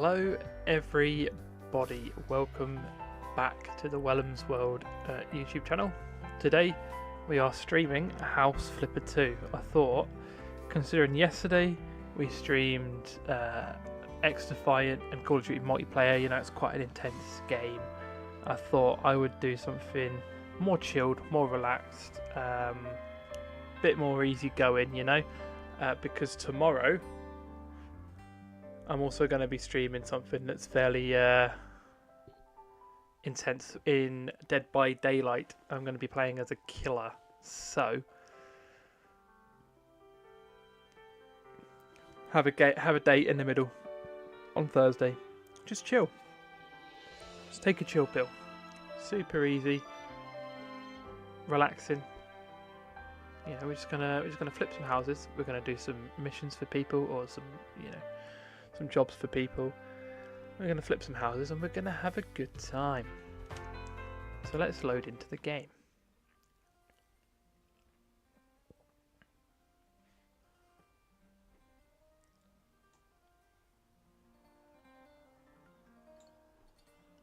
Hello everybody, welcome back to the Wellham's World YouTube channel. Today we are streaming House Flipper 2. I thought, considering yesterday we streamed X-Defiant and Call of Duty multiplayer, you know, it's quite an intense game. I thought I would do something more chilled, more relaxed, bit more easy going, you know, because tomorrow I'm also going to be streaming something that's fairly intense in Dead by Daylight. I'm going to be playing as a killer, so have a date in the middle on Thursday. Just chill. Just take a chill pill. Super easy, relaxing. You know, we're just gonna flip some houses. We're gonna do some missions for people, or some, you know, some jobs for people. We're going to flip some houses and we're going to have a good time. So let's load into the game.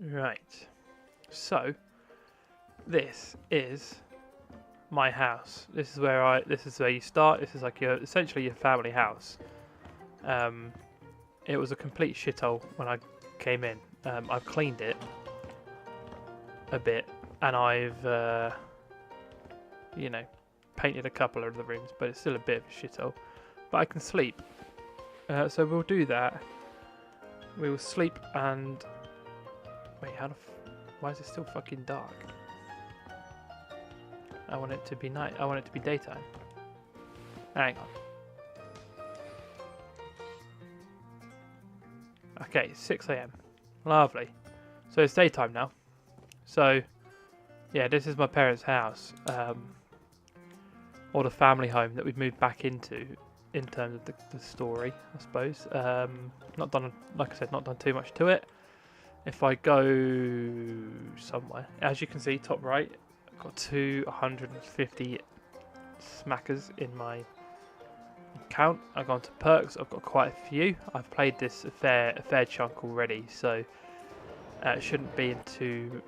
Right. So this is my house. This is where you start. This is like essentially your family house. It was a complete shithole when I came in. I've cleaned it a bit, and I've, you know, painted a couple of the rooms, but it's still a bit of a shithole. But I can sleep, so we'll do that. We will sleep and wait. Why is it still fucking dark? I want it to be night. I want it to be daytime. Hang on. Okay, 6 AM. Lovely. So it's daytime now. So, yeah, this is my parents' house. Or the family home that we've moved back into, in terms of the story, I suppose. Not done, like I said, not done too much to it. If I go somewhere, as you can see, top right, I've got 250 smackers in my count. I've gone to perks. I've got quite a few. I've played this a fair chunk already, so it shouldn't be in too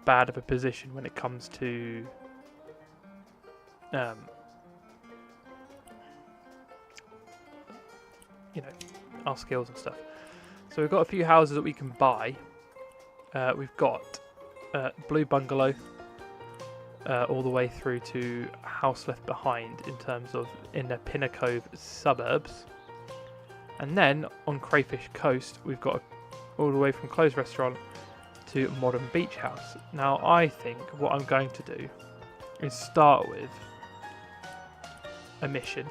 bad of a position when it comes to you know, our skills and stuff. So we've got a few houses that we can buy. We've got Blue Bungalow all the way through to House Left Behind in terms of in the Pinacove suburbs. And then on Crayfish Coast, we've got all the way from Closed Restaurant to Modern Beach House. Now, I think what I'm going to do is start with a mission.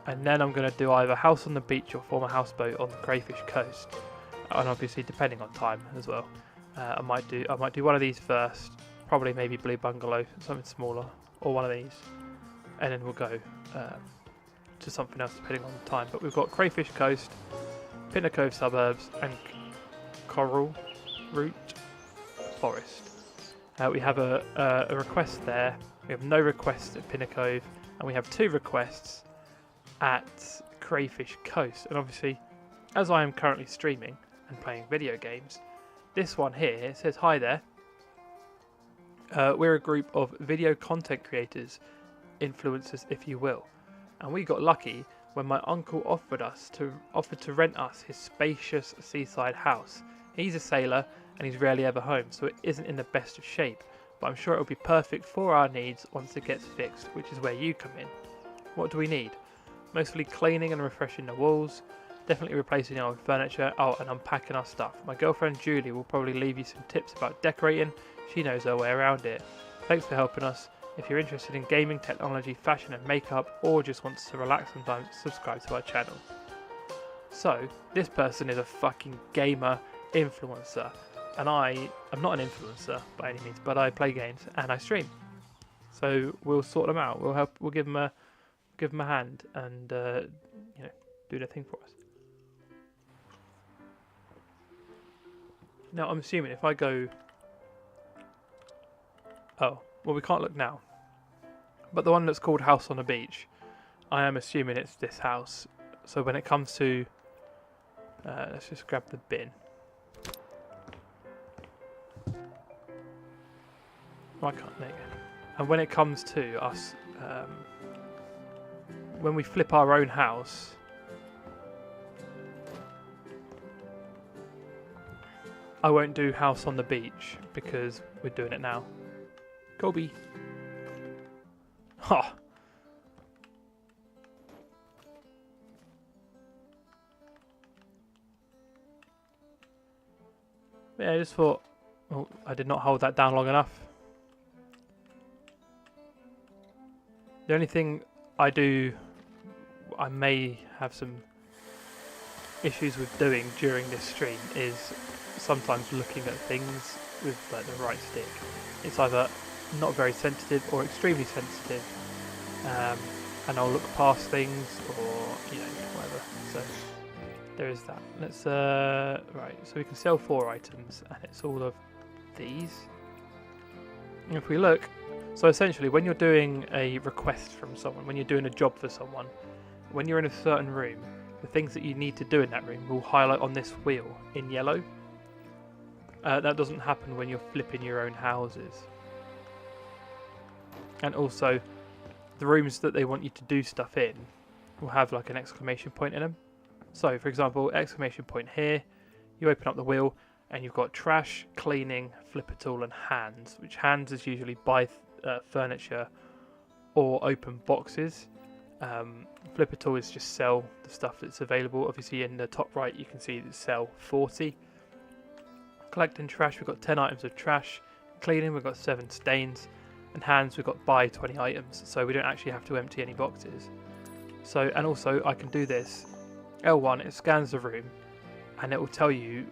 And then I'm going to do either House on the Beach or Former Houseboat on the Crayfish Coast. And obviously, depending on time as well. I might do one of these first. Probably maybe Blue Bungalow, something smaller, or one of these, and then we'll go to something else depending on the time. But we've got Crayfish Coast, Pinacove Suburbs, and Coral Route Forest. We have a request there. We have no requests at Pinacove, and we have 2 requests at Crayfish Coast. And obviously, as I am currently streaming and playing video games, this one here says, "Hi there. We're a group of video content creators, influencers if you will, and we got lucky when my uncle offered to rent us his spacious seaside house. He's a sailor and he's rarely ever home, so it isn't in the best of shape, but I'm sure it'll be perfect for our needs once it gets fixed, which is where you come in. What do we need? Mostly cleaning and refreshing the walls, definitely replacing the old furniture, and unpacking our stuff. My girlfriend Julie will probably leave you some tips about decorating. She knows her way around it. Thanks for helping us. If you're interested in gaming, technology, fashion and makeup, or just wants to relax sometimes, subscribe to our channel." So, this person is a fucking gamer influencer. And I am not an influencer by any means, but I play games and I stream. So we'll sort them out. We'll give them a hand and you know, do their thing for us. Now I'm assuming if I go, oh, well, we can't look now. But the one that's called House on the Beach, I am assuming it's this house. So when it comes to Let's just grab the bin. I can't. There you go. And when it comes to us, when we flip our own house, I won't do house on the beach because we're doing it now. Kobe. Ha. Yeah, I just thought, oh, I did not hold that down long enough. The only thing I may have some issues with doing during this stream is sometimes looking at things with like the right stick. It's either not very sensitive or extremely sensitive, and I'll look past things or whatever. So there is that. Let's right. So we can sell 4 items, and it's all of these. And if we look. So essentially, when you're doing a request from someone, when you're doing a job for someone, when you're in a certain room, the things that you need to do in that room will highlight on this wheel in yellow. That doesn't happen when you're flipping your own houses. And also, the rooms that they want you to do stuff in will have like an exclamation point in them. So, for example, exclamation point here, you open up the wheel and you've got trash, cleaning, flipper tool and hands, which hands is usually buy furniture or open boxes. Flipper tool is just sell the stuff that's available. Obviously in the top right you can see that sell 40. Collecting trash, we've got 10 items of trash. Cleaning, we've got 7 stains. And hands, we've got buy 20 items, so we don't actually have to empty any boxes. So, and also I can do this. L1, it scans the room and it will tell you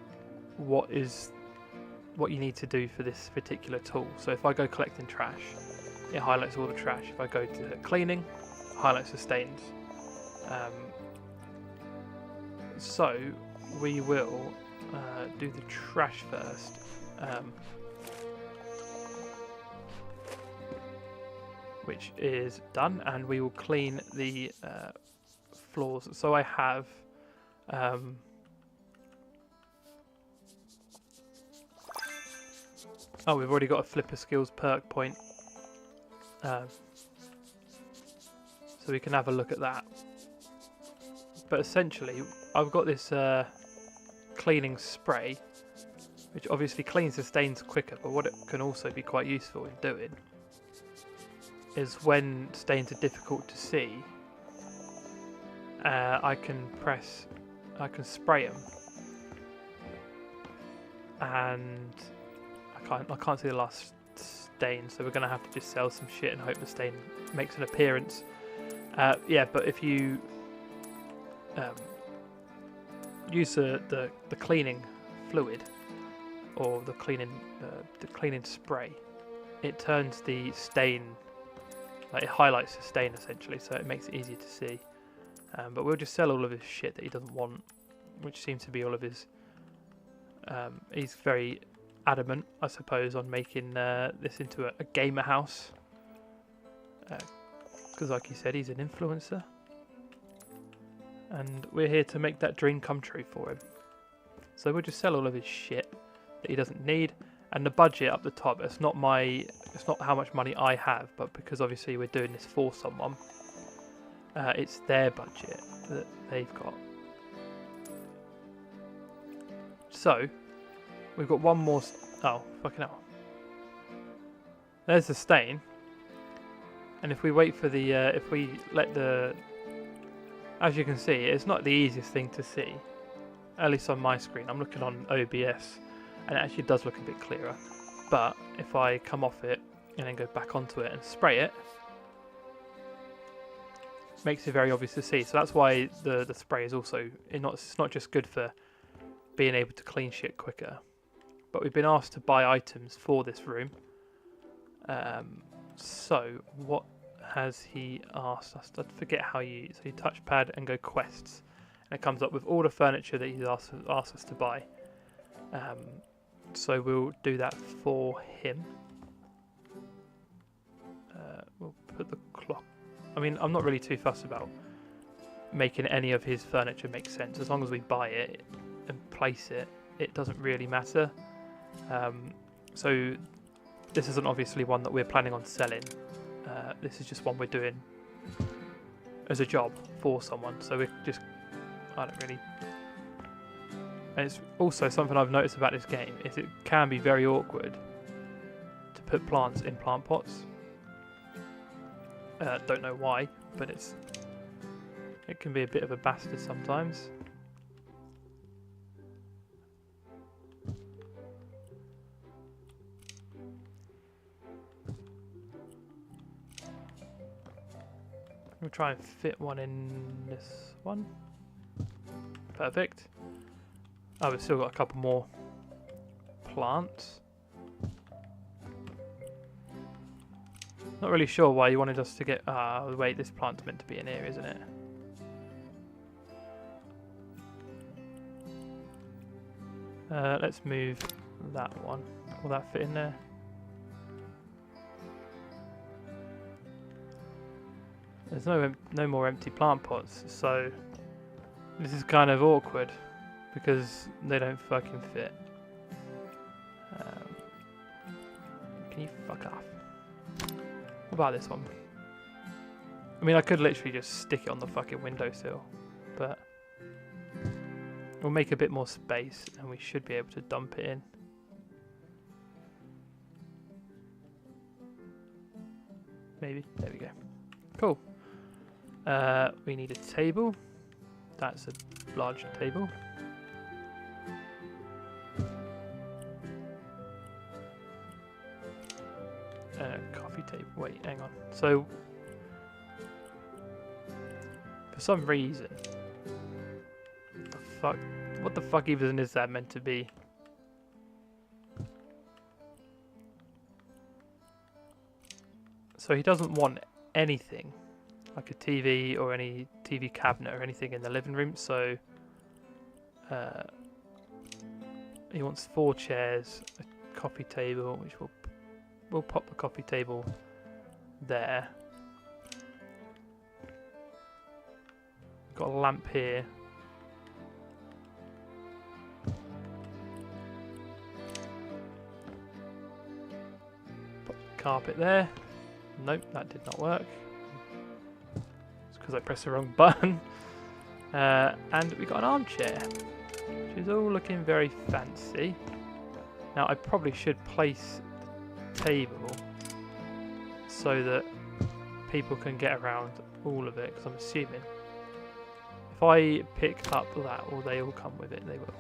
what you need to do for this particular tool. So if I go collecting trash, it highlights all the trash. If I go to cleaning, it highlights the stains. So we will do the trash first. Which is done, and we will clean the floors. So I have oh, we've already got a flipper skills perk point, so we can have a look at that. But essentially I've got this cleaning spray, which obviously cleans the stains quicker, but what it can also be quite useful in doing is when stains are difficult to see, I can spray them, and I can't see the last stain, so we're gonna have to just sell some shit and hope the stain makes an appearance. Yeah, but if you use the cleaning fluid or the cleaning spray, it turns the stain. Like it highlights the stain essentially, so it makes it easier to see. But we'll just sell all of his shit that he doesn't want, which seems to be all of his. He's very adamant, I suppose, on making this into a gamer house. Because like he said, he's an influencer. And we're here to make that dream come true for him. So we'll just sell all of his shit that he doesn't need. And the budget up the top, it's not how much money I have, but because obviously we're doing this for someone, it's their budget that they've got. So, we've got one more, oh, fucking hell. There's the stain. And if we wait for the, if we let the, as you can see, it's not the easiest thing to see. At least on my screen, I'm looking on OBS. And it actually does look a bit clearer. But if I come off it and then go back onto it and spray it, makes it very obvious to see. So that's why the spray is also, it's not just good for being able to clean shit quicker, but we've been asked to buy items for this room. So what has he asked us? I forget how you, so you touchpad and go quests, and it comes up with all the furniture that he's asked us to buy. So we'll do that for him. We'll put the clock. I mean, I'm not really too fussed about making any of his furniture make sense. As long as we buy it, and place it, it doesn't really matter. So this isn't obviously one that we're planning on selling. This is just one we're doing as a job for someone. So we're just, I don't really. And it's also something I've noticed about this game is it can be very awkward to put plants in plant pots. Don't know why, but it can be a bit of a bastard sometimes. We'll try and fit one in this one. Perfect. Oh, we've still got a couple more plants. Not really sure why you wanted us to get... wait, this plant's meant to be in here, isn't it? Let's move that one. Will that fit in there? There's no more empty plant pots, so this is kind of awkward because they don't fucking fit. Can you fuck off? What about this one? I mean, I could literally just stick it on the fucking windowsill, but we'll make a bit more space and we should be able to dump it in. Maybe. There we go. Cool. We need a table. That's a large table. Coffee table. Wait, hang on. So, for some reason, what the fuck even is that meant to be? So he doesn't want anything like a TV or any TV cabinet or anything in the living room, so he wants 4 chairs, a coffee table, which we'll pop the coffee table there. Got a lamp here. Pop the carpet there. Nope, that did not work. It's because I pressed the wrong button. And we got an armchair, which is all looking very fancy. Now I probably should place the table so that people can get around all of it, because I'm assuming if I pick up that, or they all come with it, they will.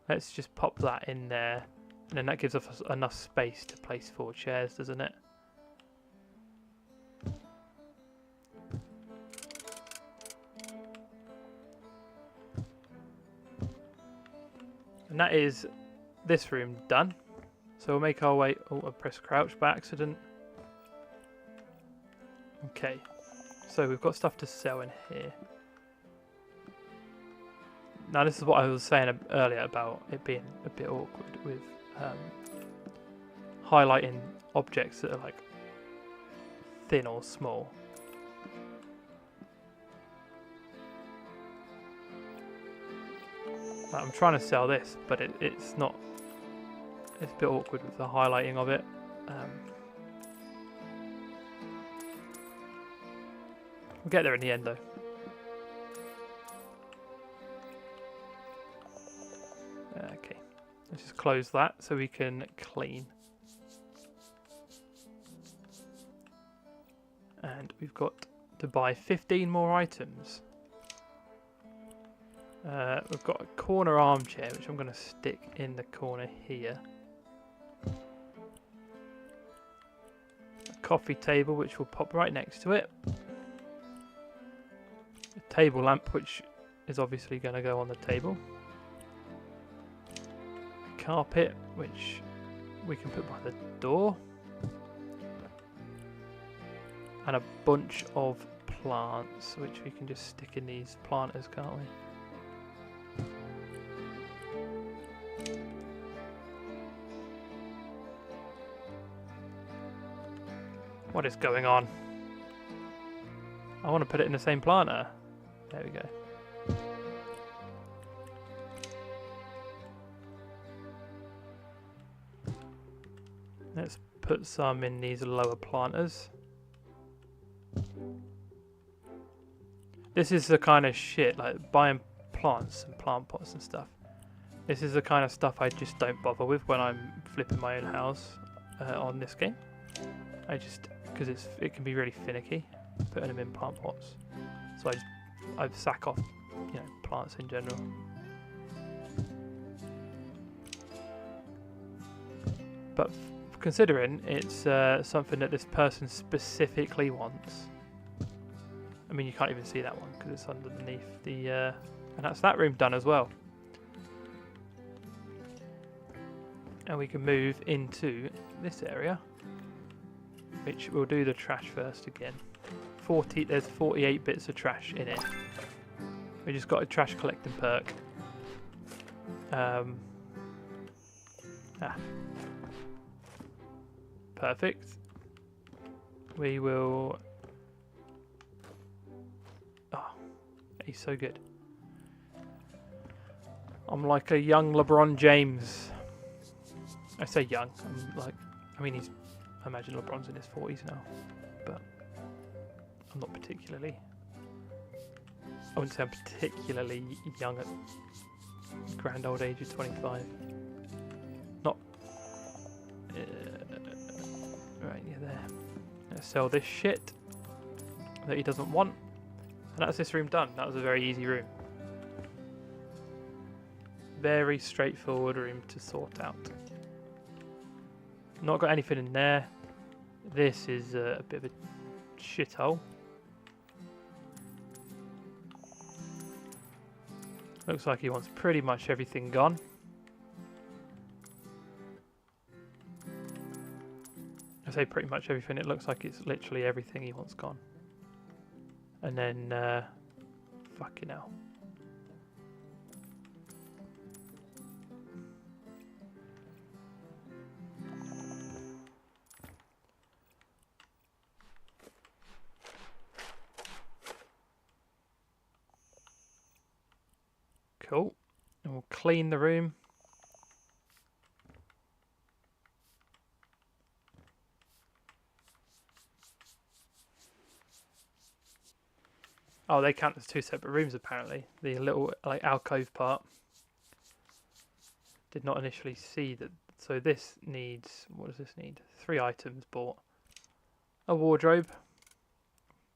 Let's just pop that in there, and then that gives us enough space to place 4 chairs, doesn't it? And that is this room done. So we'll make our way... Oh, I pressed crouch by accident. Okay. So we've got stuff to sell in here. Now this is what I was saying earlier about it being a bit awkward with highlighting objects that are like thin or small. I'm trying to sell this, but it's not. It's a bit awkward with the highlighting of it. We'll get there in the end, though. Okay, let's just close that so we can clean. And we've got to buy 15 more items. We've got a corner armchair, which I'm going to stick in the corner here. A coffee table, which will pop right next to it. A table lamp, which is obviously going to go on the table. A carpet, which we can put by the door. And a bunch of plants, which we can just stick in these planters, can't we? What is going on? I want to put it in the same planter. There we go. Let's put some in these lower planters. This is the kind of shit, like buying plants and plant pots and stuff. This is the kind of stuff I just don't bother with when I'm flipping my own house on this game. Because it can be really finicky putting them in plant pots. So I sack off, plants in general. But considering it's something that this person specifically wants, I mean, you can't even see that one because it's underneath the, and that's that room done as well. And we can move into this area, which we'll do the trash first again. There's 48 bits of trash in it. We just got a trash collecting perk. Perfect. We will. Oh, he's so good. I'm like a young LeBron James. I say young. I imagine LeBron's in his 40s now, but I'm not particularly. I wouldn't say I'm particularly young at grand old age of 25. Not. Right, yeah, there. Let's sell this shit that he doesn't want, and that's this room done. That was a very easy room. Very straightforward room to sort out. Not got anything in there. This is a bit of a shithole. Looks like he wants pretty much everything gone. I say pretty much everything. It looks like it's literally everything he wants gone. And then, fucking hell. Cool. And we'll clean the room. Oh, they count as two separate rooms apparently. The little alcove part. Did not initially see that. So this needs, what does this need? 3 items bought. A wardrobe.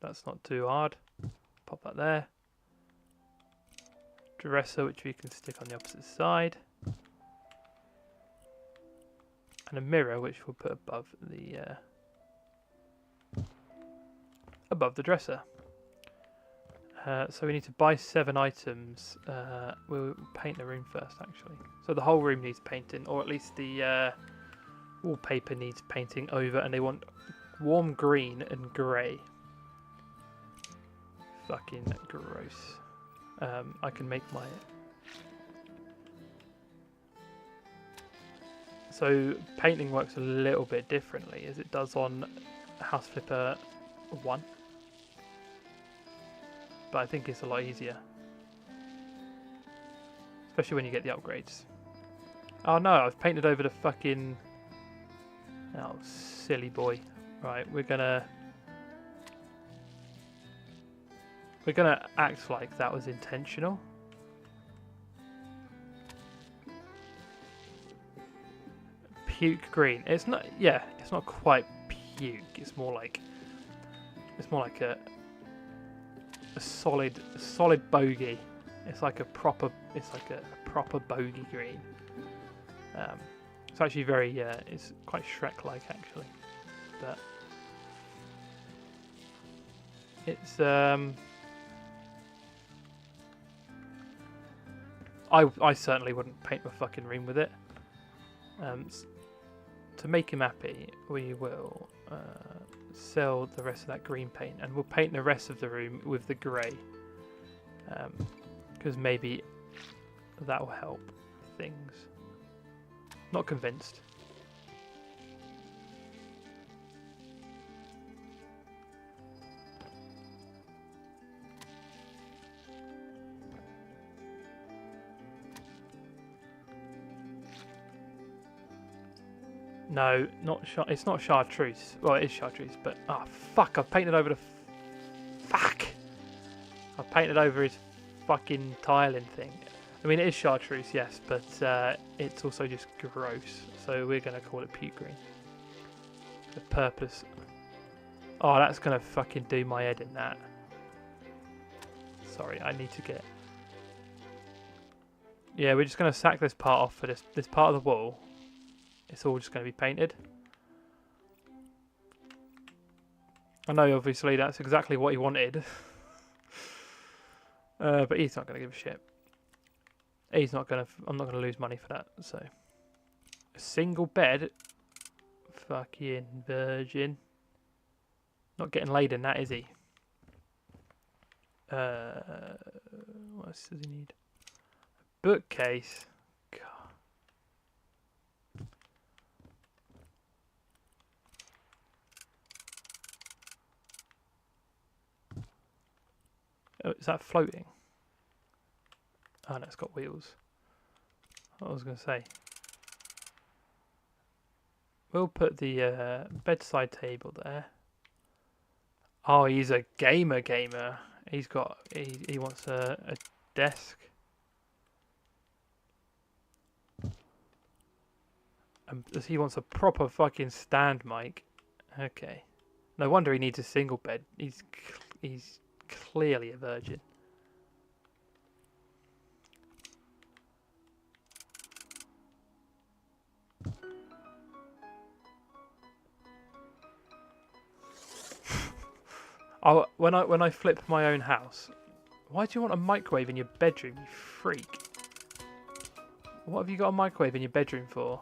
That's not too hard. Pop that there. Dresser, which we can stick on the opposite side. And a mirror, which we'll put above the dresser. So we need to buy 7 items. We'll paint the room first, actually. So the whole room needs painting, or at least the wallpaper needs painting over, and they want warm green and grey. Fucking gross. I can make my... So painting works a little bit differently as it does on House Flipper 1. But I think it's a lot easier. Especially when you get the upgrades. Oh no, I've painted over the fucking... Oh, silly boy. Right, we're gonna act like that was intentional. Puke green. It's not, yeah, it's not quite puke. It's more like a solid bogey. It's like a proper bogey green. It's actually very it's quite Shrek-like actually, but it's I certainly wouldn't paint my fucking room with it. To make him happy, we will sell the rest of that green paint, and we'll paint the rest of the room with the grey, because maybe that will help things. Not convinced. No, not it's not chartreuse. Well, it is chartreuse, but oh fuck! I've painted over the fuck. I've painted over his fucking tiling thing. I mean, it is chartreuse, yes, but it's also just gross. So we're gonna call it puke green. The purpose. Oh, that's gonna fucking do my head in that. Sorry, I need to get. Yeah, we're just gonna sack this part off for this part of the wall. It's all just gonna be painted. I know, obviously, that's exactly what he wanted. But he's not gonna give a shit. He's not gonna. I'm not gonna lose money for that. So, a single bed. Fucking virgin. Not getting laid in that, is he? What else does he need? A bookcase. God. Oh, is that floating? Oh no, it's got wheels. What I was going to say. We'll put the bedside table there. Oh, he's a gamer. He's got. He wants a desk. He wants a proper fucking stand mic. Okay. No wonder he needs a single bed. He's clearly a virgin. Oh, when I flip my own house, why do you want a microwave in your bedroom, you freak? What have you got a microwave in your bedroom for?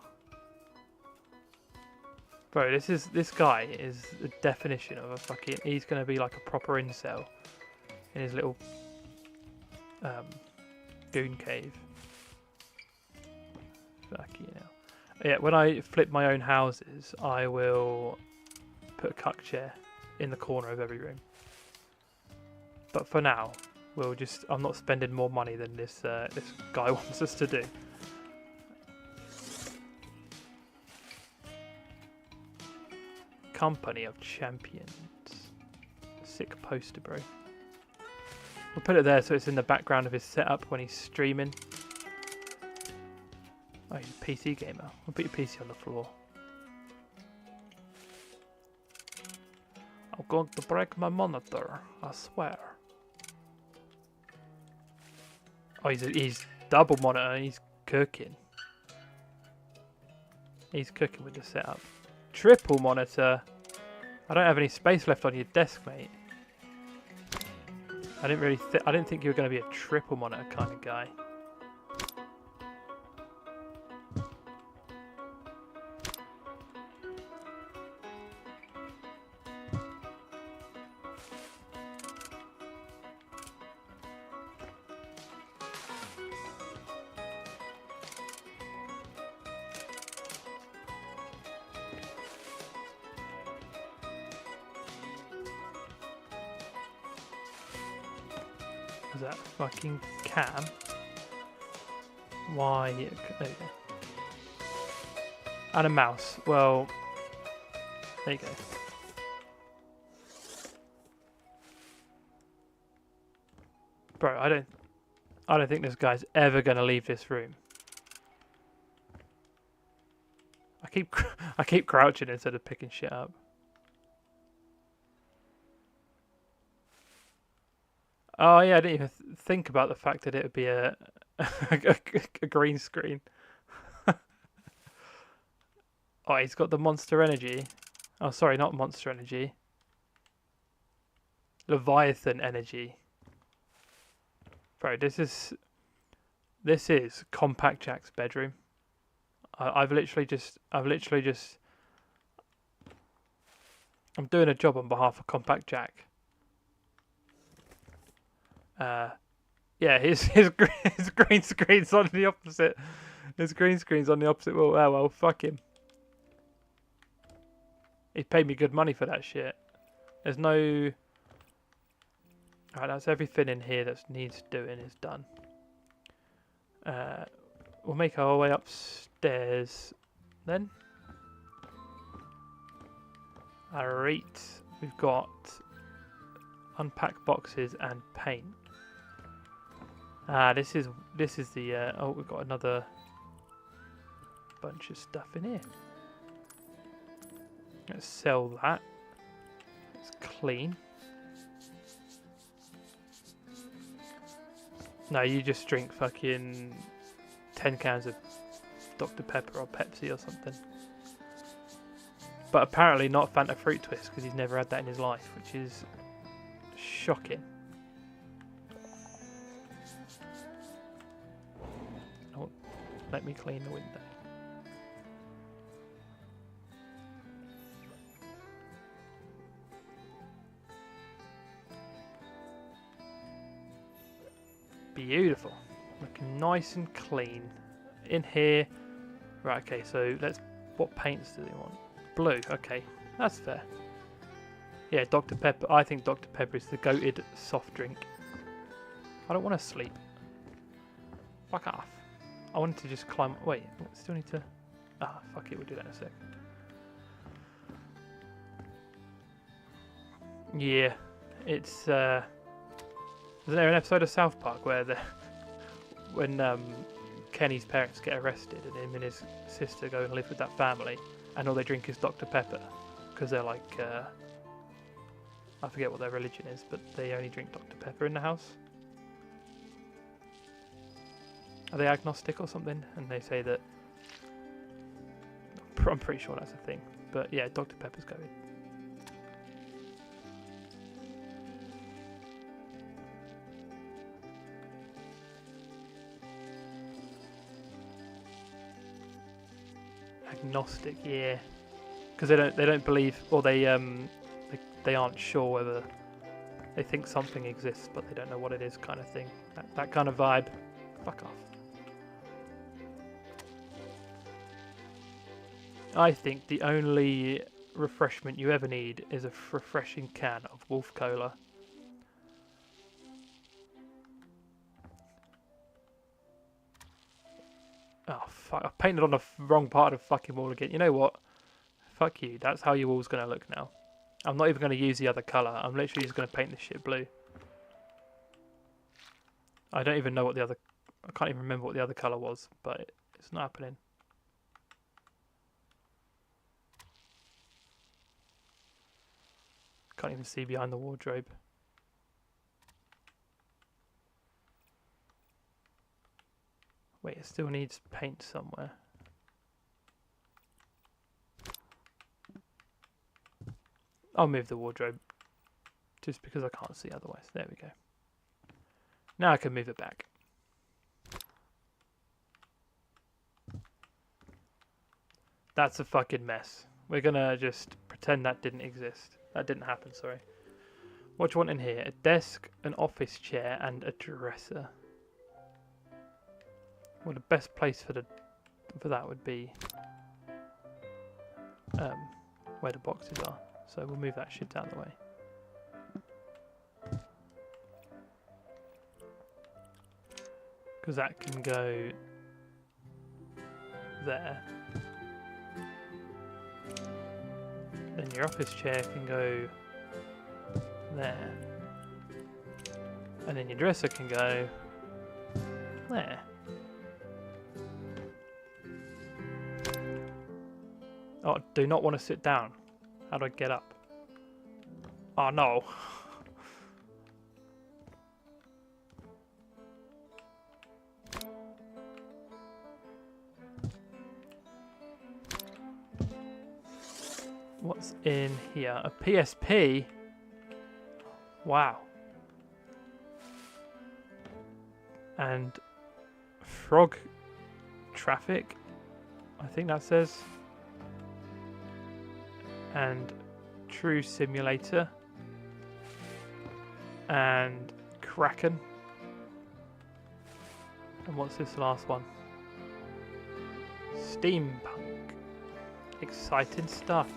Bro, this guy is the definition of a fucking. He's gonna be like a proper incel in his little goon cave. Fucking hell. Yeah, when I flip my own houses, I will put a cuck chair in the corner of every room. But for now, we'll just. I'm not spending more money than this this guy wants us to do. Company of Champions. Sick poster, bro. We'll put it there so it's in the background of his setup when he's streaming. Oh, he's a PC gamer. We'll put your PC on the floor. I'm going to break my monitor, I swear. Oh, he's double monitor. He's cooking. He's cooking with the setup. Triple monitor. I don't have any space left on your desk, mate. I didn't think you were going to be a triple monitor kind of guy. Is that fucking cam? Why? There you go. And a mouse. Well, there you go. Bro, I don't think this guy's ever gonna leave this room. I keep crouching instead of picking shit up. Oh yeah, I didn't even think about the fact that it would be a green screen. Oh, he's got the Monster Energy. Oh, sorry, not Monster Energy. Leviathan Energy. Bro, this is Compact Jack's bedroom. I've literally just. I'm doing a job on behalf of Compact Jack. Yeah, his green screen's on the opposite. His green screen's on the opposite wall. Oh well, fuck him. He paid me good money for that shit. There's no. Alright, that's everything in here that needs doing is done. We'll make our way upstairs then. Alright, we've got unpack boxes and paint. This is the oh, we've got another bunch of stuff in here. Let's sell that. It's clean. No, you just drink fucking 10 cans of Dr. Pepper or Pepsi or something. But apparently not Fanta Fruit Twist, because he's never had that in his life, which is shocking. Oh, let me clean the window. Beautiful. Looking nice and clean. In here. Right, okay, so let's... What paints do they want? Blue, okay. That's fair. Yeah, Dr. Pepper. I think Dr. Pepper is the goated soft drink. I don't want to sleep. Fuck off. I wanted to just climb... Wait, still need to... Ah, fuck it, we'll do that in a sec. Yeah, it's... Isn't there an episode of South Park where when Kenny's parents get arrested and him and his sister go and live with that family and all they drink is Dr. Pepper because they're like, I forget what their religion is, but they only drink Dr. Pepper in the house. Are they agnostic or something? And they say that... I'm pretty sure that's a thing. But yeah, Dr. Pepper's going. Agnostic, yeah, because they don't believe, or they aren't sure whether they think something exists, but they don't know what it is, kind of thing. That kind of vibe. Fuck off. I think the only refreshment you ever need is a refreshing can of Wolf Cola. Oh, fuck. I've painted on the wrong part of the fucking wall again. You know what? Fuck you. That's how your wall's going to look now. I'm not even going to use the other colour. I'm literally just going to paint this shit blue. I don't even know what the other... I can't even remember what the other colour was, but it's not happening. Can't even see behind the wardrobe. Wait, it still needs paint somewhere. I'll move the wardrobe just because I can't see otherwise. There we go. Now I can move it back. That's a fucking mess. We're gonna just pretend that didn't exist. That didn't happen, sorry. What do you want in here? A desk, an office chair, and a dresser. Well, the best place for that would be where the boxes are. So we'll move that shit out of the way. Because that can go there. Then your office chair can go there. And then your dresser can go there. Oh, I do not want to sit down. How do I get up? Oh no. What's in here? A PSP? Wow. And frog traffic, I think that says. And True Simulator. And Kraken. And what's this last one? Steampunk. Exciting stuff.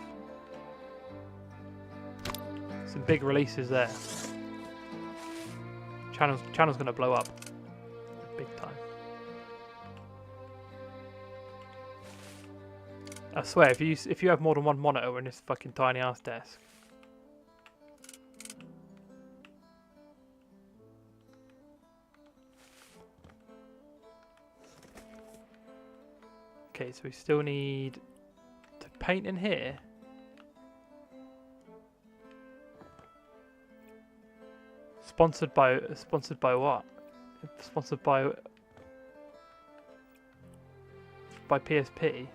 Some big releases there. Channel's gonna blow up. Big time. I swear, if you have more than one monitor in this fucking tiny ass desk. Okay, so we still need to paint in here. Sponsored by what? Sponsored by PSP?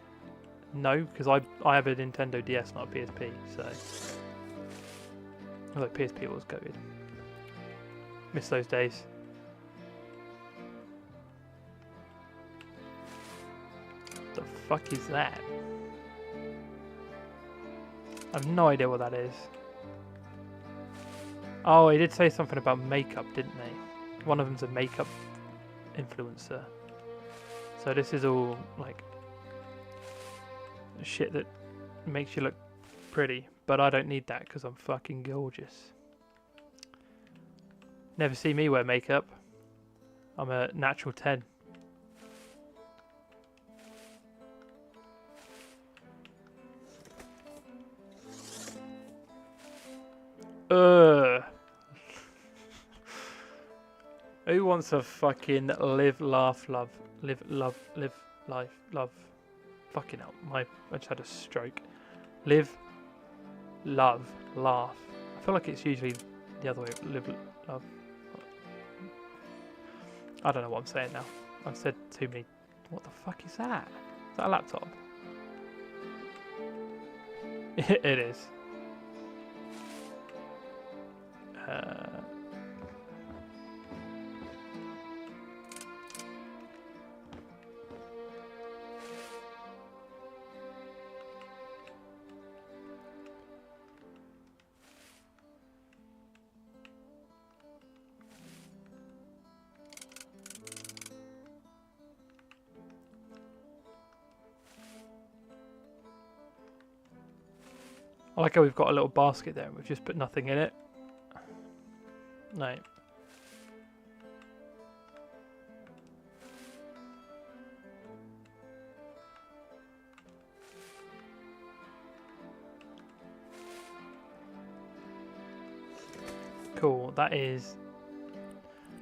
No, because I have a Nintendo DS, not a PSP. So, although PSP was goated. Miss those days. The fuck is that? I have no idea what that is. Oh, he did say something about makeup, didn't they? One of them's a makeup influencer. So this is all like shit that makes you look pretty, but I don't need that because I'm fucking gorgeous. Never see me wear makeup. I'm a natural 10. Who wants a fucking live, laugh, love, live, love, live, life, love? Fucking hell, I just had a stroke. Live, love, laugh. I feel like it's usually the other way. Live, love. I don't know what I'm saying now. I've said too many. What the fuck is that? Is that a laptop? It is. I like how we've got a little basket there and we've just put nothing in it. No. Cool, that is...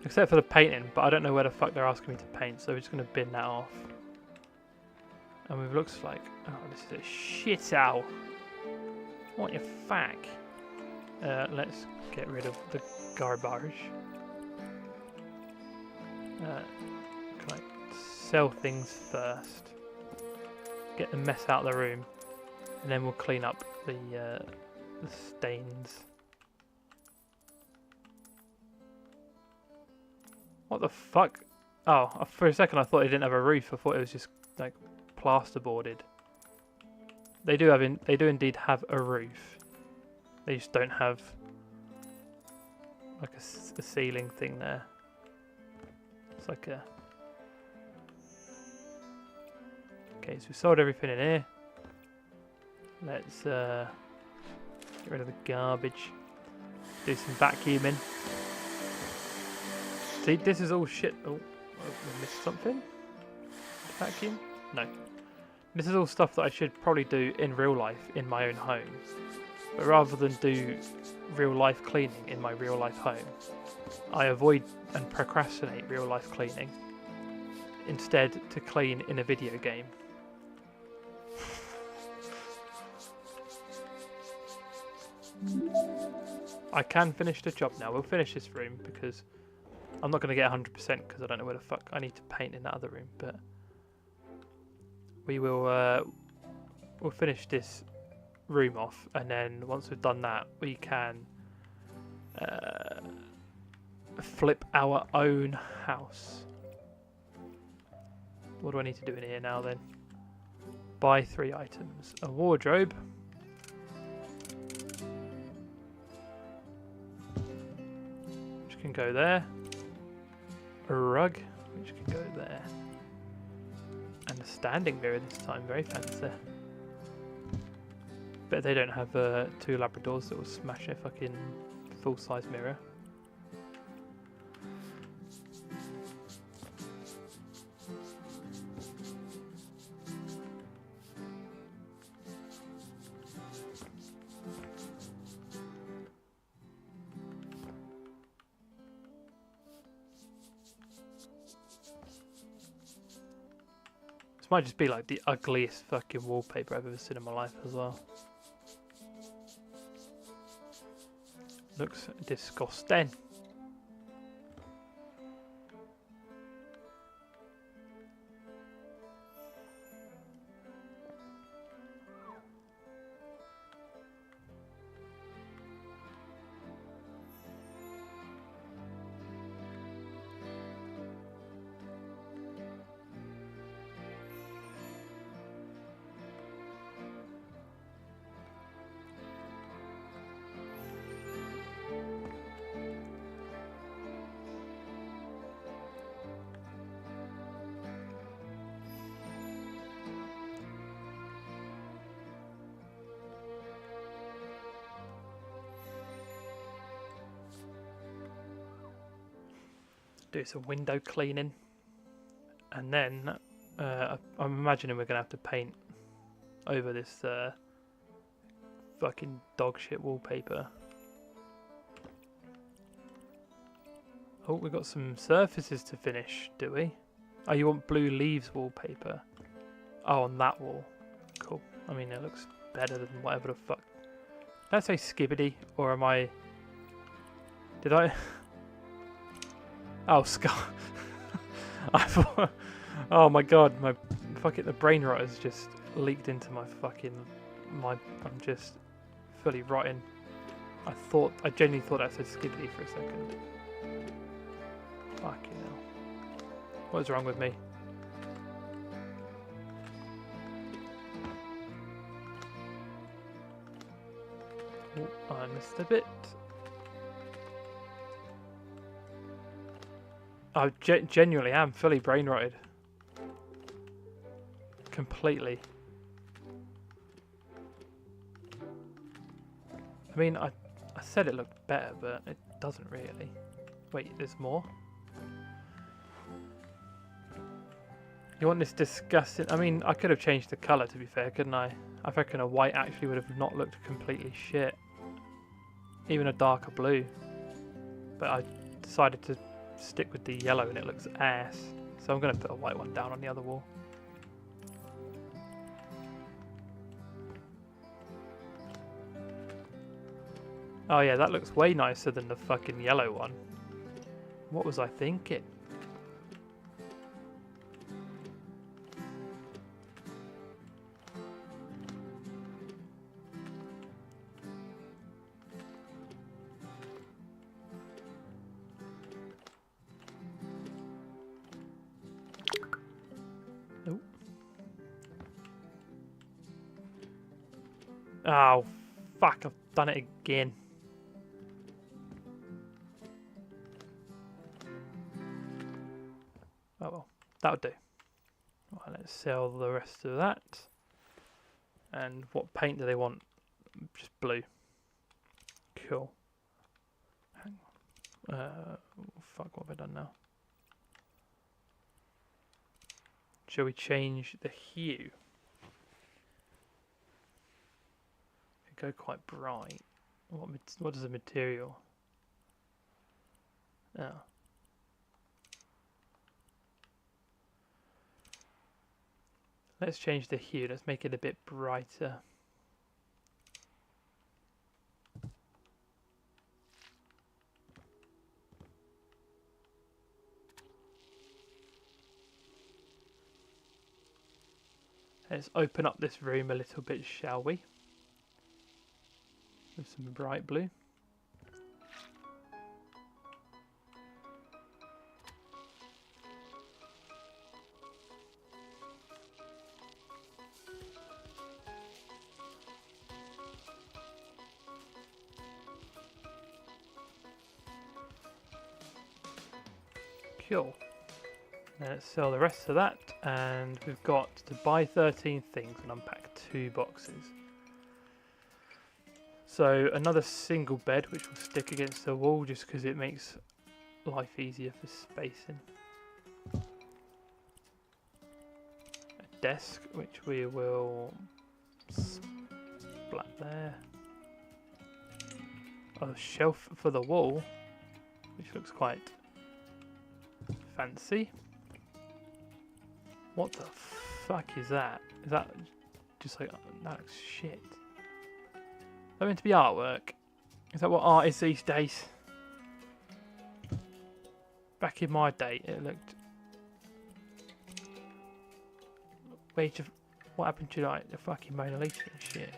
Except for the painting, but I don't know where the fuck they're asking me to paint, so we're just going to bin that off. And it looks like... Oh, this is a shit owl. What you fuck? Let's get rid of the garbage. Can I sell things first? Get the mess out of the room, and then we'll clean up the stains. What the fuck? Oh, for a second I thought it didn't have a roof. I thought it was just like plasterboarded. They do indeed have a roof. They just don't have like a ceiling thing there. It's like a... Okay, so we sold everything in here. Let's get rid of the garbage. Do some vacuuming. See, this is all shit. Oh, I missed something? Vacuum? No. This is all stuff that I should probably do in real life in my own home. But rather than do real life cleaning in my real life home, I avoid and procrastinate real life cleaning. Instead, to clean in a video game. I can finish the job now. We'll finish this room because I'm not going to get 100% because I don't know where the fuck I need to paint in that other room. But we will we'll finish this room off, and then once we've done that, we can flip our own house. What do I need to do in here now then? Buy 3 items. A wardrobe. Which can go there. A rug. Which can go there. And a standing mirror this time. Very fancy. Bet they don't have 2 Labradors that will smash a fucking full-size mirror. This might just be like the ugliest fucking wallpaper I've ever seen in my life as well. Looks disgusting. Do some window cleaning, and then I'm imagining we're gonna have to paint over this fucking dog shit wallpaper. Oh, we got some surfaces to finish, do we? Oh, you want blue leaves wallpaper? Oh, on that wall. Cool. I mean, it looks better than whatever the fuck. Did I say Skibidi, or am I? Did I? Oh, Scar. I thought. Oh my god, my fucking the brain rot has just leaked into my fucking. I'm just fully rotting. I genuinely thought I said Skibidi for a second. Fucking hell. What's wrong with me? Oh, I missed a bit. I genuinely am fully brain rotted. Completely. I mean, I said it looked better, but it doesn't really. Wait, there's more? You want this disgusting... I mean, I could have changed the colour, to be fair, couldn't I? I reckon a white actually would have not looked completely shit. Even a darker blue. But I decided to stick with the yellow and it looks ass. So I'm going to put a white one down on the other wall. Oh yeah, that looks way nicer than the fucking yellow one. What was I thinking? Oh. Oh, fuck, I've done it again. Oh well, that'll do. Right, let's sell the rest of that. And what paint do they want? Just blue. Cool. Hang on. Fuck, what have I done now? Shall we change the hue? Could go quite bright. What is the material? Oh. Let's change the hue. Let's make it a bit brighter. Let's open up this room a little bit, shall we? With some bright blue. Cool. Now let's sell the rest of that, and we've got to buy 13 things and unpack 2 boxes. So another single bed which will stick against the wall just because it makes life easier for spacing. A desk which we will splat there. A shelf for the wall which looks quite fancy. What the fuck is that? Is that just like, that looks shit. Is that meant to be artwork? Is that what art is these days? Back in my day, it looked... What happened to like the fucking Mona Lisa and shit?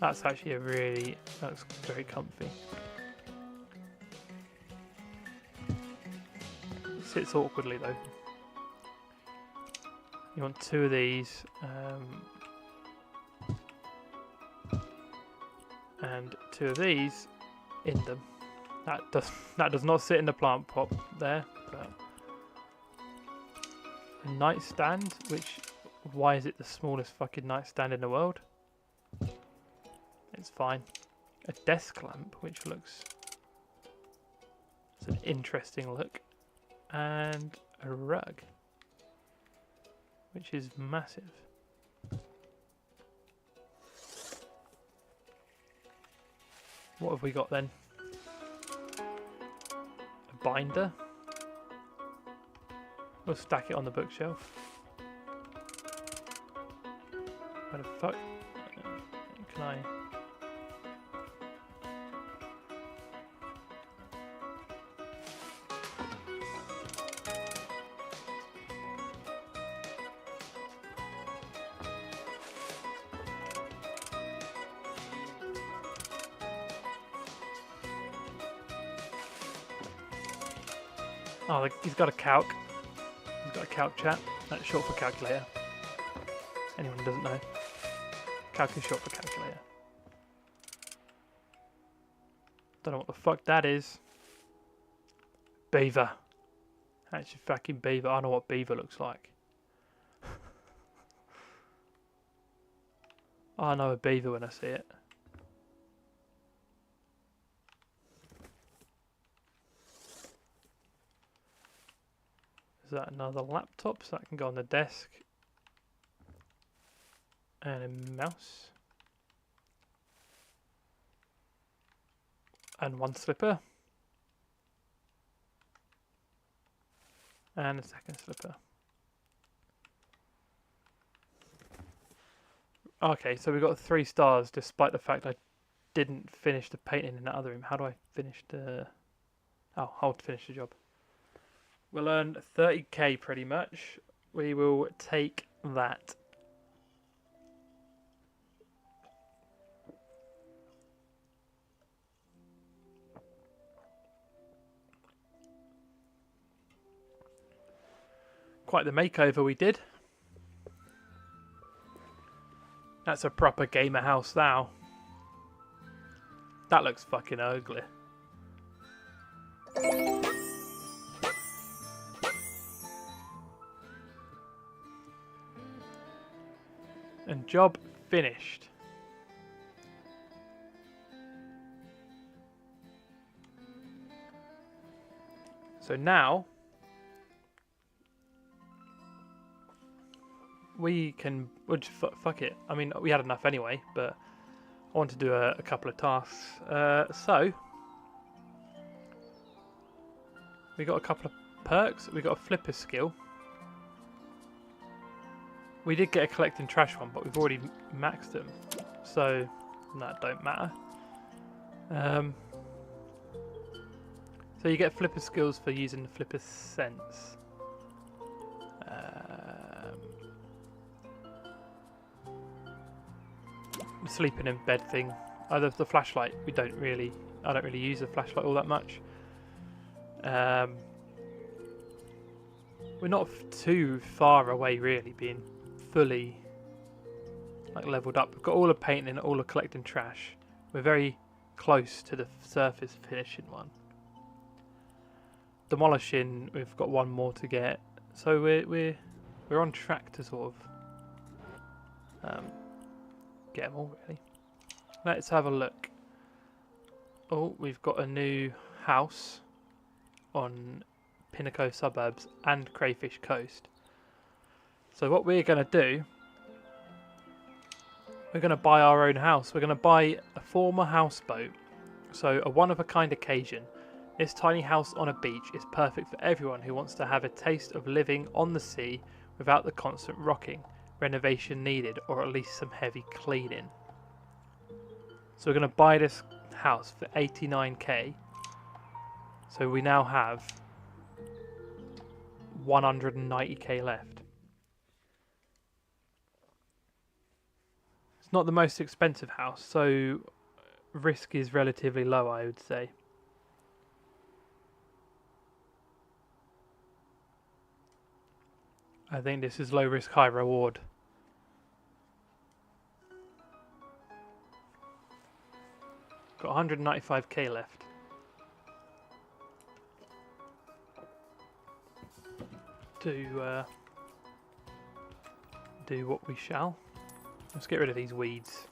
That's actually that looks very comfy. It sits awkwardly though. You want 2 of these, and 2 of these in them. That does not sit in the plant pot there. But a nightstand, why is it the smallest fucking nightstand in the world? It's fine. A desk lamp, which looks... It's an interesting look. And a rug, which is massive. What have we got then? A binder. We'll stack it on the bookshelf. Where the fuck can I... Oh, he's got a calc. He's got a calc chat. That's short for calculator. Anyone who doesn't know. Calc is short for calculator. Don't know what the fuck that is. Beaver. That's your fucking beaver. I know what beaver looks like. I know a beaver when I see it. Is that another laptop? So that can go on the desk. And a mouse. And 1 slipper. And a second slipper. Okay, so we got 3 stars despite the fact I didn't finish the painting in that other room. How do I finish the... Oh, how to finish the job. We'll earn 30k pretty much. We will take that. Quite the makeover we did. That's a proper gamer house now. That looks fucking ugly. And job finished. So now we can, we'll just fuck it. I mean, we had enough anyway, but I want to do a couple of tasks. So we got a couple of perks. We got a flipper skill. We did get a collecting trash one, but we've already maxed them, so that don't matter. So you get flipper skills for using the flipper sense. The sleeping in bed thing. Either the flashlight. I don't really use the flashlight all that much. We're not too far away, really, being fully like leveled up. We've got all the painting and all the collecting trash. We're very close to the surface finishing one. Demolishing, we've got 1 more to get, so we're on track to sort of get them all really. Let's have a look. Oh, we've got a new house on Pinaco Suburbs and Crayfish Coast. So what we're going to do, we're going to buy our own house. We're going to buy a former houseboat, so a one-of-a-kind occasion. This tiny house on a beach is perfect for everyone who wants to have a taste of living on the sea without the constant rocking, renovation needed, or at least some heavy cleaning. So we're going to buy this house for 89k. So we now have 190k left. It's not the most expensive house, so risk is relatively low, I would say. I think this is low risk, high reward. Got 195k left. Do what we shall. Let's get rid of these weeds.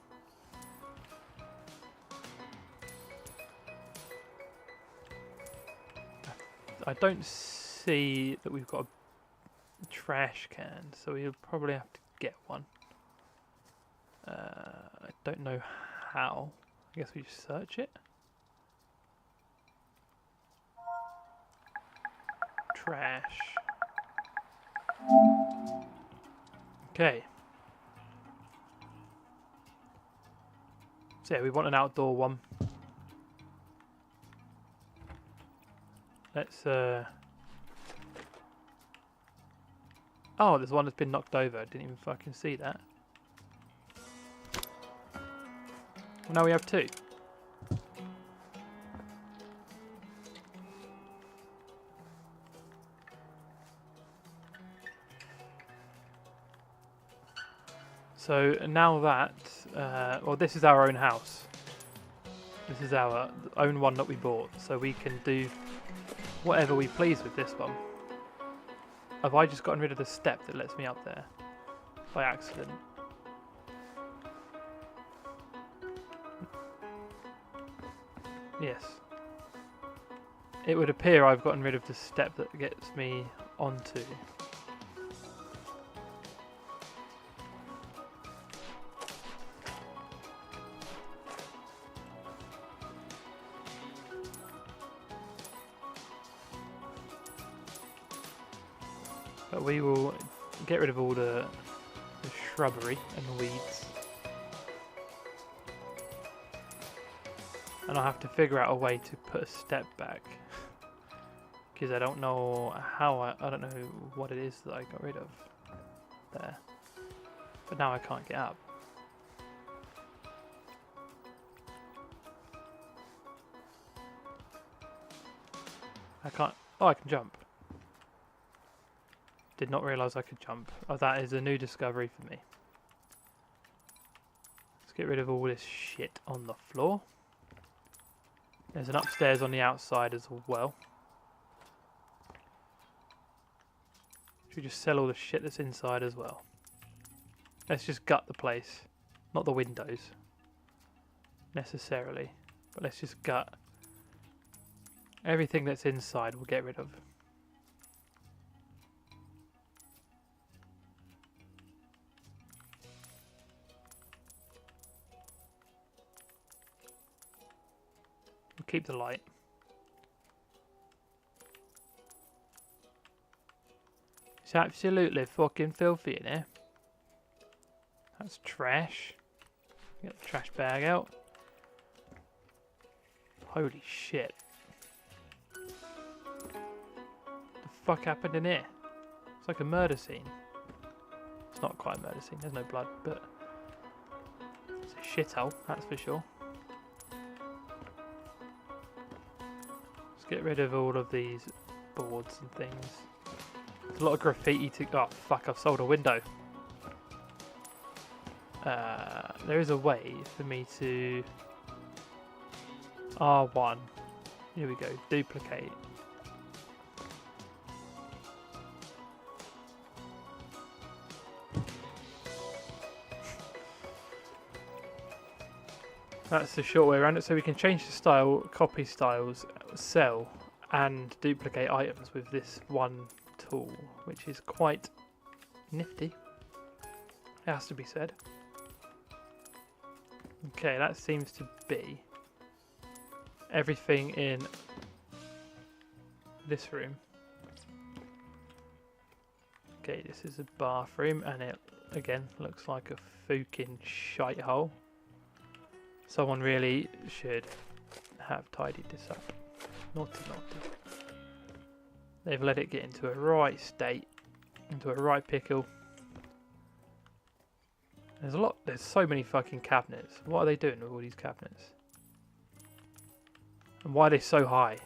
I don't see that we've got a trash can, so we'll probably have to get one. I don't know how. I guess we just search it. Trash. Okay. So yeah, we want an outdoor one. Let's oh, there's one that's been knocked over. I didn't even fucking see that. Well, now we have two. So now that, well, this is our own house. This is our own one that we bought, so we can do whatever we please with this one. Have I just gotten rid of the step that lets me up there by accident? Yes. It would appear I've gotten rid of the step that gets me onto. But we will get rid of all the shrubbery and weeds. And I'll have to figure out a way to put a step back. Because I don't know how, I don't know what it is that I got rid of there. But now I can't get up. I can't, oh, I can jump. Did not realise I could jump. Oh, that is a new discovery for me. Let's get rid of all this shit on the floor. There's an upstairs on the outside as well. Should we just sell all the shit that's inside as well? Let's just gut the place. Not the windows, necessarily. But let's just gut everything that's inside we'll get rid of. Keep the light. It's absolutely fucking filthy in here. That's trash. Get the trash bag out. Holy shit. What the fuck happened in here? It's like a murder scene. It's not quite a murder scene, there's no blood, but it's a shithole, that's for sure. Get rid of all of these boards and things. There's a lot of graffiti to... Oh, fuck, I've sold a window. There is a way for me to... R1. Here we go. Duplicate. That's the short way around it, so we can change the style, copy styles, sell, and duplicate items with this one tool, which is quite nifty. It has to be said. Okay, that seems to be everything in this room. Okay, this is a bathroom, and it again looks like a fucking shite hole. Someone really should have tidied this up. Naughty, naughty. They've let it get into a right state, into a right pickle. There's so many fucking cabinets. What are they doing with all these cabinets? And why are they so high?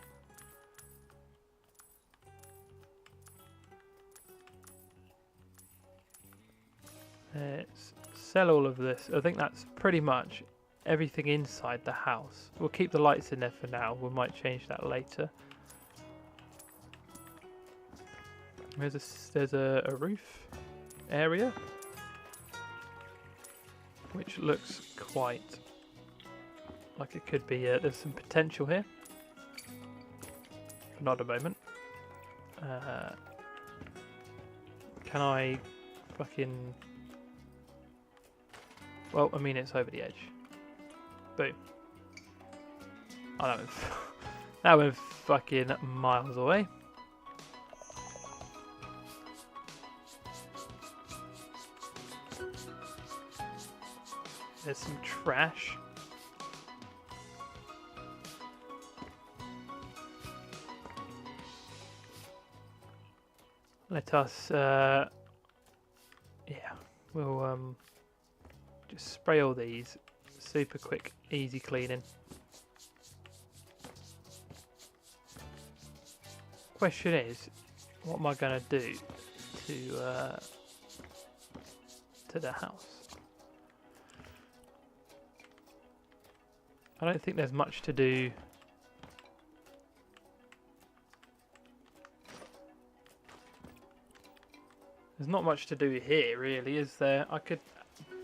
Let's sell all of this. I think that's pretty much everything inside the house. We'll keep the lights in there for now. We might change that later. There's a roof area, which looks quite like it could be. There's some potential here, but not at the moment. Can I fucking... Well, I mean, it's over the edge. Boom. Oh, that went fucking miles away. There's some trash. Let us, yeah, we'll just spray all these. Super quick, easy cleaning. Question is, what am I gonna do to the house? I don't think there's much to do. There's not much to do here, really, is there? I could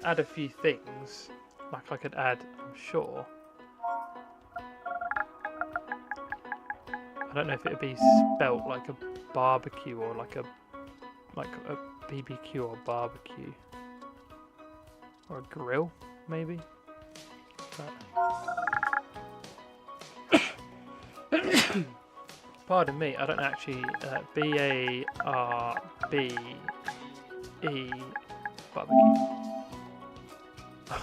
add a few things. Like I could add, I'm sure. I don't know if it would be spelt like a barbecue or like a BBQ or barbecue. Or a grill, maybe. Pardon me, I don't actually BARBE barbecue.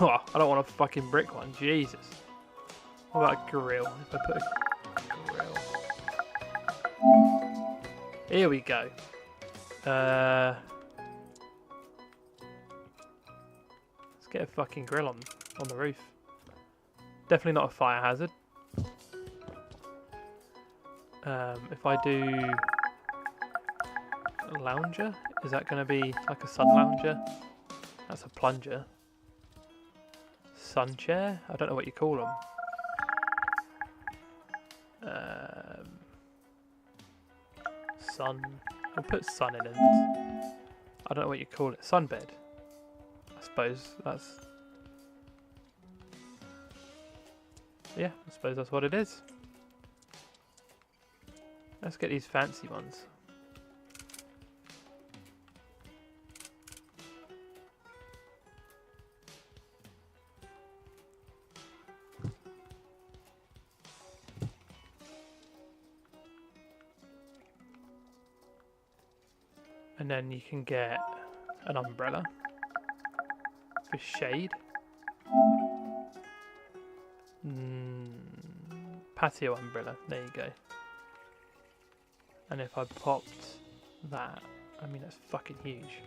Oh, I don't want a fucking brick one, Jesus. What about a grill? If I put a grill. Here we go. Let's get a fucking grill on the roof. Definitely not a fire hazard. If I do a lounger, is that going to be like a sun lounger? That's a plunger. Sun chair? I don't know what you call them. Sun. We'll put sun in it. I don't know what you call it. Sunbed. I suppose that's... Yeah, I suppose that's what it is. Let's get these fancy ones. And then you can get an umbrella for shade. Patio umbrella, there you go. And if I popped that, I mean that's fucking huge.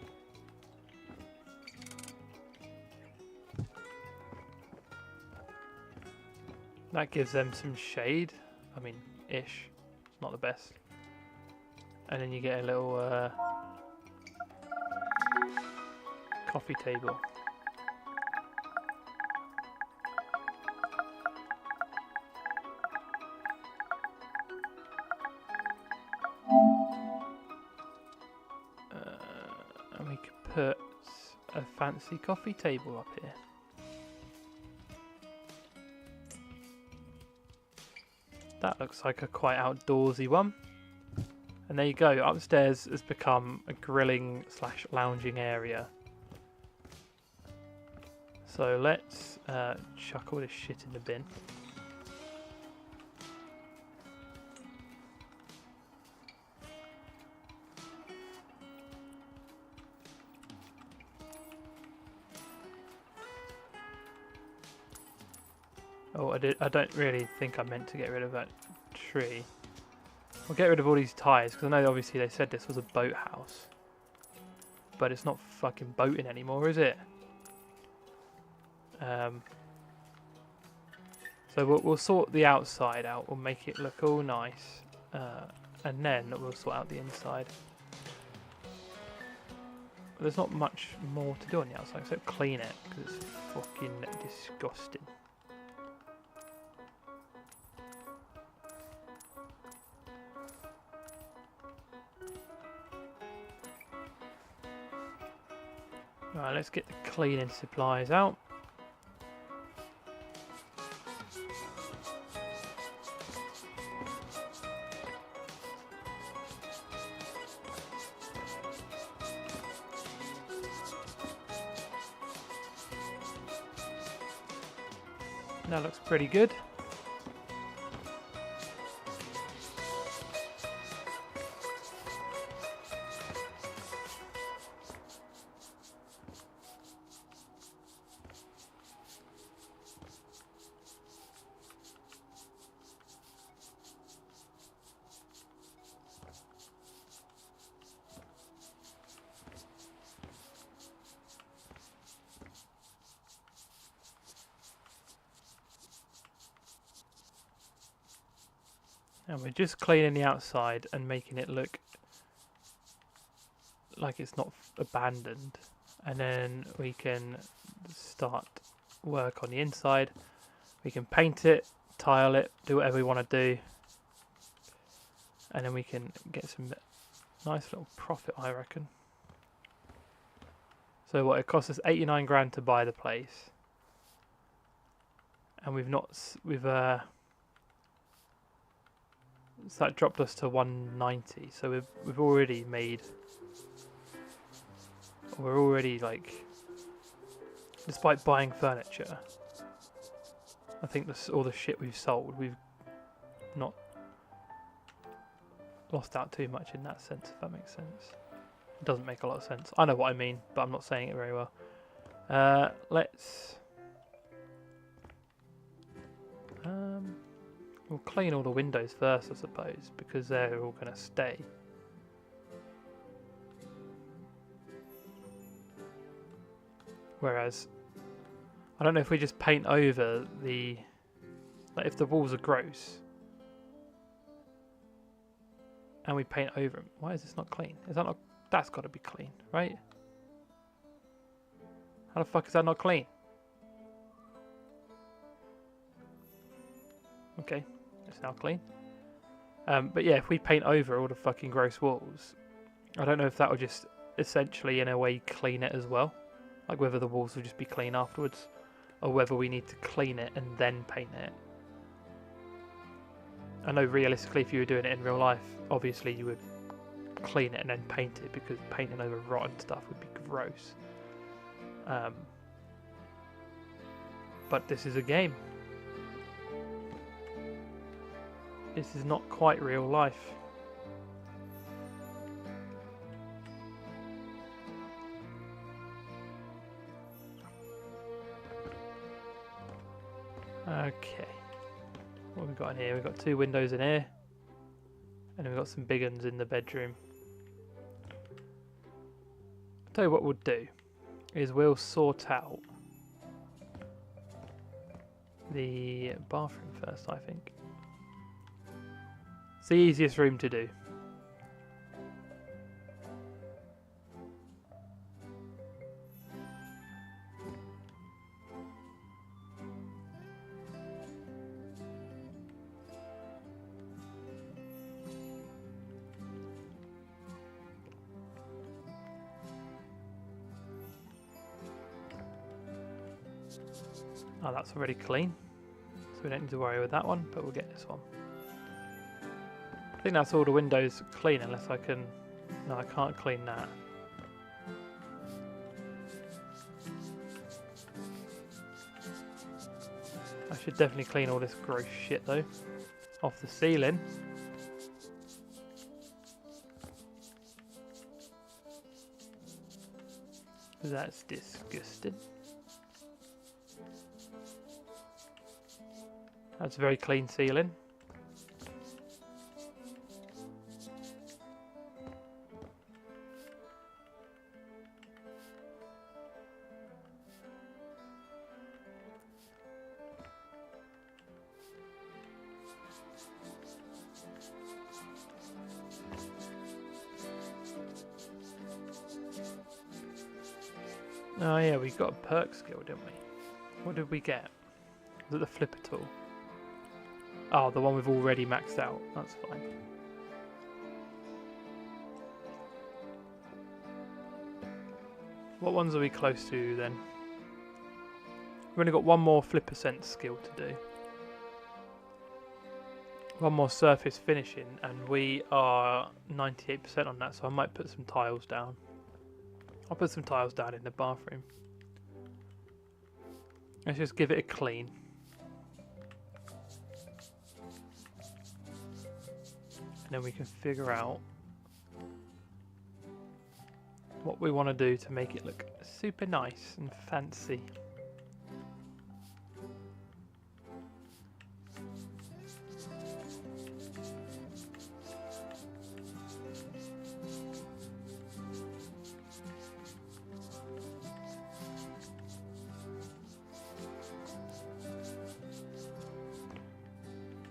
That gives them some shade. I mean, ish. It's not the best. And then you get a little coffee table. And we could put a fancy coffee table up here. That looks like a quite outdoorsy one. And there you go, upstairs has become a grilling / lounging area. So let's chuck all this shit in the bin. Oh, I don't really think I meant to get rid of that tree. I'll get rid of all these tyres, because I know obviously they said this was a boathouse. But it's not fucking boating anymore, is it? So we'll sort the outside out. We'll make it look all nice. And then we'll sort out the inside. There's not much more to do on the outside except clean it, because it's fucking disgusting. Right, let's get the cleaning supplies out. That looks pretty good. And we're just cleaning the outside and making it look like it's not abandoned. And then we can start work on the inside. We can paint it, tile it, do whatever we want to do. And then we can get some nice little profit, I reckon. So what, it cost us 89 grand to buy the place. And so that dropped us to 190. So we've already made. We're already like, despite buying furniture, I think all the shit we've sold, we've not lost out too much in that sense. If that makes sense. It doesn't make a lot of sense. I know what I mean, but I'm not saying it very well. We'll clean all the windows first, I suppose, because they're all going to stay. Whereas, I don't know if we just paint over the... Like if the walls are gross, and we paint over them. Why is this not clean? Is that not... That's got to be clean, right? How the fuck is that not clean? Okay. It's now clean. But yeah, if we paint over all the fucking gross walls, I don't know if that will just essentially in a way clean it as well. Like whether the walls will just be clean afterwards, or whether we need to clean it and then paint it. I know realistically if you were doing it in real life, obviously you would clean it and then paint it, because painting over rotten stuff would be gross. But this is a game. This is not quite real life. Okay. What have we got in here? We've got 2 windows in here. And then we've got some big ones in the bedroom. I'll tell you what we'll do. Is we'll sort out the bathroom first, I think. It's the easiest room to do. Oh, that's already clean, so we don't need to worry with that one, but we'll get this one. I think that's all the windows clean, unless I can... No, I can't clean that. I should definitely clean all this gross shit though, off the ceiling. That's disgusting. That's a very clean ceiling. Oh yeah, we got a perk skill, didn't we? What did we get? Was it the flipper tool? Oh, the one we've already maxed out. That's fine. What ones are we close to then? We've only got one more flipper sense skill to do. One more surface finishing, and we are 98% on that, so I might put some tiles down. I'll put some tiles down in the bathroom. Let's just give it a clean. And then we can figure out what we want to do to make it look super nice and fancy.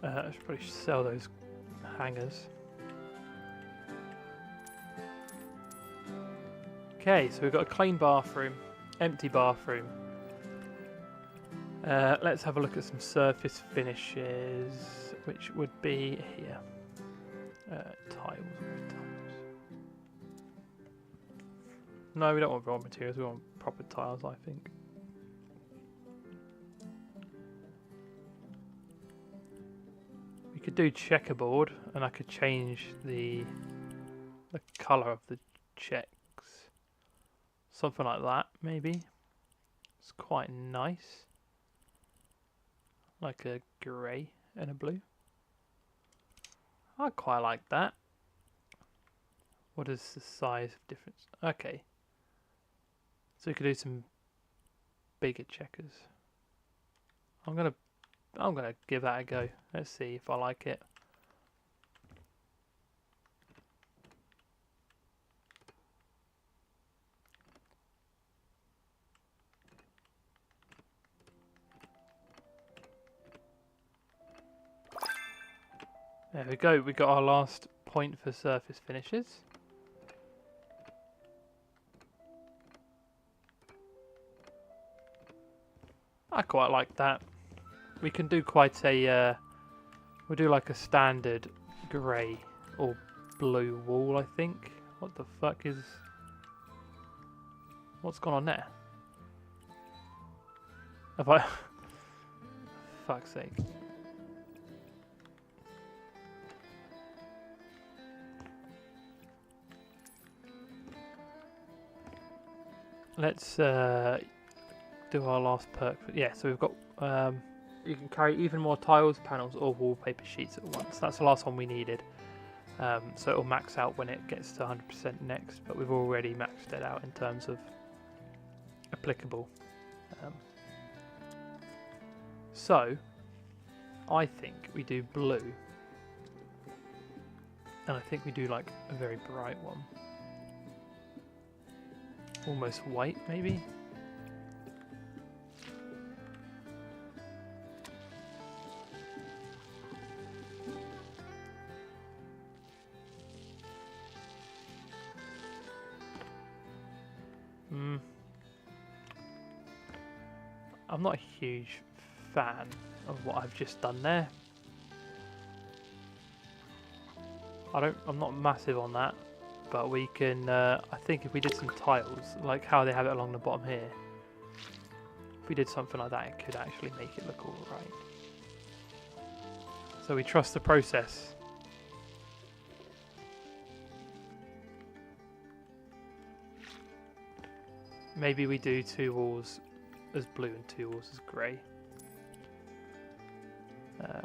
I should probably sell those hangers. Okay, so we've got a clean bathroom, empty bathroom. Let's have a look at some surface finishes, which would be here. Tiles, where are tiles? No, we don't want raw materials, we want proper tiles, I think. We could do checkerboard, and I could change the colour of the checks. Something like that, maybe. It's quite nice. Like a grey and a blue. I quite like that. What is the size difference? Okay. So we could do some bigger checkers. I'm gonna give that a go. Let's see if I like it. There we go, we got our last point for surface finishes. I quite like that. We can do quite a, we'll do like a standard grey or blue wall, I think. What the fuck is, what's gone on there? Have I, fuck's sake. Let's do our last perk. Yeah, so we've got you can carry even more tiles, panels, or wallpaper sheets at once. That's the last one we needed. So it'll max out when it gets to 100% next, but we've already maxed it out in terms of applicable. So I think we do blue, and I think we do like a very bright one. Almost white, maybe? I'm not a huge fan of what I've just done there. I'm not massive on that. But we can, I think if we did some tiles, like how they have it along the bottom here, if we did something like that, it could actually make it look alright. So we trust the process. Maybe we do 2 walls as blue and 2 walls as grey.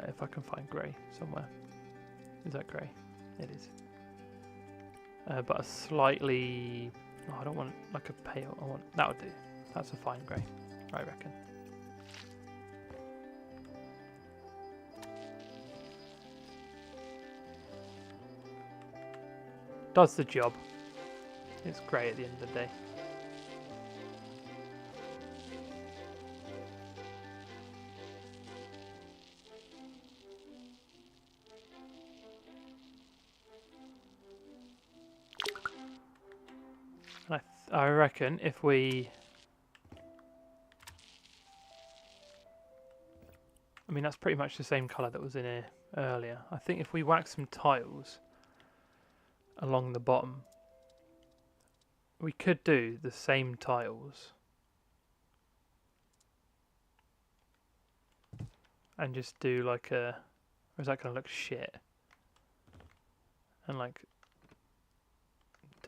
If I can find grey somewhere. Is that grey? It is. But a slightly, oh, I don't want like a pale, I want, that would do. That's a fine grey, I reckon. Does the job. It's great at the end of the day. And I reckon if we... I mean, that's pretty much the same colour that was in here earlier. I think if we wax some tiles along the bottom, we could do the same tiles and just do like a... Or is that going to look shit? And like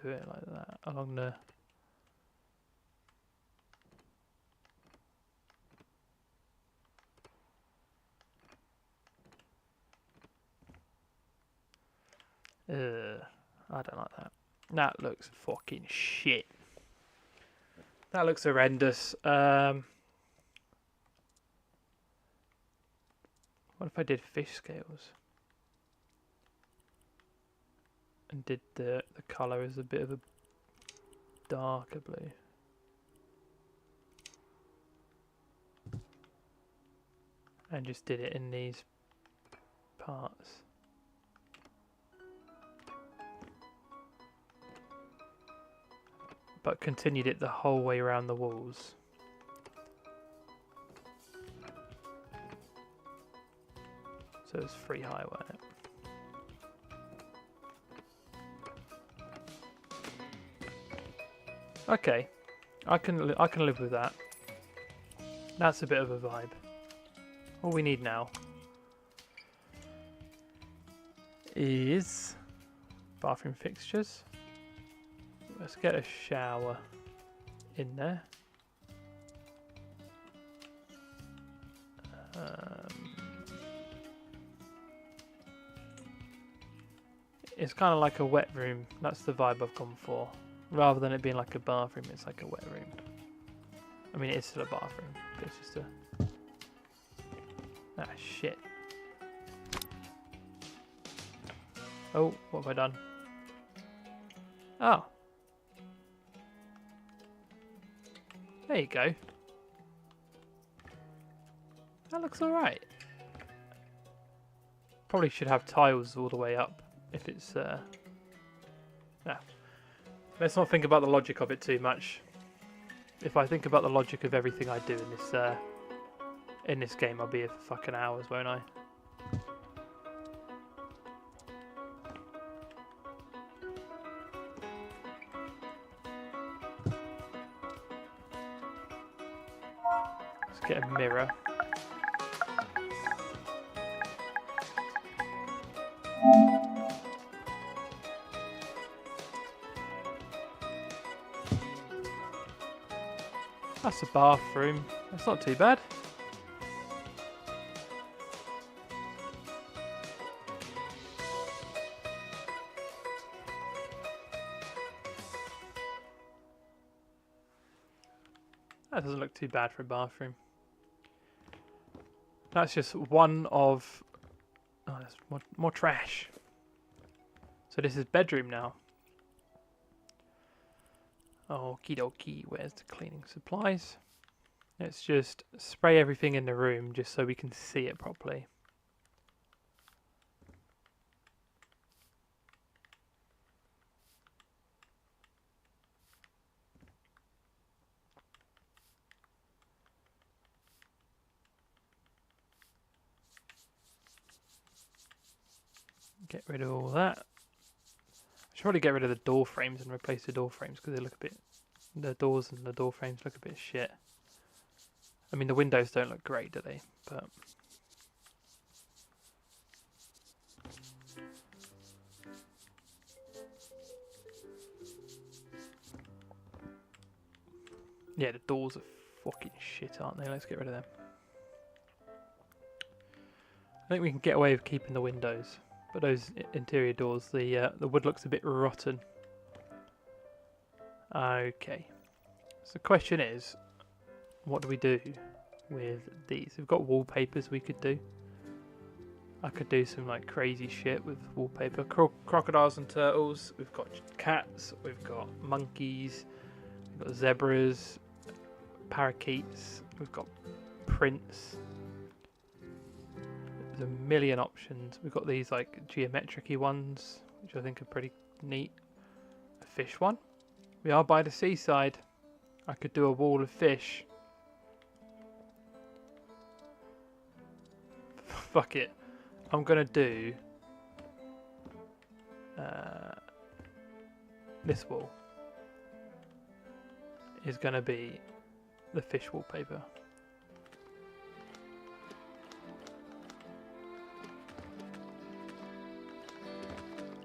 do it like that along the... I don't like that. That looks fucking shit. That looks horrendous. What if I did fish scales? And did the colour as a bit of a darker blue. And just did it in these parts. But continued it the whole way around the walls. So it's free high, wasn't it? Okay, I can live with that. That's a bit of a vibe. All we need now is bathroom fixtures. Let's get a shower in there. It's kind of like a wet room. That's the vibe I've gone for. Rather than it being like a bathroom, it's like a wet room. I mean, it is still a bathroom, but it's just a... Ah, shit. Oh, what have I done? Oh. There you go. That looks alright. Probably should have tiles all the way up if it's... Nah. Let's not think about the logic of it too much. If I think about the logic of everything I do in this game, I'll be here for fucking hours, won't I? Let's get a mirror. That's a bathroom. That's not too bad. That doesn't look too bad for a bathroom. That's just one of... Oh, there's more trash. So this is bedroom now. Okie dokie, where's the cleaning supplies? Let's just spray everything in the room just so we can see it properly. Get rid of all that. I should probably get rid of the door frames and replace the door frames because they look a bit... The doors and the door frames look a bit shit. I mean, the windows don't look great, do they? But... Yeah, the doors are fucking shit, aren't they? Let's get rid of them. I think we can get away with keeping the windows. But those interior doors, the wood looks a bit rotten. Okay. So the question is, what do we do with these? We've got wallpapers we could do. I could do some like crazy shit with wallpaper. Crocodiles and turtles. We've got cats. We've got monkeys. We've got zebras, parakeets. We've got prints. There's a million options. We've got these like geometric-y ones, which I think are pretty neat. A fish one. We are by the seaside. I could do a wall of fish. Fuck it. I'm gonna do this wall is gonna be the fish wallpaper.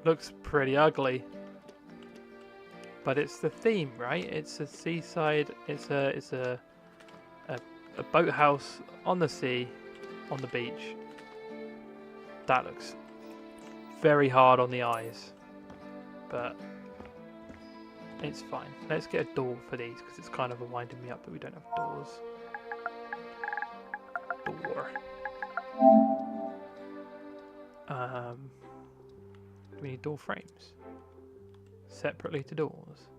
Looks pretty ugly, but it's the theme, right? It's a seaside. It's a boathouse on the sea, on the beach. That looks very hard on the eyes, but it's fine. Let's get a door for these because it's kind of winding me up that we don't have doors. Door. We need door frames separately to doors.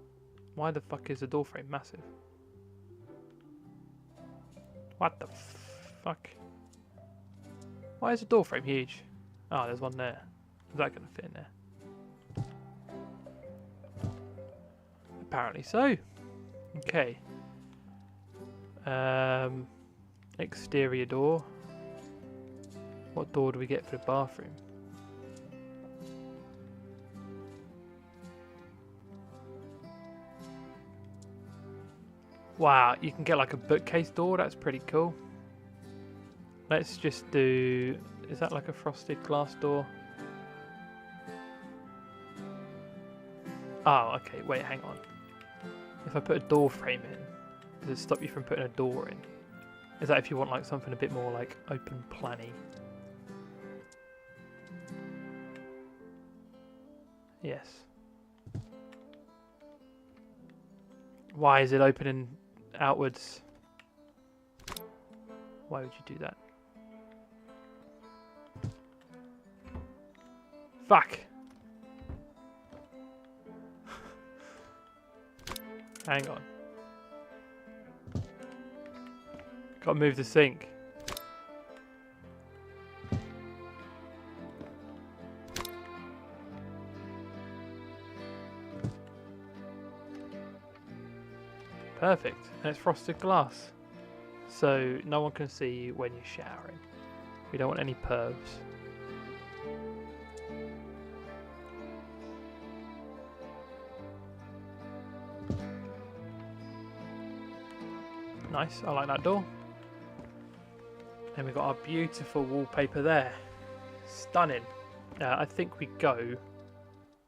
Why the fuck is a door frame massive? What the fuck? Why is a door frame huge? Oh, there's one there. Is that going to fit in there? Apparently so. Okay. Exterior door. What door do we get for the bathroom? Wow, you can get like a bookcase door. That's pretty cool. Let's just do... Is that like a frosted glass door? Oh, okay. Wait, hang on. If I put a door frame in, does it stop you from putting a door in? Is that if you want like something a bit more like open planny? Yes. Why is it opening outwards? Why would you do that? Fuck! Hang on. Gotta move the sink. Perfect. And it's frosted glass. So no one can see you when you're showering. We don't want any pervs. Nice, I like that door. And we've got our beautiful wallpaper there. Stunning. I think we go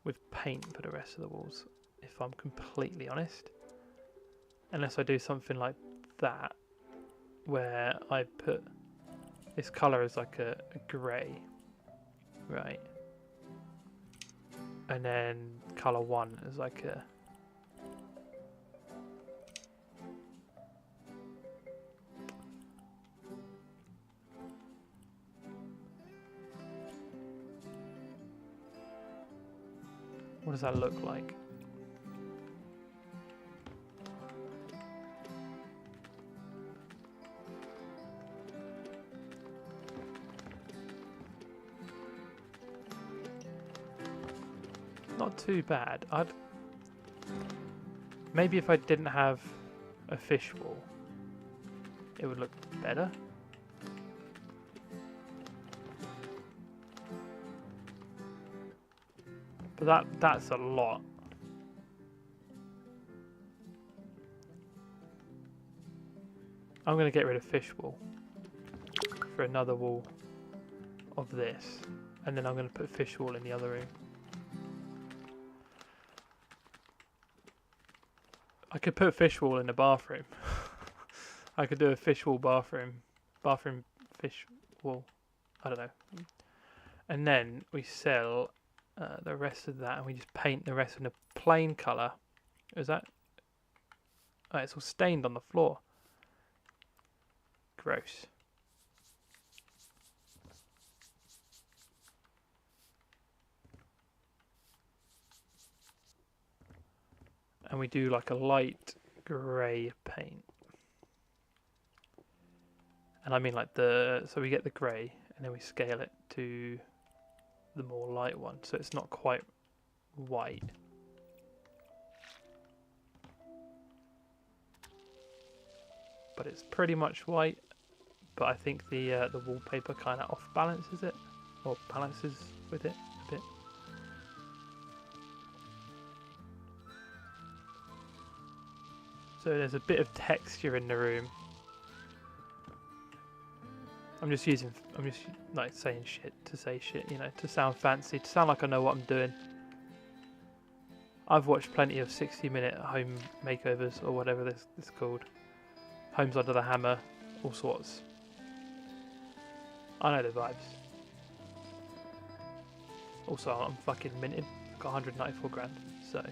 with paint for the rest of the walls, if I'm completely honest. Unless I do something like that, where I put this colour as like a grey, right? And then colour 1 is like a... What does that look like? Not too bad. Maybe if I didn't have a fish wall, it would look better. But that's a lot. I'm going to get rid of fish wall for another wall of this, and then I'm going to put fish wall in the other room. I could put fish wall in the bathroom. I could do a fish wall bathroom fish wall. I don't know. And then we sell the rest of that, and we just paint the rest in a plain colour. Is that? Oh, it's all stained on the floor. Gross. and we do like a light grey paint. And I mean like so we get the grey and then we scale it to the more light one, so it's not quite white. But it's pretty much white, but I think the wallpaper kind of off balances it, or balances with it a bit. So there's a bit of texture in the room. I'm just like saying shit to say shit, you know, to sound fancy, to sound like I know what I'm doing. I've watched plenty of 60-minute home makeovers, or whatever this is called. Homes Under the Hammer, all sorts. I know the vibes. Also, I'm fucking minted. Got 194 grand, so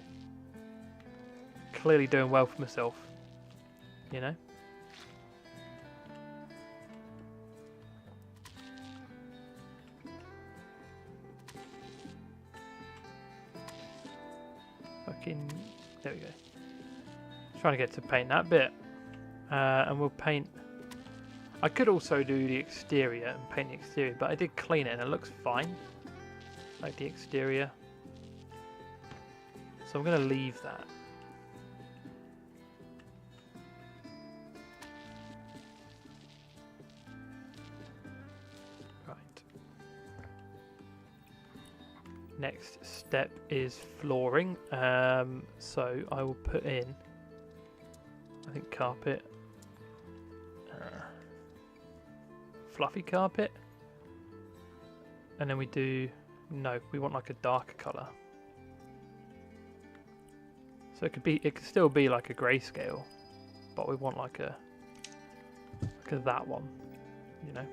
clearly doing well for myself, you know. Fucking, there we go. Trying to get to paint that bit. And we'll paint. I could also do the exterior and paint the exterior, but I did clean it and it looks fine. Like the exterior. So I'm going to leave that. Right. Next step is flooring. So I will put in, I think, carpet. Fluffy carpet, and then we do, no, we want like a darker colour, so it could still be like a grayscale, but we want like a that one, you know.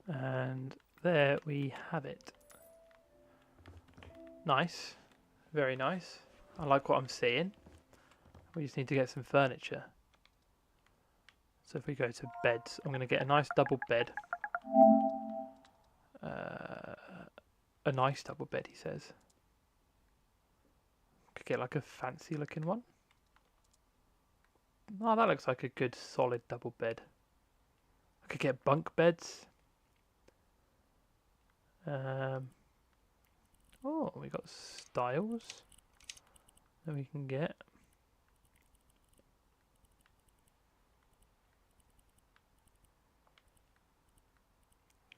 And there we have it. Nice, very nice. I like what I'm seeing. We just need to get some furniture. So if we go to beds, I'm going to get a nice double bed. A nice double bed, he says. Could get like a fancy looking one. Oh, that looks like a good solid double bed. I could get bunk beds. Oh, we got styles that we can get.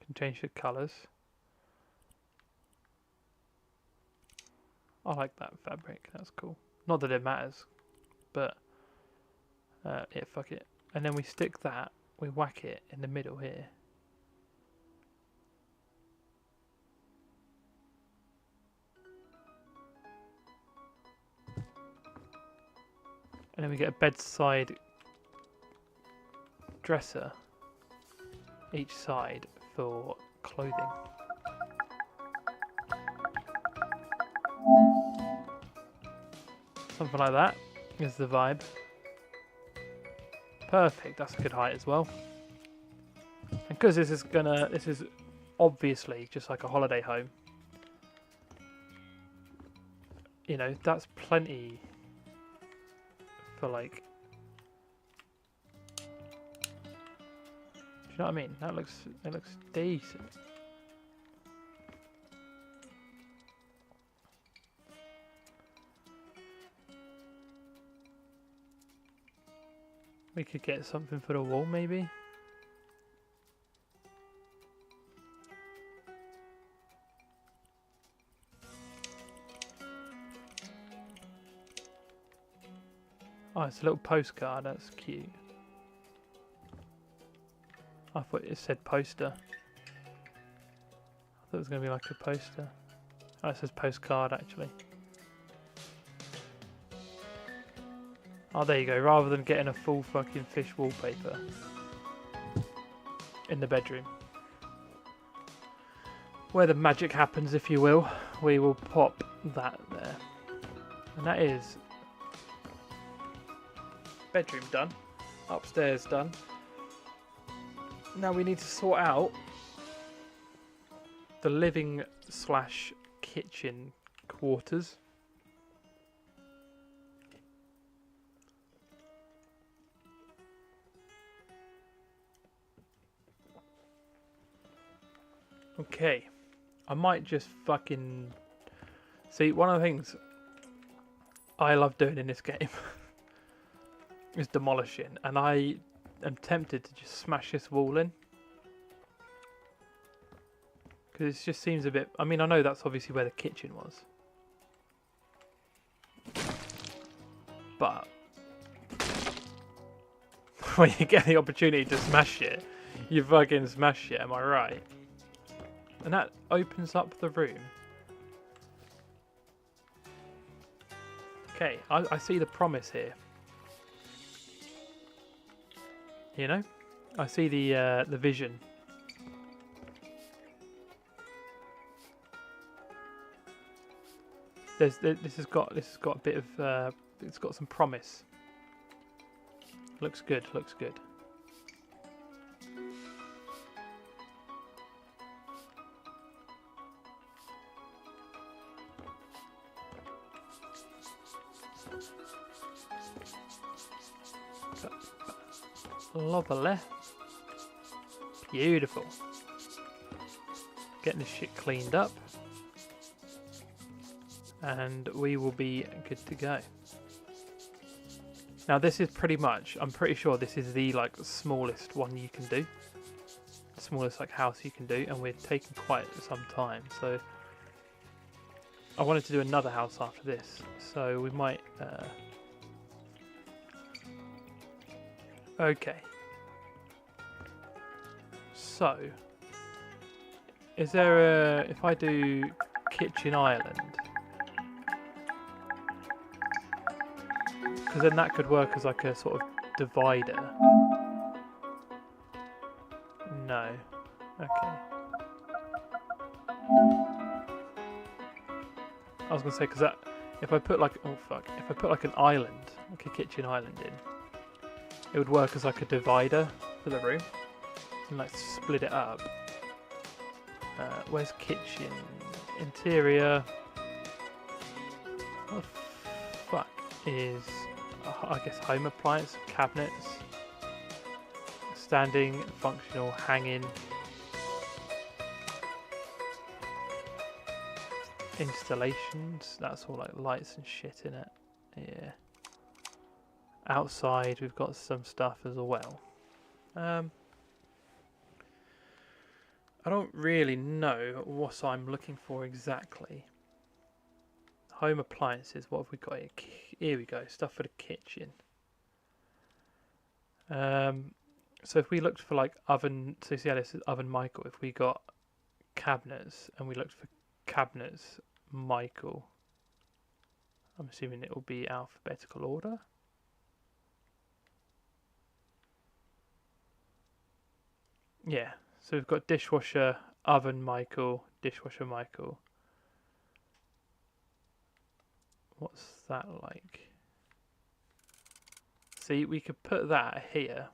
Can change the colours. I like that fabric, that's cool. Not that it matters, but yeah, fuck it. And then we stick that, we whack it in the middle here. And then we get a bedside dresser each side for clothing. Something like that is the vibe. Perfect, that's a good height as well. And because this is obviously just like a holiday home, you know, that's plenty for like, do you know what I mean? It looks decent. We could get something for the wall maybe. Oh, it's a little postcard. That's cute. I thought it said poster. I thought it was going to be like a poster. Oh, it says postcard actually. Oh, there you go. Rather than getting a full fucking fish wallpaper in the bedroom, where the magic happens, if you will, we will pop that there. And that is bedroom done. Upstairs done. Now we need to sort out the living / kitchen quarters. Okay, I might just fucking see. One of the things I love doing in this game is demolishing, and I am tempted to just smash this wall in because it just seems a bit. I mean, I know that's obviously where the kitchen was, but when you get the opportunity to smash it, you fucking smash it. Am I right? And that opens up the room. Okay, I see the promise here. You know, I see the vision. This has got a bit of it's got some promise. Looks good. Looks good. Lovely. Beautiful. Getting this shit cleaned up. And we will be good to go. Now this is pretty much, I'm pretty sure this is the like smallest one you can do. The smallest like house you can do, and we're taking quite some time. So I wanted to do another house after this. So we might okay. So, is there a... If I do kitchen island... Because then that could work as like a sort of divider. No. Okay. I was going to say, because that... If I put like... Oh, fuck. If I put like an island, like a kitchen island in, it would work as like a divider for the room. And like split it up. Where's kitchen? Interior. What the fuck is... I guess home appliance, cabinets. Standing, functional, hanging. Installations. That's all like lights and shit in it. Yeah. Outside we've got some stuff as well. I don't really know what I'm looking for exactly. Home appliances, what have we got here? Here we go, stuff for the kitchen. So if we looked for like oven, so see how this is oven Michael, if we got cabinets and we looked for cabinets Michael, I'm assuming it will be alphabetical order. Yeah. So we've got dishwasher, oven Michael, dishwasher Michael. What's that like? See, we could put that here.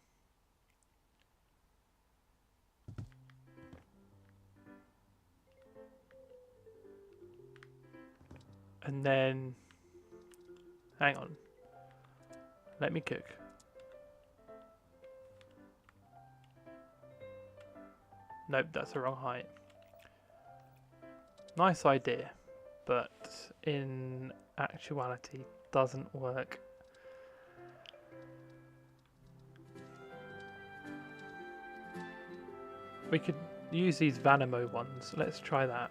And then, hang on. Let me cook. Nope, that's the wrong height. Nice idea, but in actuality doesn't work. We could use these Vanimo ones. Let's try that.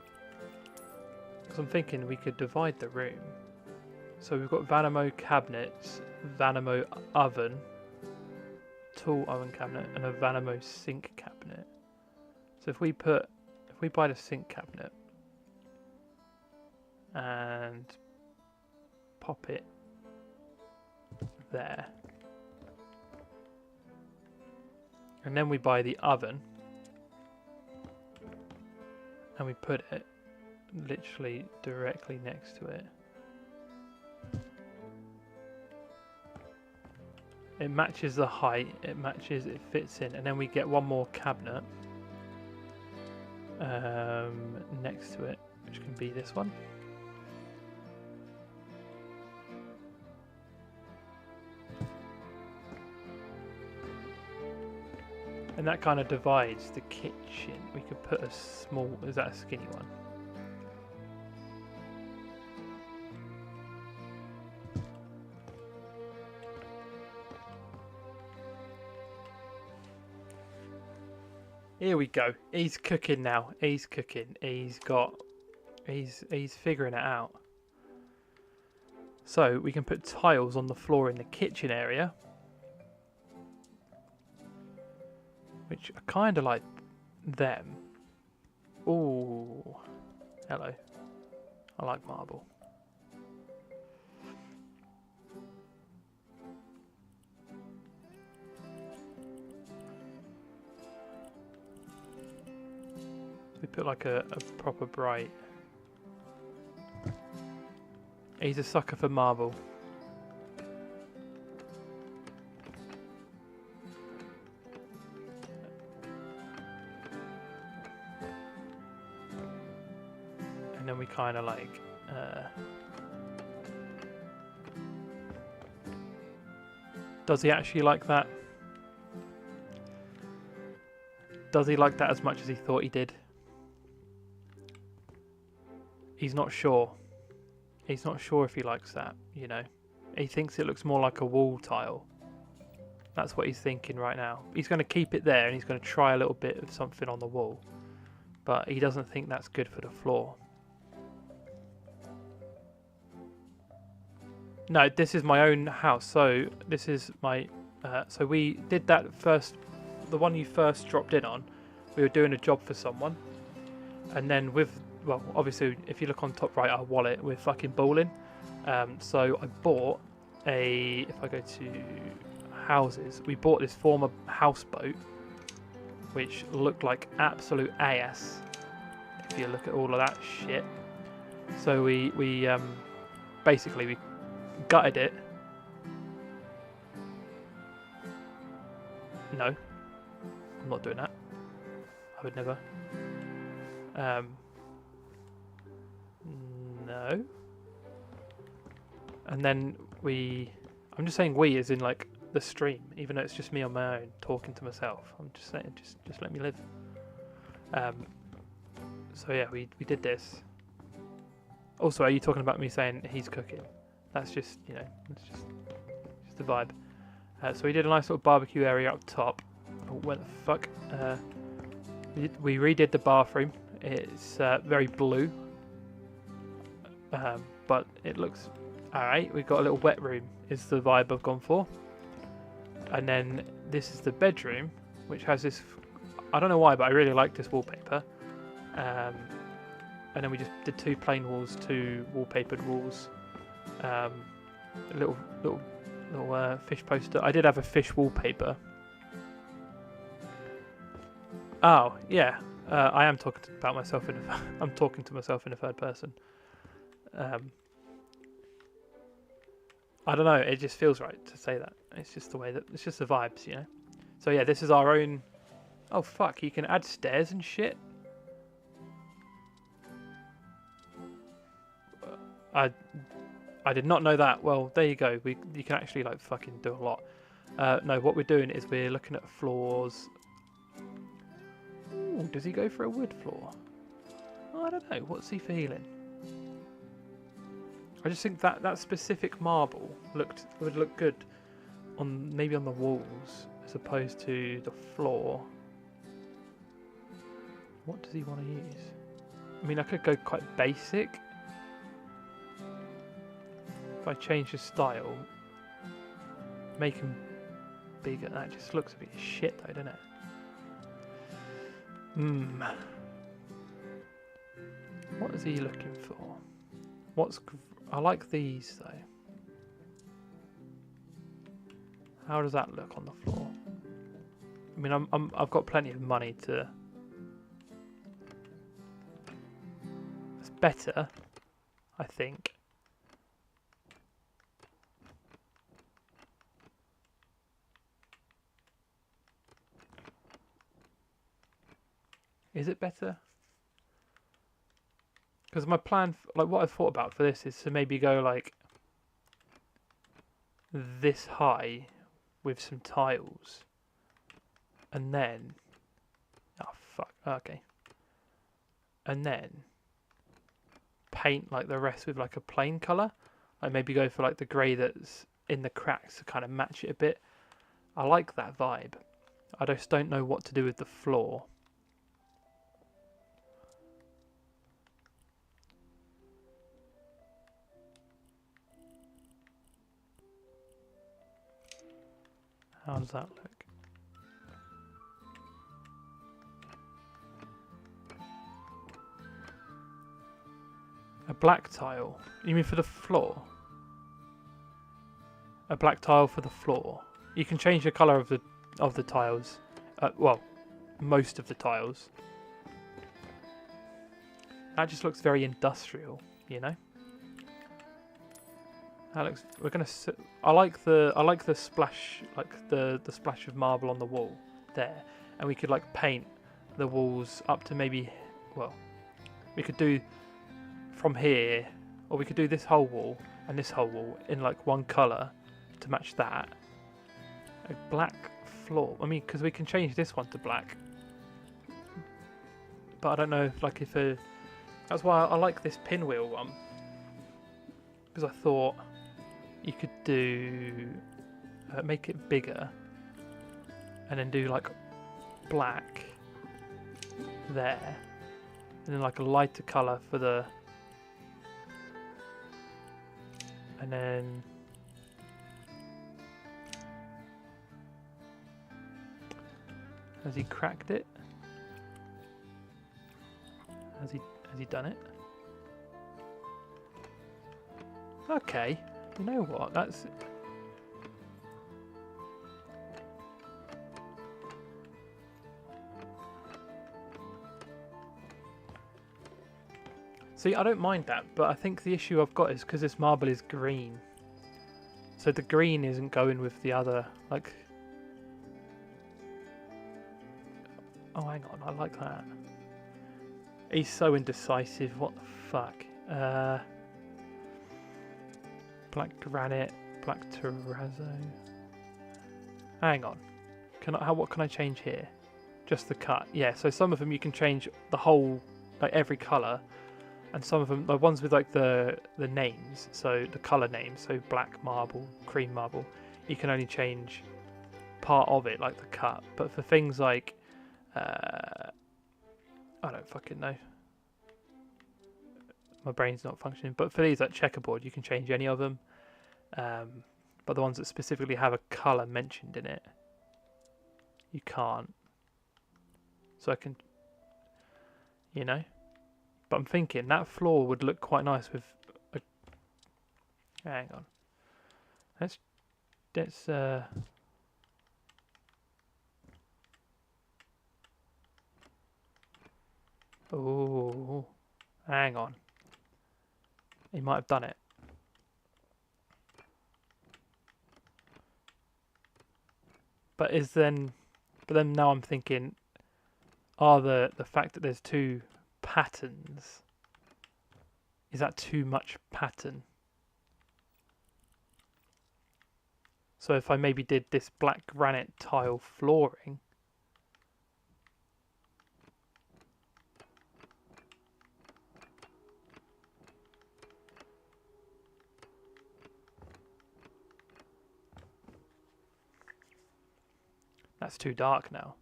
Because I'm thinking we could divide the room. So we've got Vanimo cabinets, Vanimo oven, tool oven cabinet, and a Vanimo sink cabinet. So if we buy the sink cabinet and pop it there, and then we buy the oven and we put it literally directly next to it, it matches the height, it fits in, and then we get one more cabinet next to it, which can be this one. And that kind of divides the kitchen. We could put a small, is that a skinny one? Here we go. He's cooking now. He's cooking. He's figuring it out. So we can put tiles on the floor in the kitchen area, which are kind of like them. Ooh, hello. I like marble. We put like a proper bright. He's a sucker for marble. And then we kind of like does he actually like that? Does he like that as much as he thought he did? He's not sure. He's not sure if he likes that, you know. He thinks it looks more like a wall tile. That's what he's thinking right now. He's going to keep it there and he's going to try a little bit of something on the wall. But he doesn't think that's good for the floor. No, this is my own house. So this is my... so we did that first... The one you first dropped in on, we were doing a job for someone. And then with... Well, obviously, if you look on top right, our wallet, we're fucking balling. So I bought a... If I go to houses, we bought this former houseboat, which looked like absolute ass. If you look at all of that shit. So we basically we gutted it. No, I'm not doing that. I would never. No. And then I'm just saying we as in like the stream, even though it's just me on my own talking to myself. I'm just saying, just let me live. So yeah, we did this. Also, are you talking about me saying he's cooking? That's just, you know, it's just the vibe. So we did a nice little barbecue area up top. Oh, where the fuck? We redid the bathroom. It's very blue. But it looks alright. We've got a little wet room is the vibe I've gone for. And then this is the bedroom, which has this, I don't know why, but I really like this wallpaper. And then we just did two plain walls, two wallpapered walls. A little fish poster. I did have a fish wallpaper. Oh yeah, I am talking about myself I'm talking to myself in the third person. I don't know, it just feels right to say that. It's just the way that, it's just the vibes, you know. So yeah, this is our own. Oh fuck, you can add stairs and shit. I did not know that. Well, there you go. You can actually like fucking do a lot. No, what we're doing is we're looking at floors. Ooh, does he go for a wood floor? I don't know. What's he feeling? I just think that specific marble would look good on maybe on the walls as opposed to the floor. What does he want to use? I mean, I could go quite basic. If I change the style, make him bigger, that just looks a bit shit though, doesn't it? What is he looking for? I like these though. How does that look on the floor? I mean, I've got plenty of money to. It's better, I think. Is it better? Because my plan, like what I thought about for this, is to maybe go like this high with some tiles, and then, oh fuck, okay, and then paint like the rest with like a plain colour. Like maybe go for like the grey that's in the cracks to kind of match it a bit. I like that vibe. I just don't know what to do with the floor. How does that look? A black tile? You mean for the floor? A black tile for the floor. You can change the colour of the tiles. Well, most of the tiles. That just looks very industrial, you know. That looks. We're gonna. I like the splash, like the splash of marble on the wall there, and we could like paint the walls up to maybe. Well, we could do from here, or we could do this whole wall and this whole wall in like one colour to match that. A black floor. I mean, because we can change this one to black, but I don't know if like if a. That's why I like this pinwheel one, because I thought you could do make it bigger and then do like black there, and then like a lighter colour for the, and then has he cracked it? Has he done it? Okay, you know what? That's. See, I don't mind that, but I think the issue I've got is because this marble is green. So the green isn't going with the other, like... Oh, hang on, I like that. He's so indecisive, what the fuck? Black granite, black terrazzo. Hang on. What can I change here? Just the cut. Yeah, so some of them you can change the whole, like every colour. And some of them, the ones with like the names, so the colour names, so black marble, cream marble, you can only change part of it, like the cut. But for things like, I don't fucking know. My brain's not functioning. But for these, like checkerboard, you can change any of them. But the ones that specifically have a colour mentioned in it, you can't. So I can, you know. But I'm thinking that floor would look quite nice with a... Hang on. Let's oh, hang on. He might have done it. But then now I'm thinking, the fact that there's two patterns, is that too much pattern? So if I maybe did this black granite tile flooring, that's too dark now.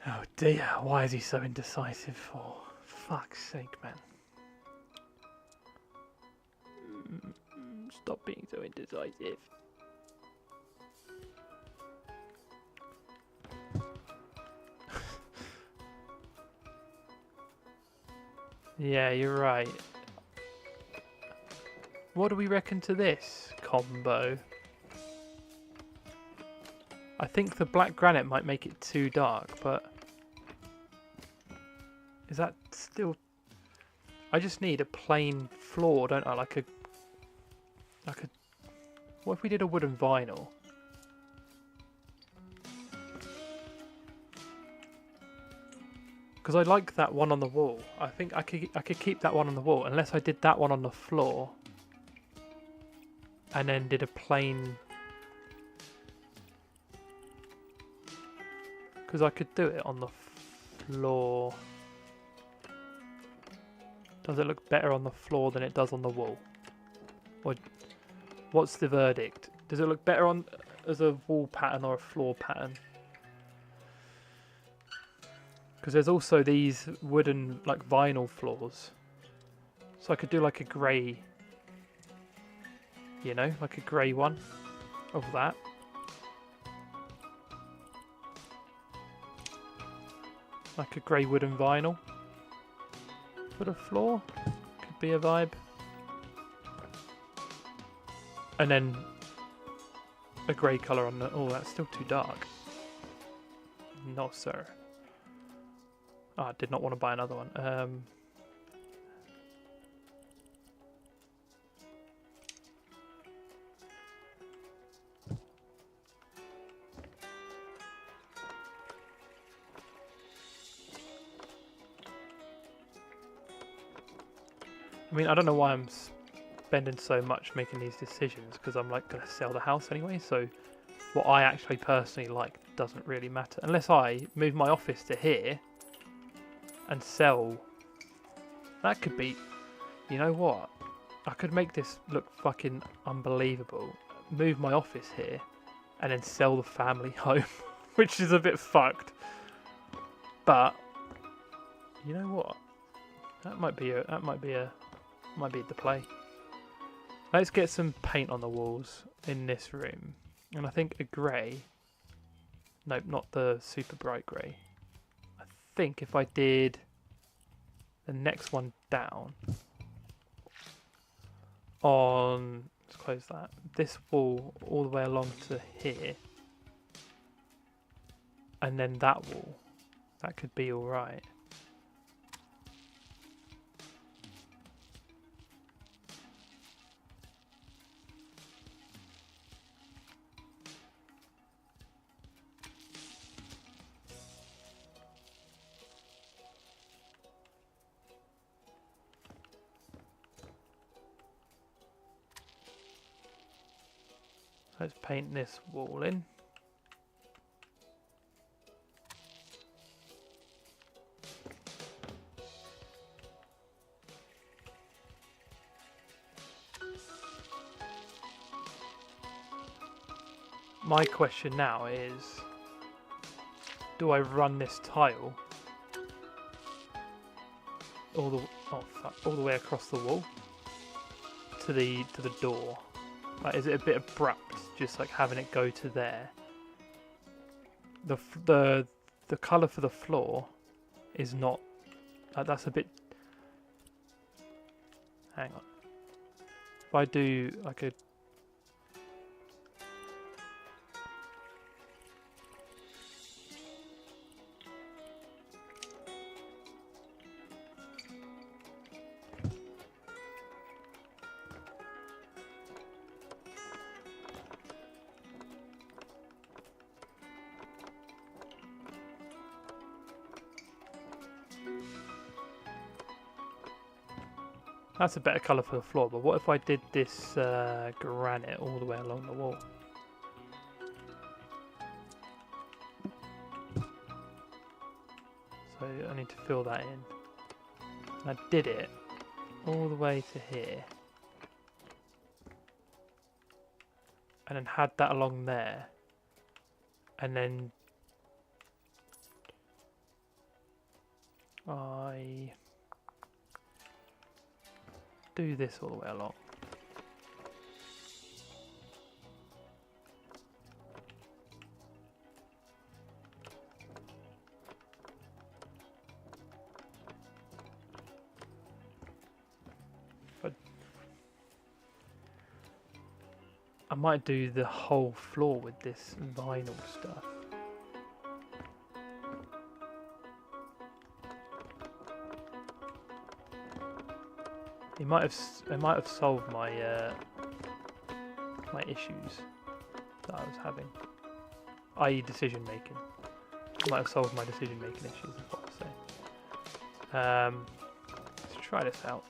Oh dear, why is he so indecisive for? Fuck's sake, man. Stop being so indecisive. Yeah, you're right. What do we reckon to this combo? I think the black granite might make it too dark, but is that still... I just need a plain floor, don't I? Like a... What if we did a wooden vinyl? Because I like that one on the wall. I think I could keep that one on the wall, unless I did that one on the floor. And then did a plain... Because I could do it on the floor. Does it look better on the floor than it does on the wall? Or what's the verdict? Does it look better on as a wall pattern or a floor pattern? Because there's also these wooden, like, vinyl floors. So I could do like a grey, you know, like a grey one of that. Like a grey wooden vinyl for the floor. Could be a vibe. And then a grey colour on the... Oh, that's still too dark. No, sir. Oh, I did not want to buy another one. I mean, I don't know why I'm spending so much making these decisions, because I'm like going to sell the house anyway, so what I actually personally like doesn't really matter. Unless I move my office to here and sell. That could be, you know what? I could make this look fucking unbelievable. Move my office here and then sell the family home, which is a bit fucked. But you know what? That might be the play. Let's get some paint on the walls in this room. And I think a grey. Nope, not the super bright grey. I think if I did the next one down on, let's close that, this wall all the way along to here, and then that wall, that could be alright. Let's paint this wall in. My question now is, do I run this tile all the way across the wall to the door? Like, is it a bit abrupt, just like having it go to there? The colour for the floor is not. That's a bit. Hang on. If I do like a. That's a better colour for the floor, but what if I did this granite all the way along the wall? So I need to fill that in. And I did it all the way to here. And then had that along there. And then I do this all the way along. I might do the whole floor with this vinyl stuff. It might have solved my my issues that I was having, i.e. decision making. It might have solved my decision making issues, is what I'm saying. Let's try this out.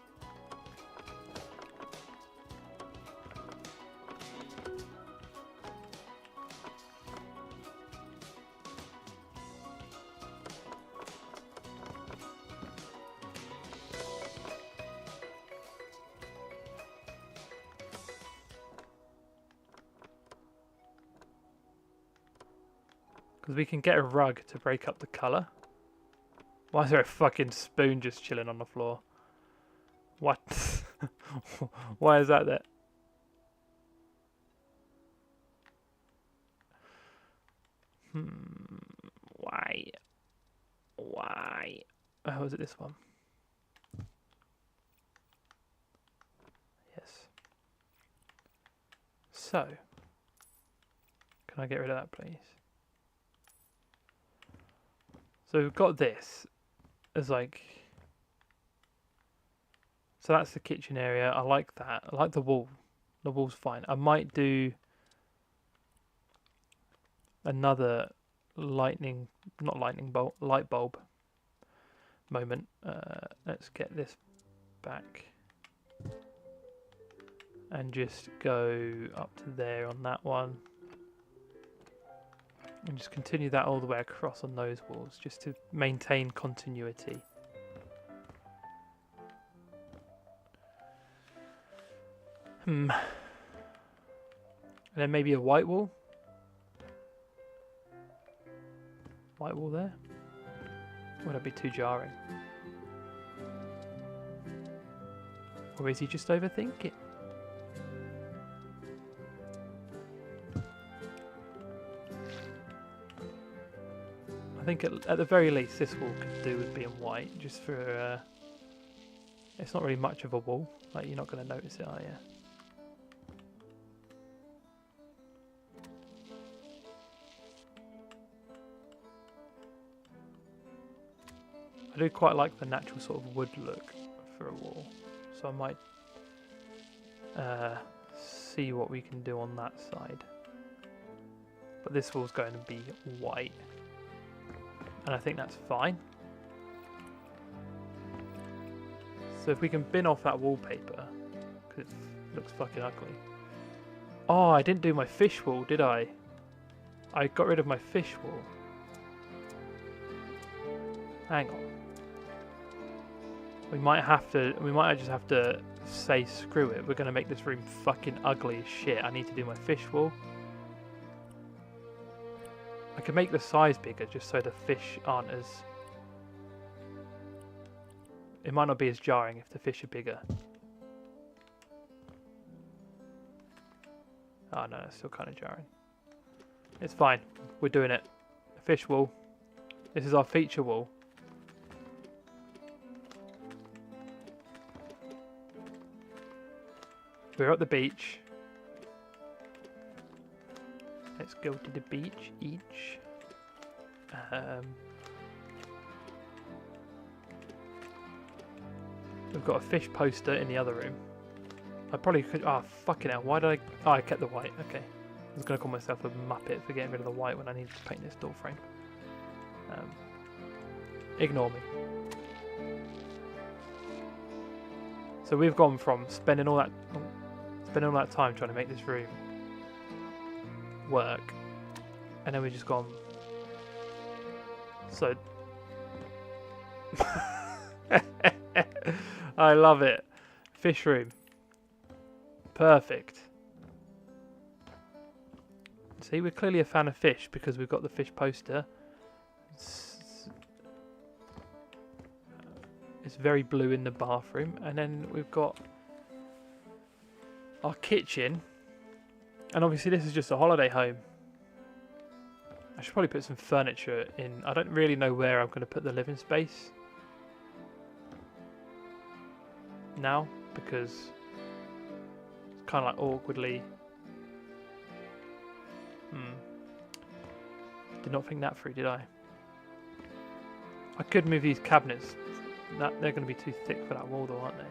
Because we can get a rug to break up the colour. Why is there a fucking spoon just chilling on the floor? What? Why is that there? Why? Why? Oh, was it this one? Yes. So, can I get rid of that, please? So we've got this as like, so that's the kitchen area. I like that. I like the wall. The wall's fine. I might do another light bulb moment. Let's get this back and just go up to there on that one. And just continue that all the way across on those walls, just to maintain continuity. And then maybe a white wall. White wall there. Would that be too jarring? Or is he just overthinking? I think at the very least this wall could do with being white, just for it's not really much of a wall, like you're not going to notice it, are you? I do quite like the natural sort of wood look for a wall, so I might see what we can do on that side. But this wall's going to be white. And I think that's fine. So if we can bin off that wallpaper, because it looks fucking ugly. Oh, I didn't do my fish wall, did I? I got rid of my fish wall. Hang on. We might just have to say screw it. We're going to make this room fucking ugly as shit. I need to do my fish wall. I can make the size bigger just so the fish aren't as... It might not be as jarring if the fish are bigger. Oh no, it's still kind of jarring. It's fine. We're doing it. Fish wall. This is our feature wall. We're at the beach. Let's go to the beach each. We've got a fish poster in the other room. I probably could... Oh, fucking hell. Why did I... Oh, I kept the white. Okay. I was going to call myself a muppet for getting rid of the white when I needed to paint this door frame. Ignore me. So we've gone from spending all that time trying to make this room work, and then we've just gone, so I love it. Fish room, perfect. See, we're clearly a fan of fish because we've got the fish poster. It's very blue in the bathroom, and then we've got our kitchen. And obviously this is just a holiday home. I should probably put some furniture in. I don't really know where I'm going to put the living space now. because it's kind of like awkwardly. Did not think that through, did I? I could move these cabinets. They're going to be too thick for that wall, though, aren't they?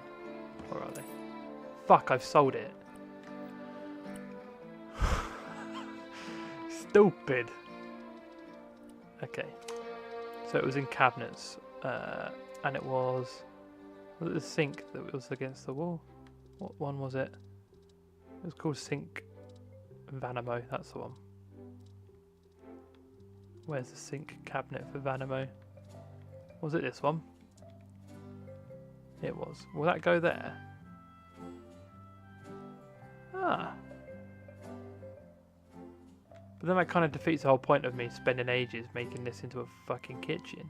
Or are they? Fuck! I've sold it. Stupid. Okay. So it was in cabinets, and it was it the sink that was against the wall? What one was it? It was called Sink Vanimo, that's the one. Where's the sink cabinet for Vanimo? Was it this one? It was. Will that go there? Ah. But then that kind of defeats the whole point of me spending ages making this into a fucking kitchen.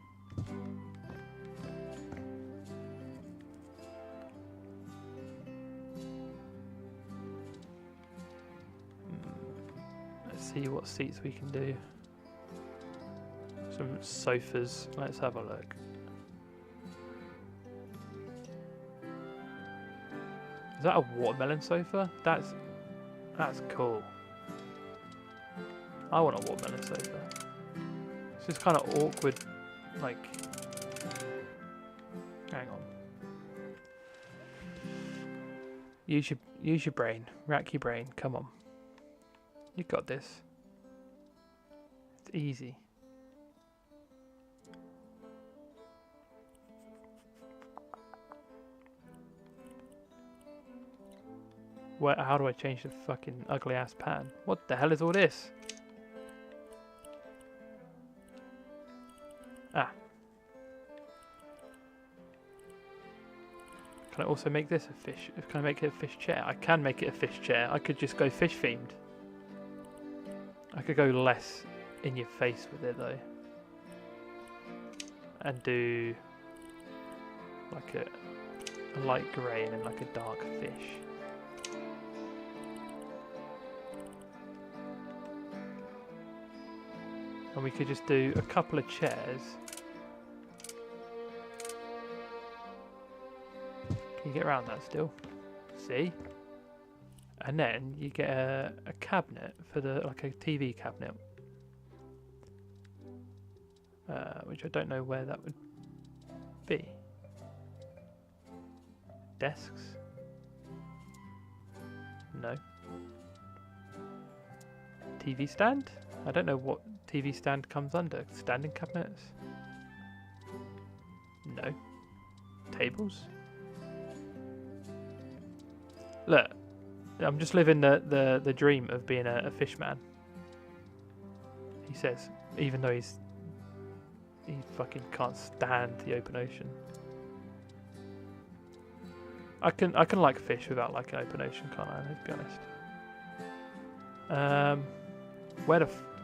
Let's see what seats we can do. Some sofas. Let's have a look. Is that a watermelon sofa? That's cool. I want a watermelon sofa. It's just kind of awkward, like. Hang on. Use your brain. Rack your brain. Come on. You got this. It's easy. How do I change the fucking ugly ass pan? What the hell is all this? Ah. Can I also make this a fish? Can I make it a fish chair? I can make it a fish chair. I could just go fish themed. I could go less in your face with it though. And do like a light grey and then like a dark fish. And we could just do a couple of chairs. Can you get around that still? See? And then you get a cabinet for like a TV cabinet. Which I don't know where that would be. Desks? No. TV stand? I don't know what TV stand comes under. Standing cabinets? No. Tables? Look, I'm just living the dream of being a fish man. He says, even though he fucking can't stand the open ocean. I can like fish without like an open ocean, can't I? Let's be honest.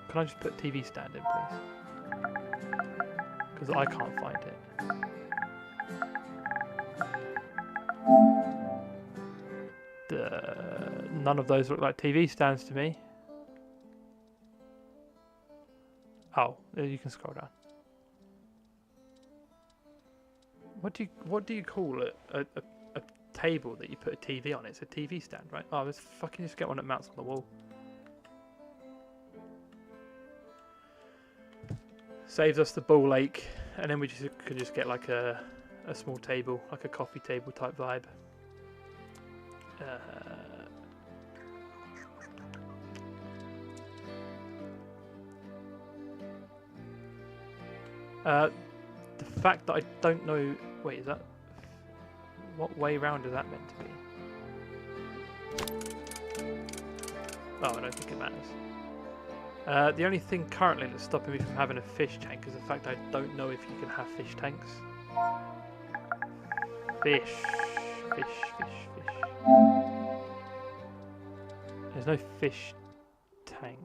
Can I just put TV stand in, please? Because I can't find it. None of those look like TV stands to me. Oh, you can scroll down. What do you call a table that you put a TV on? It's a TV stand, right? Oh, let's fucking just get one that mounts on the wall. Saves us the ball ache, and then we could just get like a small table, like a coffee table type vibe. The fact that I don't know. Wait, is that what way round is that meant to be? Oh, I don't think it matters. The only thing currently that's stopping me from having a fish tank is the fact that I don't know if you can have fish tanks. Fish. There's no fish tanks.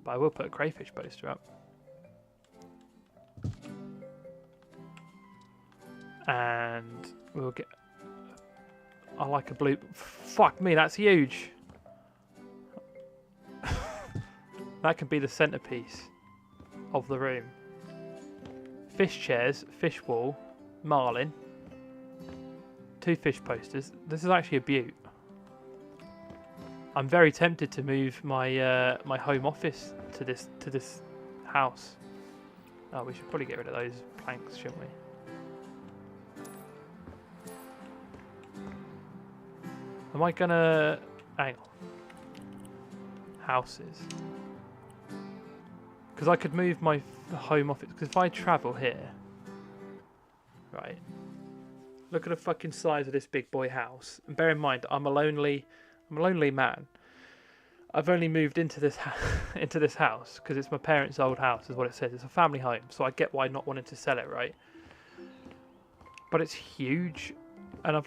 But I will put a crayfish poster up. And we'll get... I like a blue... Fuck me, that's huge! That can be the centerpiece. of the room. Fish chairs, fish wall, marlin, 2 fish posters. This is actually a beaut. I'm very tempted to move my my home office to this house. Oh, we should probably get rid of those planks, shouldn't we? Am I gonna... hang on. Houses. Because I could move my home office. Because if I travel here... right. Look at the fucking size of this big boy house. And bear in mind, I'm a lonely man. I've only moved into this into this house because it's my parents' old house, is what it says. It's a family home, so I get why not wanting to sell it, right? But it's huge, and I've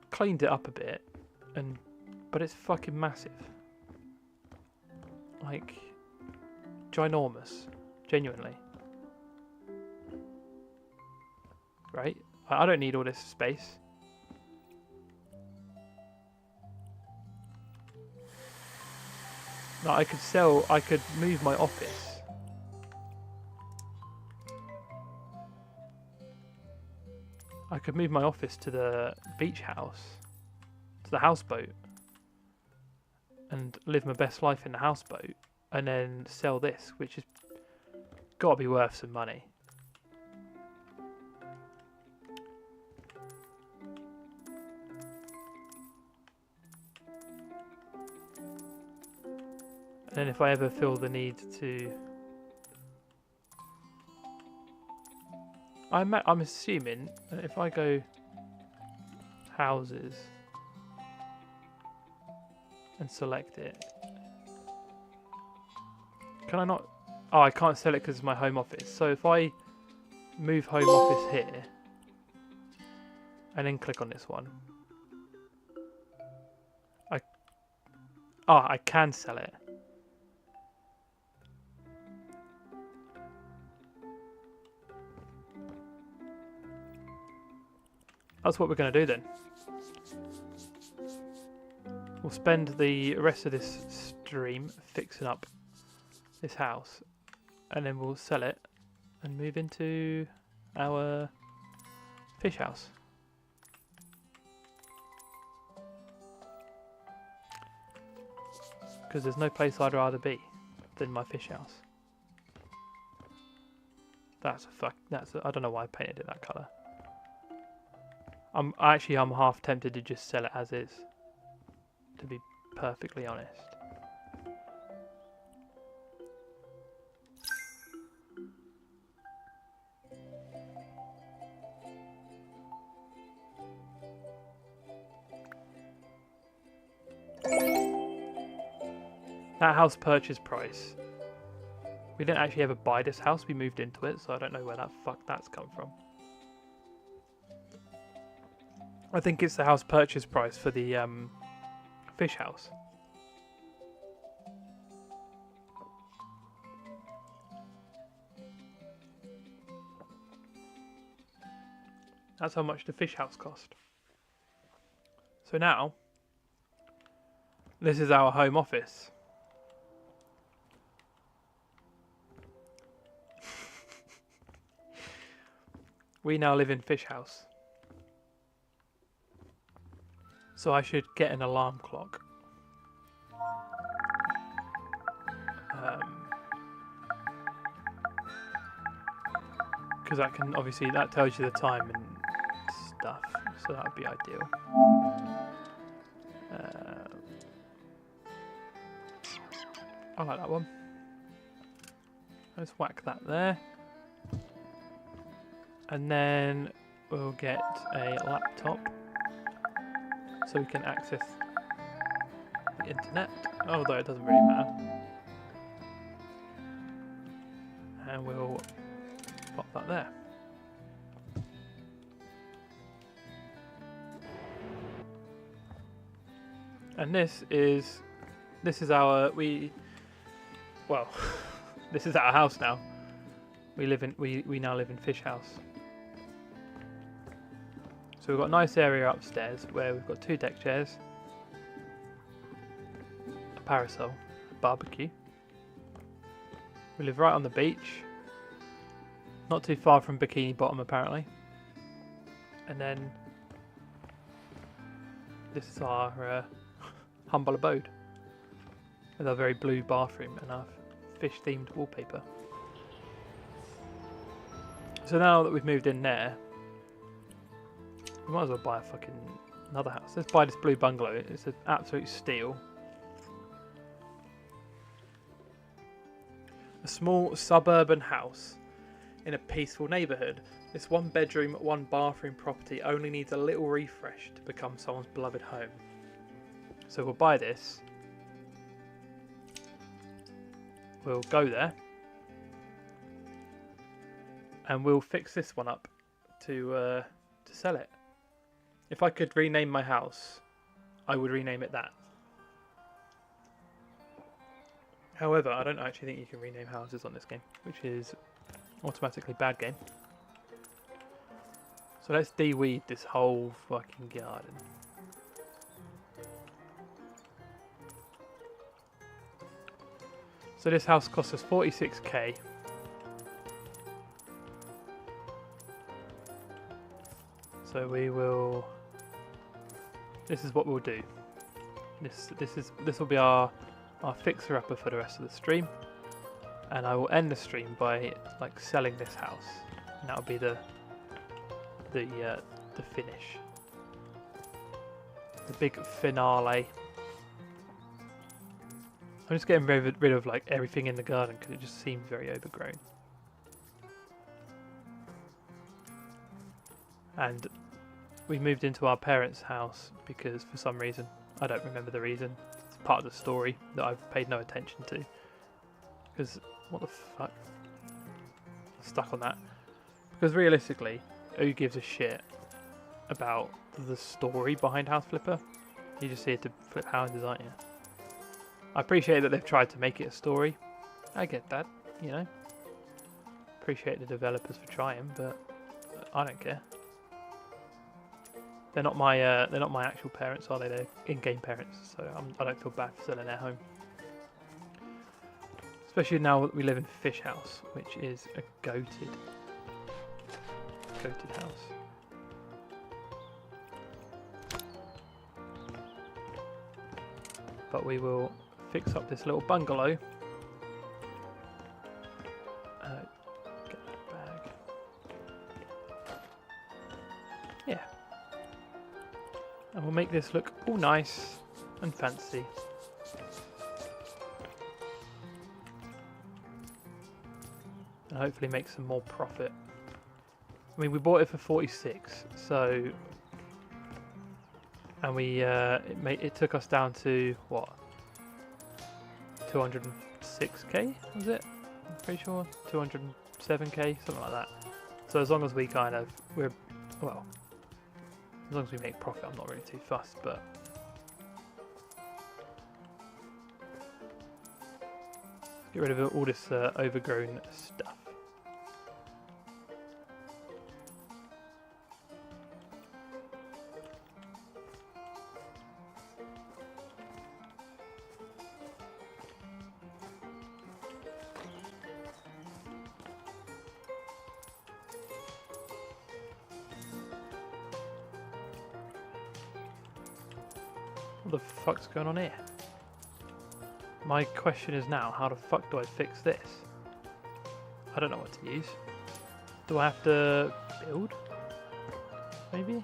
cleaned it up a bit, but it's fucking massive, like ginormous, genuinely. Right? I don't need all this space. No, I could move my office. I could move my office to the beach house, to the houseboat, and live my best life in the houseboat, and then sell this, which has got to be worth some money. And then if I ever feel the need to... I'm assuming that if I go houses and select it... Can I not... Oh, I can't sell it because it's my home office. So if I move home office here and then click on this one... I can sell it. That's what we're going to do then. We'll spend the rest of this stream fixing up this house, and then we'll sell it and move into our fish house. Because there's no place I'd rather be than my fish house. I don't know why I painted it that colour. I'm half tempted to just sell it as is, to be perfectly honest. That house purchase price. We didn't actually ever buy this house, we moved into it, so I don't know where that fuck that's come from. I think it's the house purchase price for the fish house. That's how much the fish house cost. So now, this is our home office. We now live in fish house. So I should get an alarm clock. Because that can, obviously, that tells you the time and stuff. So that would be ideal. I like that one. Let's whack that there. And then we'll get a laptop so we can access the internet, although it doesn't really matter. And we'll pop that there. And this is our well, this is our house now. We now live in Fish House. So we've got a nice area upstairs where we've got 2 deck chairs, a parasol, a barbecue, We live right on the beach. Not too far from Bikini Bottom, apparently. And then this is our humble abode. With our very blue bathroom and our fish-themed wallpaper. So now that we've moved in there, we might as well buy a fucking another house. Let's buy this blue bungalow. It's an absolute steal. A small suburban house in a peaceful neighbourhood. This one bedroom, one bathroom property only needs a little refresh to become someone's beloved home. So we'll buy this. We'll go there. And we'll fix this one up to sell it. If I could rename my house, I would rename it that. However, I don't actually think you can rename houses on this game, which is automatically bad game. So let's de-weed this whole fucking garden. So this house costs us 46k. So we will. This is what we'll do. This will be our fixer upper for the rest of the stream, and I will end the stream by like selling this house, and that'll be the finish, the big finale. I'm just getting rid of like everything in the garden because it just seems very overgrown. And we moved into our parents' house because for some reason, I don't remember the reason, it's part of the story that I've paid no attention to. Because, what the fuck? I'm stuck on that. Because realistically, who gives a shit about the story behind House Flipper? You're just here to flip houses, aren't you? I appreciate that they've tried to make it a story. I get that, you know. Appreciate the developers for trying, but I don't care. They're not my actual parents, are they? They're in-game parents, so I don't feel bad for selling their home. Especially now that we live in Fish House, which is a goated house. But we will fix up this little bungalow. Get that bag. Yeah. And we'll make this look all nice and fancy. And hopefully make some more profit. I mean, we bought it for 46, so, and we it took us down to what, 206k was it? I'm pretty sure 207k, something like that. So as long as we as long as we make profit, I'm not really too fussed, but get rid of all this overgrown stuff. What the fuck's going on here? My question is now, how the fuck do I fix this? I don't know what to use. Do I have to build? Maybe?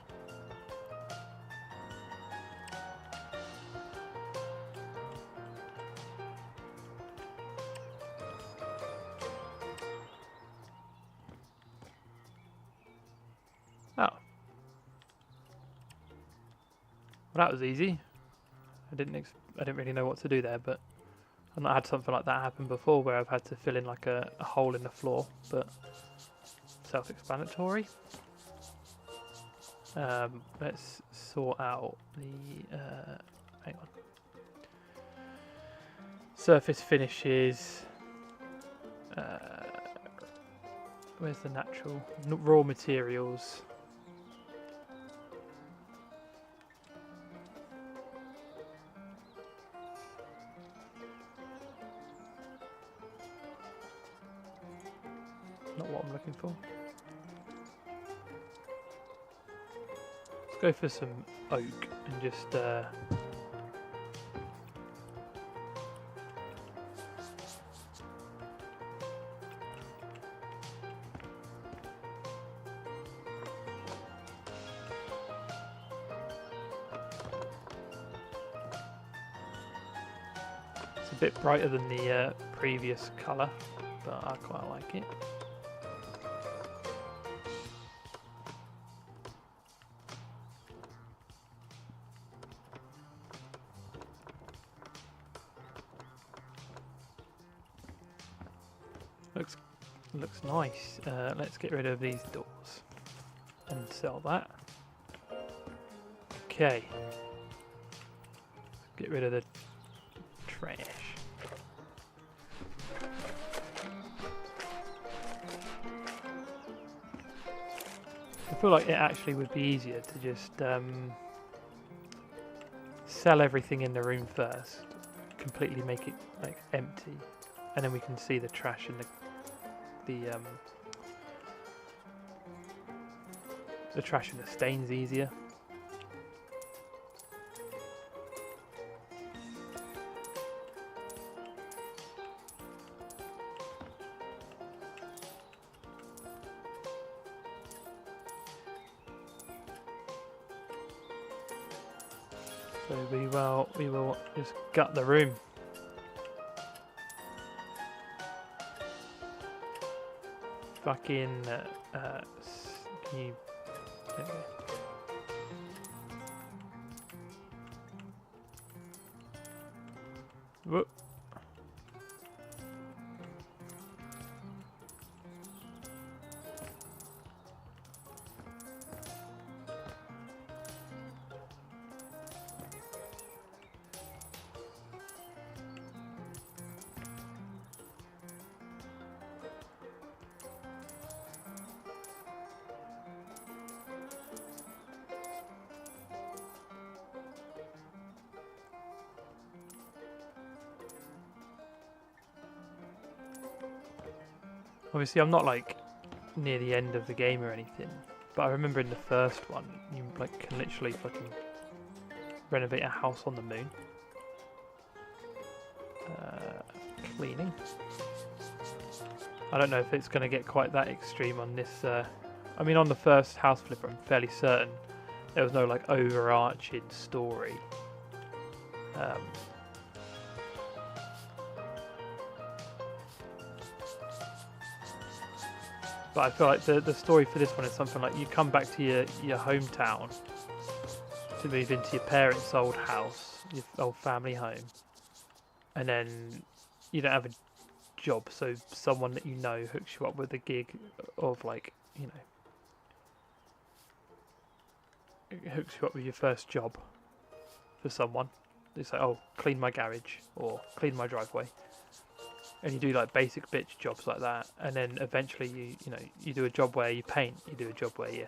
Oh. Well, that was easy. I didn't really know what to do there, but I've not had something like that happen before where I've had to fill in like a hole in the floor, but self-explanatory. Let's sort out the hang on. Surface finishes. Where's the natural raw materials? not what I'm looking for. Let's go for some oak and just it's a bit brighter than the previous colour, but I quite like it. Looks nice. Let's get rid of these doors and sell that. Okay. Get rid of the trash. I feel like it actually would be easier to just sell everything in the room first, completely make it like empty, and then we can see the trash and the trash and the stains easier. So we will just gut the room. Fucking can you? Okay. Whoop. Obviously, I'm not like near the end of the game or anything, but I remember in the first one, you like can literally fucking renovate a house on the moon. Cleaning. I don't know if it's going to get quite that extreme on this. I mean, on the first house flipper, I'm fairly certain there was no like overarching story. But I feel like the story for this one is something like you come back to your hometown to move into your parents' old house, your old family home, and then you don't have a job, so someone that you know hooks you up with a gig of like, you know, hooks you up with your first job for someone. They say, oh, clean my garage or clean my driveway. And you do like basic bitch jobs like that, and then eventually you do a job where you paint, you do a job where you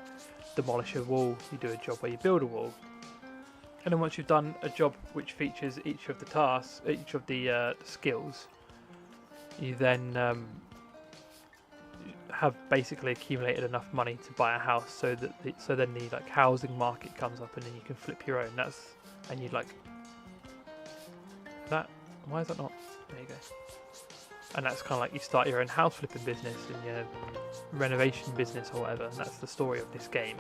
demolish a wall, you do a job where you build a wall, and then once you've done a job which features each of the tasks, each of the skills, you then have basically accumulated enough money to buy a house, so that then the like housing market comes up, and then you can flip your own. And you'd like that. Why is that not? There you go. And that's kind of like you start your own house flipping business and your renovation business or whatever. And that's the story of this game.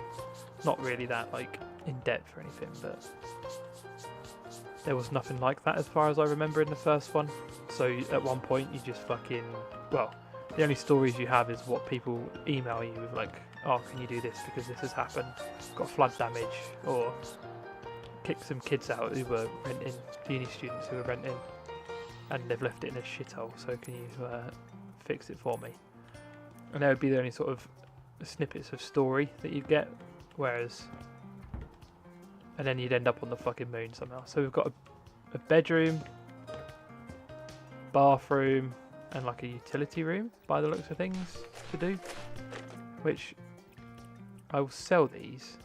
Not really that like in depth or anything, but there was nothing like that as far as I remember in the first one. So at one point you just fucking, well, the only stories you have is what people email you with, like, oh, can you do this because this has happened, got flood damage, or kick some kids out who were renting, uni students who were renting, and they've left it in a shithole, so can you fix it for me? And that would be the only sort of snippets of story that you'd get, and then you'd end up on the fucking moon somehow. So we've got a bedroom, bathroom, and like a utility room by the looks of things to do, which I will sell these,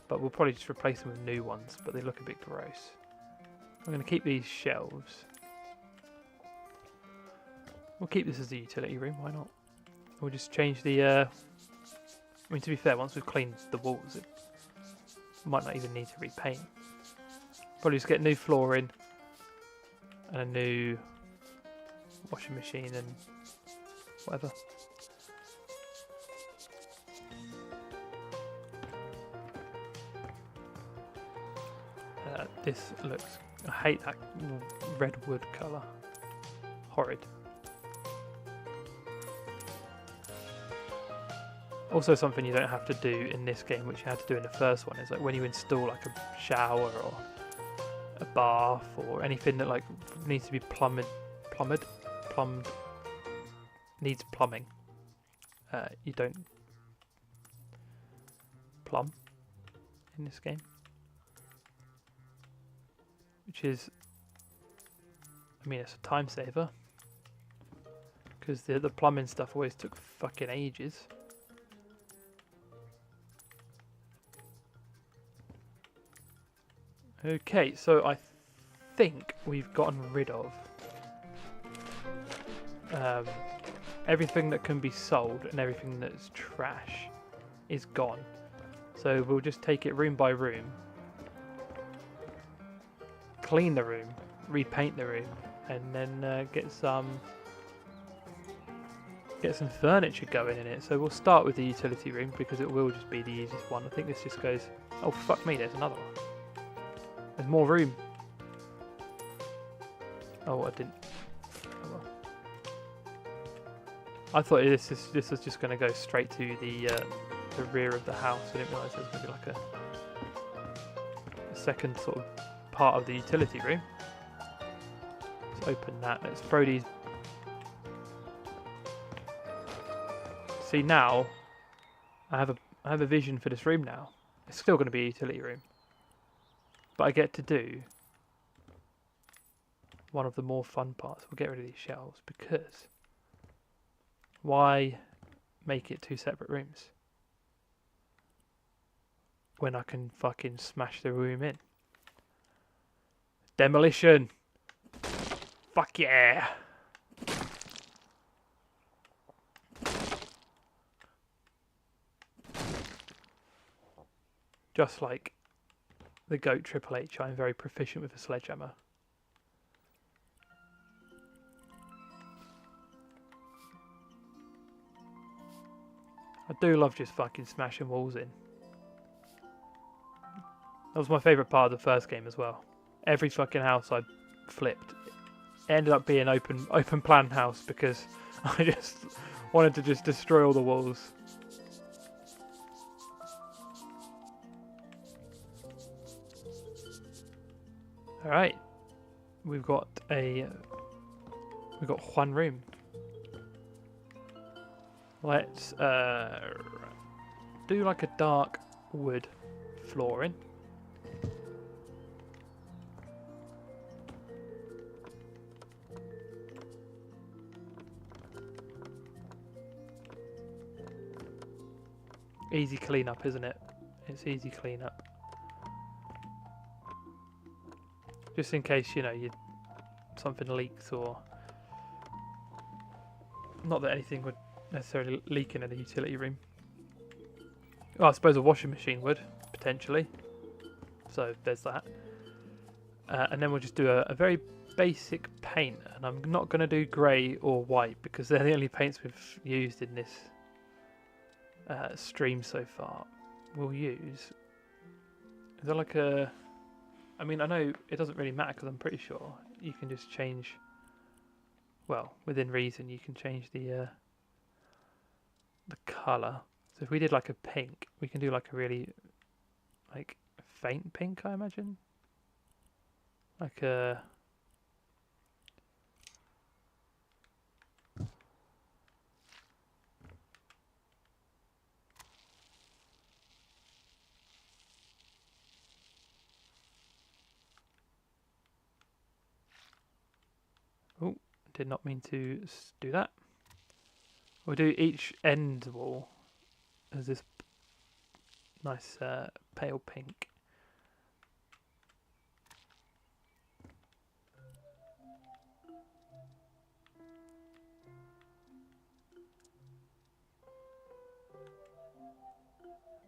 but we'll probably just replace them with new ones, but they look a bit gross. I'm going to keep these shelves. We'll keep this as a utility room, why not? we'll just change the. I mean, to be fair, once we've cleaned the walls, it might not even need to repaint. Probably just get new flooring and a new washing machine and whatever. This looks... I hate that red wood colour. Horrid. Also something you don't have to do in this game, which you had to do in the first one, is like when you install like a shower or a bath or anything that like needs to be plumbed, needs plumbing. You don't plumb in this game. Which is, I mean, it's a time saver. Because the plumbing stuff always took fucking ages. Okay, so I think we've gotten rid of everything that can be sold and everything that's trash is gone. So we'll just take it room by room, clean the room, repaint the room, and then get some furniture going in it. So we'll start with the utility room because it will just be the easiest one. I think this just goes... Oh fuck me, there's another one. There's more room. Oh, I didn't. Oh, well. I thought this was just going to go straight to the rear of the house. I didn't realise there was going to be like a second sort of part of the utility room. Let's open that. Let's throw these. See, now I have a vision for this room now. It's still going to be a utility room. But I get to do one of the more fun parts. We'll get rid of these shelves because why make it two separate rooms when I can fucking smash the room in? Demolition! Fuck yeah! Just like the GOAT Triple H, I'm very proficient with a sledgehammer. I do love just fucking smashing walls in. That was my favourite part of the first game as well. Every fucking house I flipped, it ended up being open plan house because I just wanted to just destroy all the walls. Alright, we've got one room. Let's do like a dark wood flooring. Easy cleanup, isn't it? It's easy cleanup. Just in case, you know, something leaks, or not that anything would necessarily leak in a utility room. Oh, I suppose a washing machine would, potentially. So there's that. And then we'll just do a very basic paint. And I'm not going to do grey or white because they're the only paints we've used in this stream so far. We'll use... Is there like a... I mean, I know it doesn't really matter because I'm pretty sure you can just change... Well, within reason, you can change the colour. So if we did like a pink, we can do like a really like faint pink, I imagine. Like a... Oh, did not mean to do that. We'll do each end wall as this nice pale pink.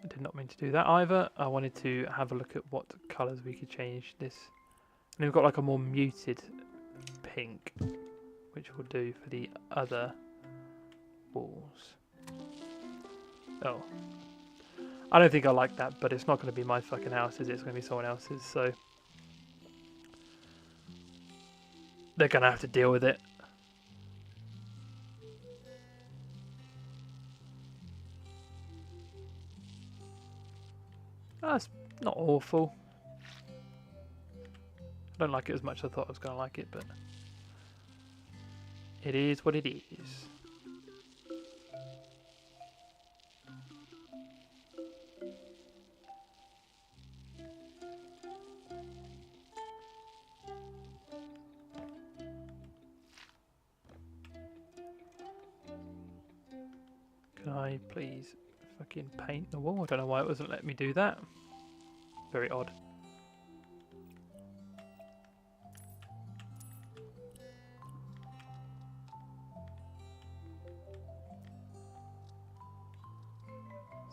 I did not mean to do that either. I wanted to have a look at what colours we could change this. And we've got like a more muted pink, which will do for the other walls. Oh. I don't think I like that, but it's not going to be my fucking house, is it? It's going to be someone else's, so they're going to have to deal with it. That's not awful. I don't like it as much as I thought I was going to like it, but it is what it is. Can I please fucking paint the wall? I don't know why it wasn't letting me do that. Very odd.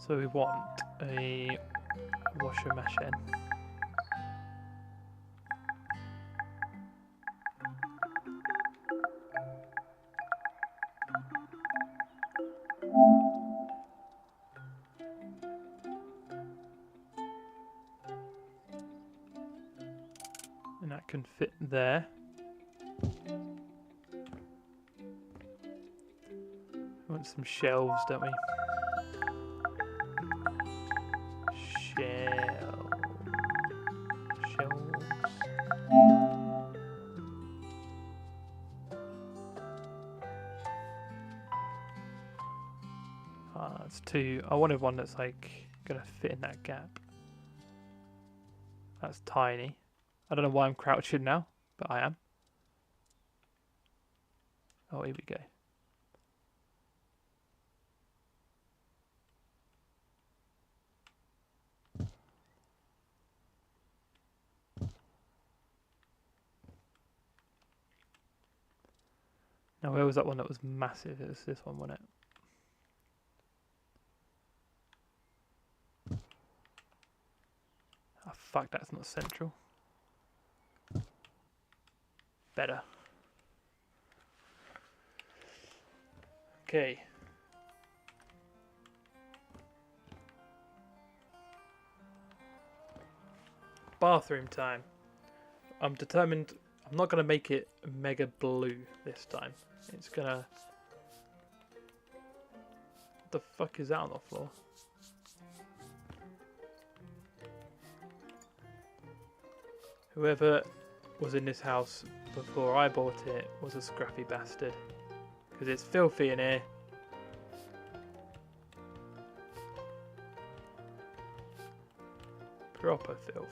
So we want a washer machine. And that can fit there. We want some shelves, don't we? Shelves. Ah, that's two. I wanted one that's like gonna fit in that gap. That's tiny. I don't know why I'm crouching now, but I am. Oh, here we go. Now, where was that one that was massive? It was this one, wasn't it? Oh, fuck, that's not central. Better. Okay. Bathroom time. I'm determined I'm not going to make it mega blue this time. It's gonna... What the fuck is that on the floor? Whoever was in this house before I bought it was a scruffy bastard. Because it's filthy in here. Proper filth.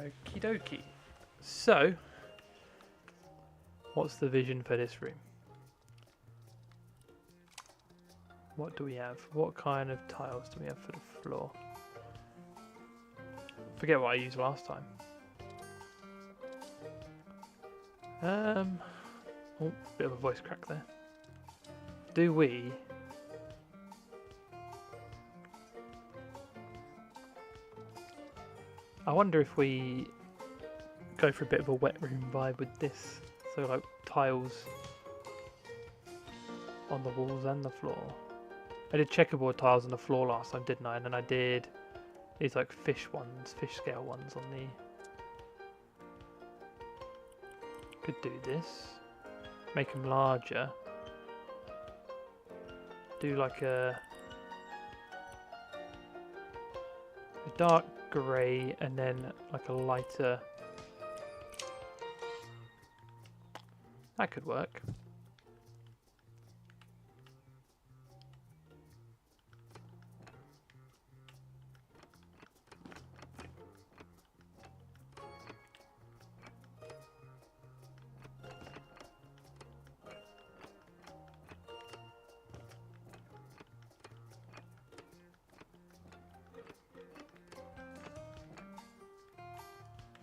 Okie dokie. So, what's the vision for this room? What do we have? What kind of tiles do we have for the floor? Forget what I used last time. Oh, bit of a voice crack there. Do we... I wonder if we go for a bit of a wet room vibe with this. So like tiles on the walls and the floor. I did checkerboard tiles on the floor last time, didn't I? And then I did these like fish ones, fish scale ones on the... Could do this. Make them larger. Do like a dark grey and then like a lighter. That could work.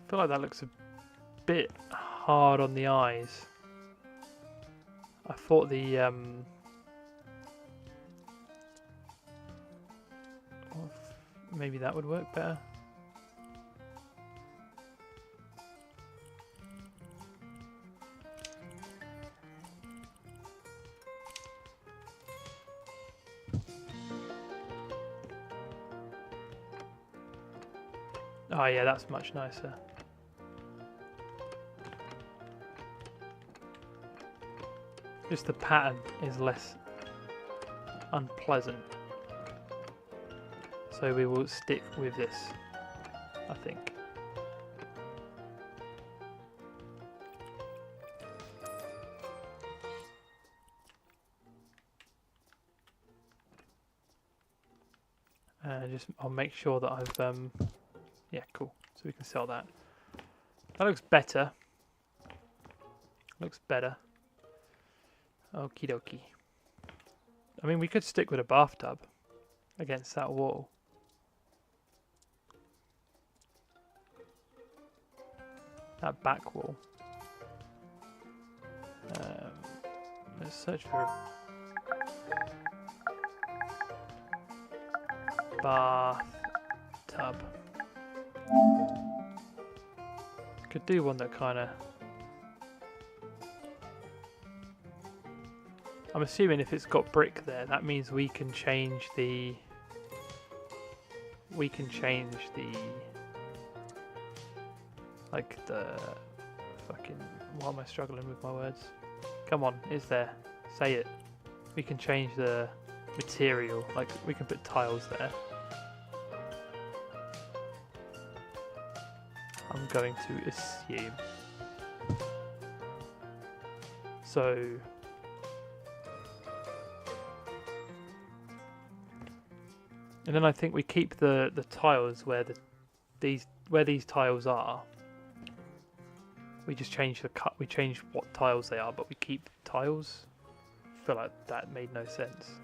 feel like that looks a bit hard on the eyes. I thought the maybe that would work better. Oh yeah, that's much nicer. Just the pattern is less unpleasant. So we will stick with this, I think. I'll make sure that I've yeah, cool. So we can sell that. That looks better. Looks better. Okie dokie. I mean, we could stick with a bathtub against that wall. That back wall. Let's search for a bathtub. Could do one that kind of... I'm assuming if it's got brick there, that means we can change the... like the fucking... Why am I struggling with my words? Come on, is there? Say it. We can change the material, like we can put tiles there. I'm going to assume. So... And then I think we keep the tiles where these tiles are. We just change the cut. We change what tiles they are, but we keep tiles. I feel like that made no sense.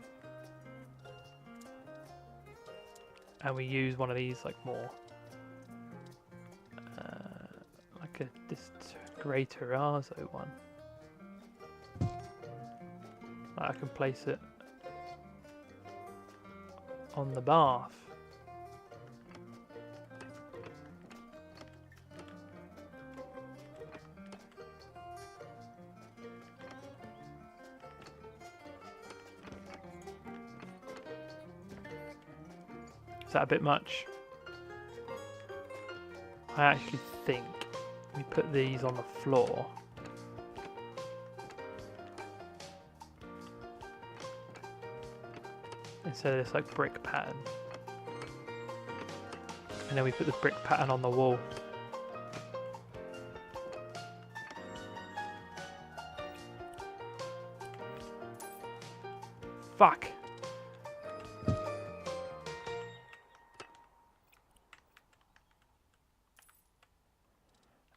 And we use one of these like more, like this grey terrazzo one. I can place it on the bath. Is that a bit much? I actually think we put these on the floor. Instead of this like brick pattern. And then we put the brick pattern on the wall. Fuck!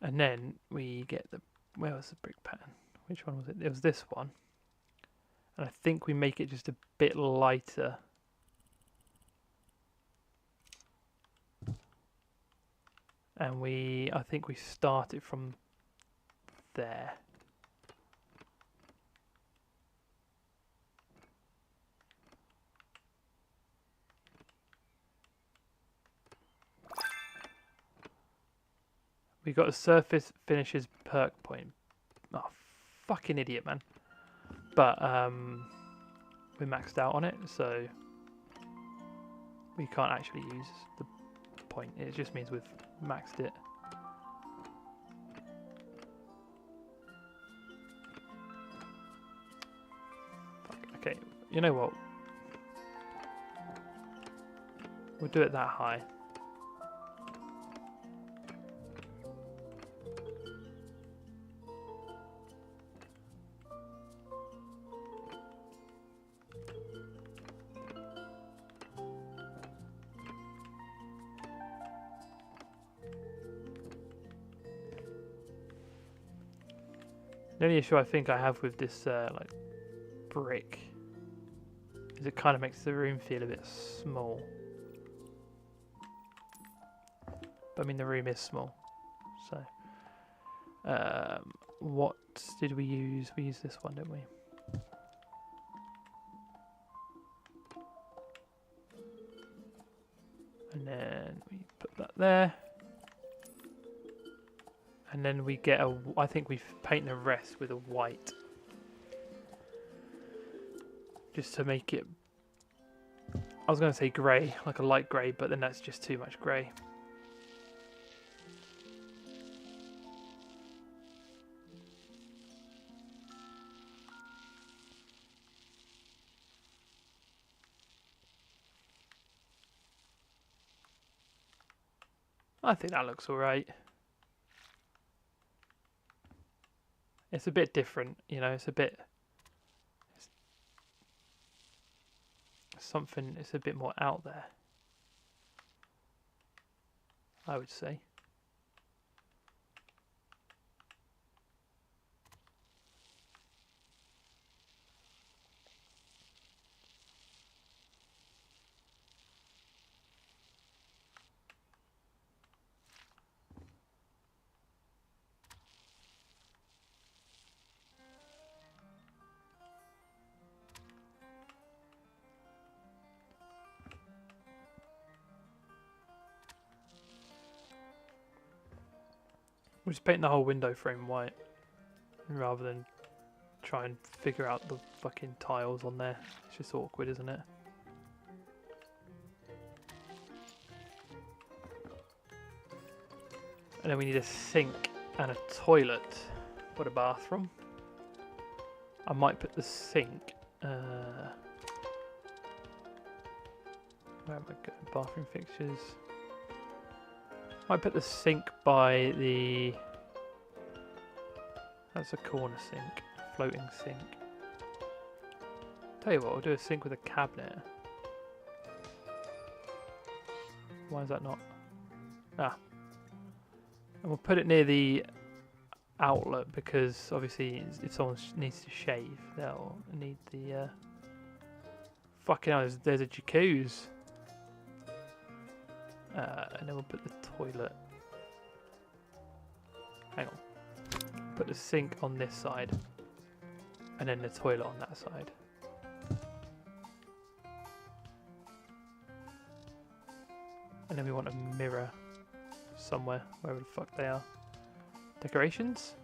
And then we get the... Where was the brick pattern? Which one was it? It was this one. And I think we make it just a bit lighter. And I think we start it from there. We got a surface finishes perk point. Oh, fucking idiot, man. But we're maxed out on it, so we can't actually use the point. It just means we've maxed it. Fuck. Okay, you know what? We'll do it that high. The only issue I think I have with this like brick is it kind of makes the room feel a bit small. But I mean the room is small, So, what did we use? We used this one, didn't we? And then we put that there. And then we get a, I think we paint the rest with a white. Just to make it, I was going to say grey, like a light grey, but then that's just too much grey. I think that looks alright. It's a bit different, you know, it's a bit... something, it's a bit more out there, I would say. We'll just paint the whole window frame white rather than try and figure out the fucking tiles on there. It's just awkward, isn't it? And then we need a sink and a toilet for the bathroom. I might put the sink... where am I going? Bathroom fixtures. I put the sink by the... That's a corner sink. Floating sink. Tell you what, I'll do a sink with a cabinet. Why is that not? Ah. And we'll put it near the outlet because obviously if someone needs to shave, they'll need the... Fucking hell, there's a jacuzzi. And then we'll put the toilet. Hang on. Put the sink on this side. And then the toilet on that side. And then we want a mirror somewhere, wherever the fuck they are. Decorations?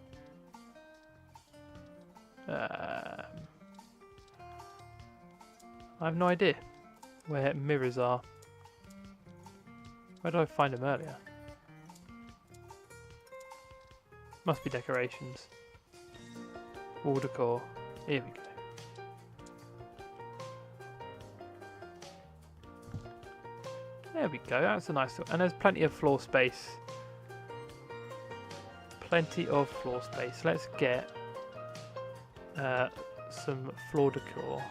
I have no idea where mirrors are. Where did I find them earlier? Must be decorations. Wall decor. Here we go. There we go. That's a nice little... And there's plenty of floor space. Plenty of floor space. Let's get some floor decor.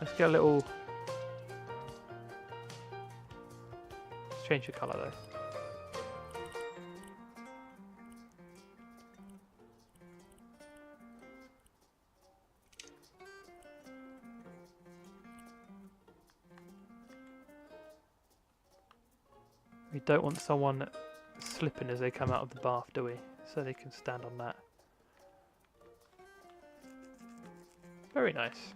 Let's get a little... Change the colour though. We don't want someone slipping as they come out of the bath, do we? So they can stand on that. Very nice.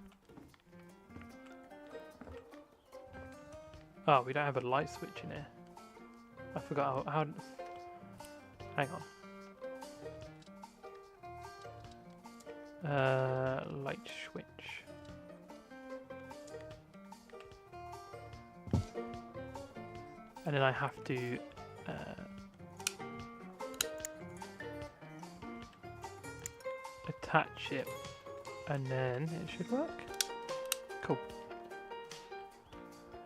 Oh, we don't have a light switch in here. I forgot how... Hang on. Light switch. And then I have to... attach it. And then it should work. Cool.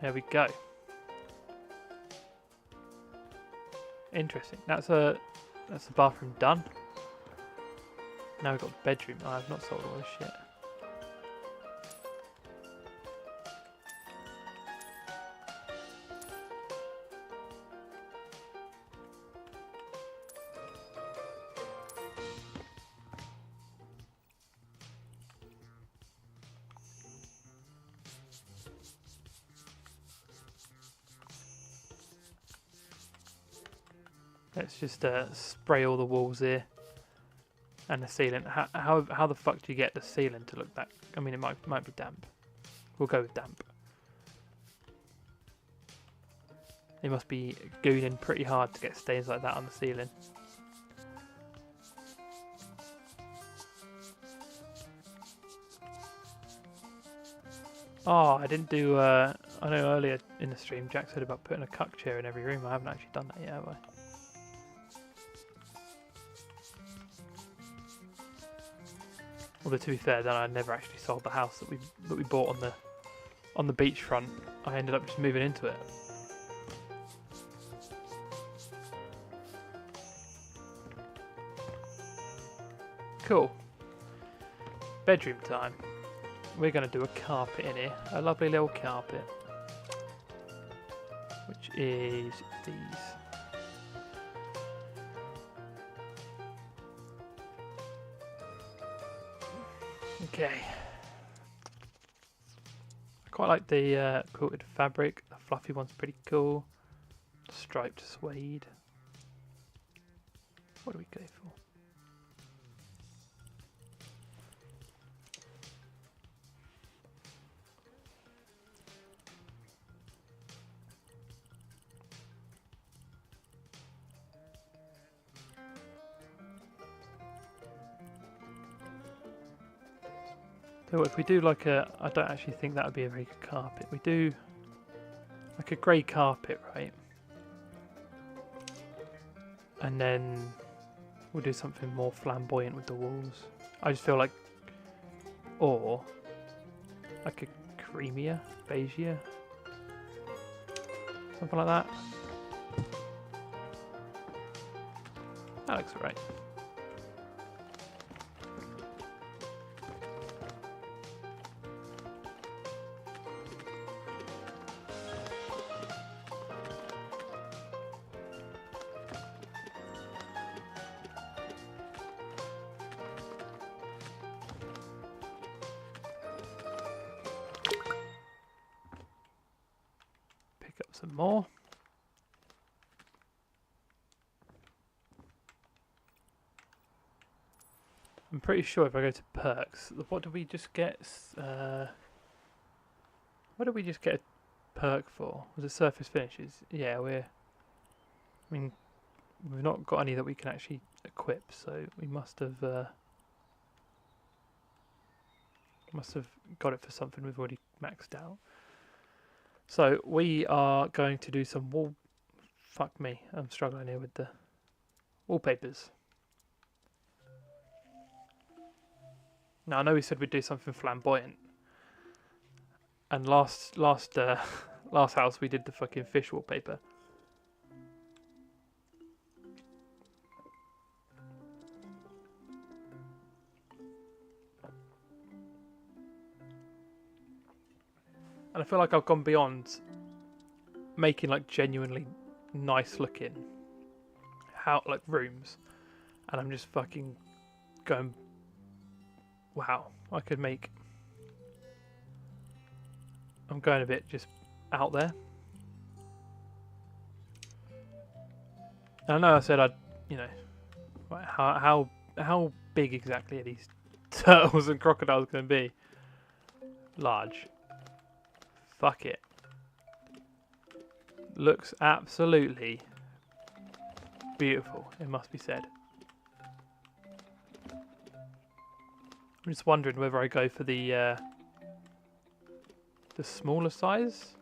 There we go. Interesting. That's the bathroom done. Now we've got bedroom. Oh, I've not sold all this shit. Let's just spray all the walls here and the ceiling. How the fuck do you get the ceiling to look that? I mean, it might be damp. We'll go with damp. They must be gooning pretty hard to get stains like that on the ceiling. Oh, I didn't do. I know earlier in the stream Jack said about putting a cuck chair in every room. I haven't actually done that yet, have I? Although to be fair, then I never actually sold the house that we bought on the beachfront. I ended up just moving into it. Cool. Bedroom time. We're going to do a carpet in here. A lovely little carpet. Which is these. Okay. I quite like the quilted fabric. The fluffy one's pretty cool. Striped suede. What do we go for? So if we do like a, I don't actually think that would be a very good carpet. We do like a grey carpet, right? And then we'll do something more flamboyant with the walls. I just feel like, or like a creamier, beigeier, something like that. That looks alright. Some more. I'm pretty sure if I go to perks, what do we just get? What did we just get a perk for? Was it surface finishes? Yeah, I mean, we've not got any that we can actually equip, so we must have got it for something we've already maxed out. So we are going to do some fuck me, I'm struggling here with the wallpapers. Now I know we said we'd do something flamboyant, and last house we did the fucking fish wallpaper. And I feel like I've gone beyond making like genuinely nice looking like rooms, and I'm just fucking going, wow, I could make. I'm going a bit just out there. And I know I said I'd, you know, how big exactly are these turtles and crocodiles going to be? Large. Fuck it. Looks absolutely beautiful, it must be said. I'm just wondering whether I go for the smaller size.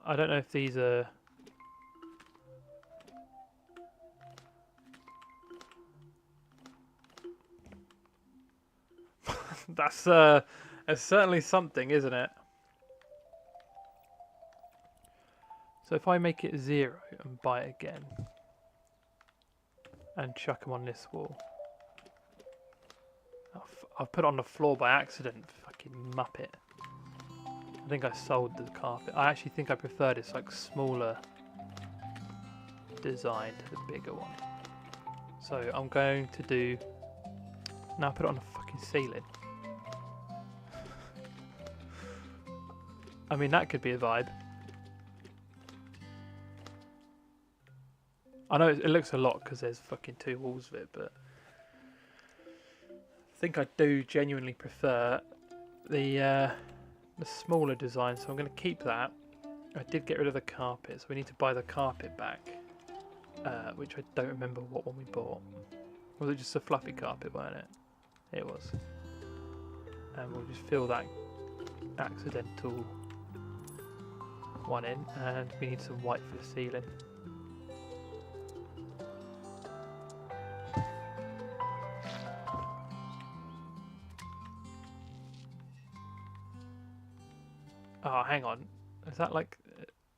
I don't know if these are. That's certainly something, isn't it? So if I make it 0 and buy it again and chuck them on this wall. I've put it on the floor by accident, fucking muppet. I think I sold the carpet. I actually think I prefer this like smaller design to the bigger one. So I'm going to do, now put it on the fucking ceiling. I mean, that could be a vibe. I know it looks a lot because there's fucking 2 walls of it, but I think I do genuinely prefer the smaller design, so I'm going to keep that. I did get rid of the carpet, so we need to buy the carpet back, which I don't remember what one we bought. Was it just a fluffy carpet, weren't it? It was. And we'll just fill that accidental one in, and we need some white for the ceiling. Oh, hang on. Is that like...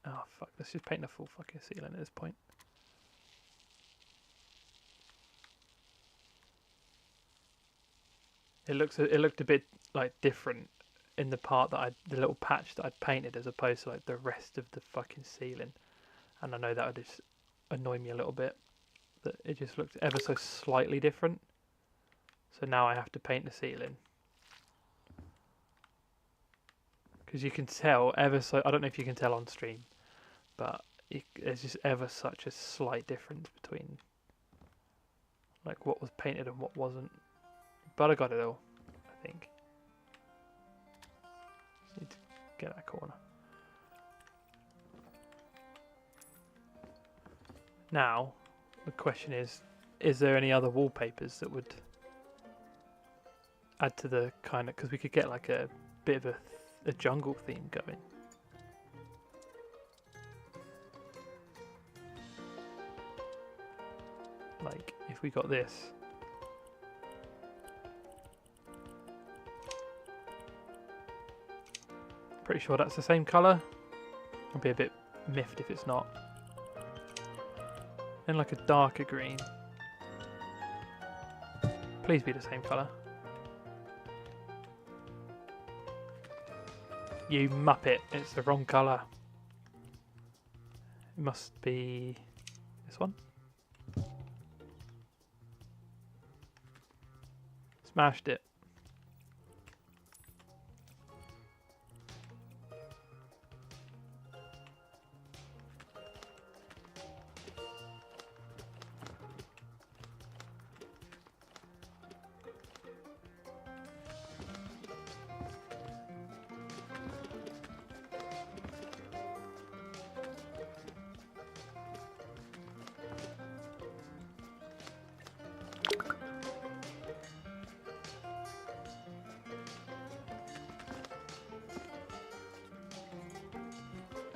oh, fuck. Let's just paint the full fucking ceiling at this point. It looked a bit like different in the part that the little patch that I'd painted as opposed to like the rest of the fucking ceiling. And I know that would just annoy me a little bit, that it just looked ever so slightly different. So now I have to paint the ceiling. Because you can tell ever so, I don't know if you can tell on stream, but there's just ever such a slight difference between like what was painted and what wasn't. But I got it all, I think. Just need to get that corner. Now, the question is there any other wallpapers that would add to the kind of, because we could get like a bit of a jungle theme going. Like, if we got this. Pretty sure that's the same colour. I'll be a bit miffed if it's not. And like a darker green. Please be the same colour. You muppet, it's the wrong colour. It must be this one. Smashed it.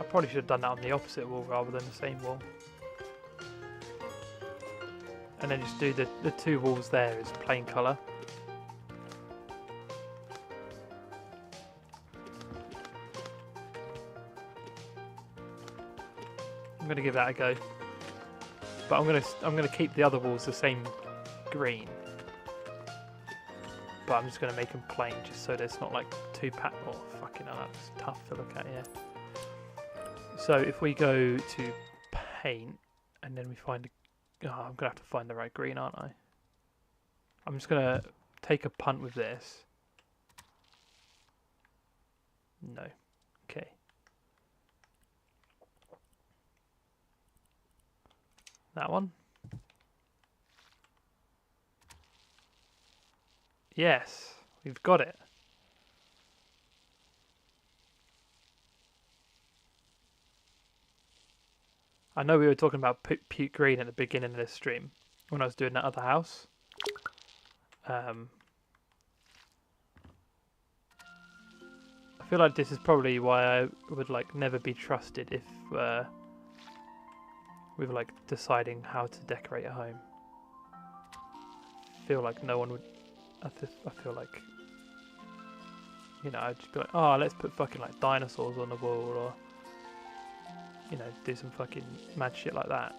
Probably should have done that on the opposite wall rather than the same wall. And then just do the 2 walls there as plain colour. I'm gonna give that a go. But I'm gonna keep the other walls the same green. But I'm just gonna make them plain just so there's not like 2 oh fucking hell, that's tough to look at here. So if we go to paint and then we find I'm going to have to find the right green, aren't I? I'm just going to take a punt with this. No. Okay. That one. Yes, we've got it. I know we were talking about puke green at the beginning of this stream when I was doing that other house. I feel like this is probably why I would like never be trusted if we were like deciding how to decorate a home. I feel like no one would. I feel like, you know, I'd just be like, oh, let's put fucking like dinosaurs on the wall, or you know, do some fucking mad shit like that.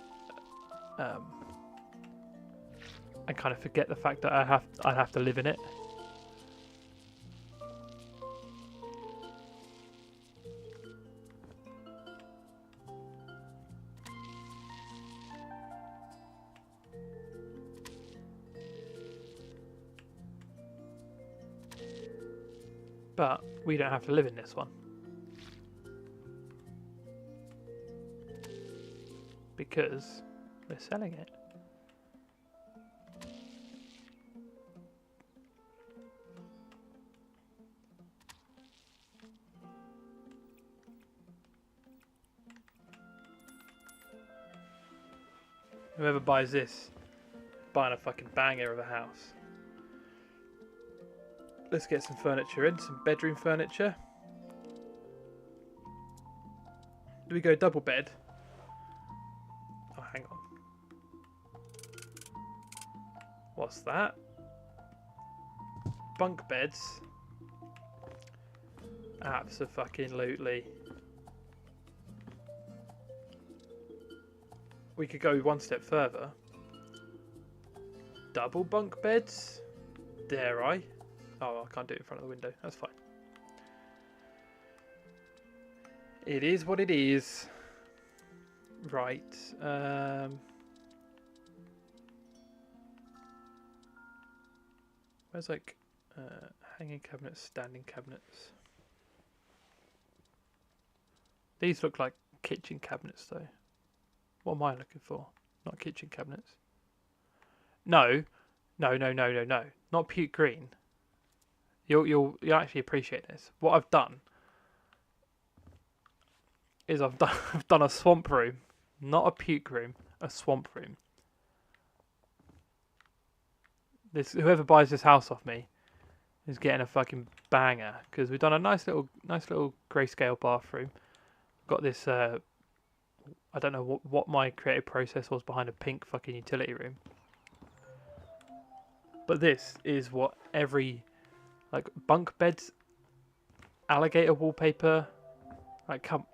And kind of forget the fact that I'd have to live in it. But we don't have to live in this one. Because They're selling it. Whoever buys this, buying a fucking banger of a house. Let's get some furniture in, some bedroom furniture. Do we go double bed? Oh, hang on. What's that? Bunk beds. Abso-fucking-lutely. We could go one step further. Double bunk beds? Dare I? Oh, I can't do it in front of the window. That's fine. It is what it is. Right. Where's like hanging cabinets, standing cabinets? These look like kitchen cabinets though. What am I looking for? Not kitchen cabinets. No. Not puke green. You'll actually appreciate this. What I've done is I've done a swamp room, not a puke room, a swamp room. Whoever buys this house off me is getting a fucking banger because we've done a nice little grayscale bathroom. Got this. I don't know what my creative process was behind a pink fucking utility room. But this is what every like bunk beds, alligator wallpaper. Like come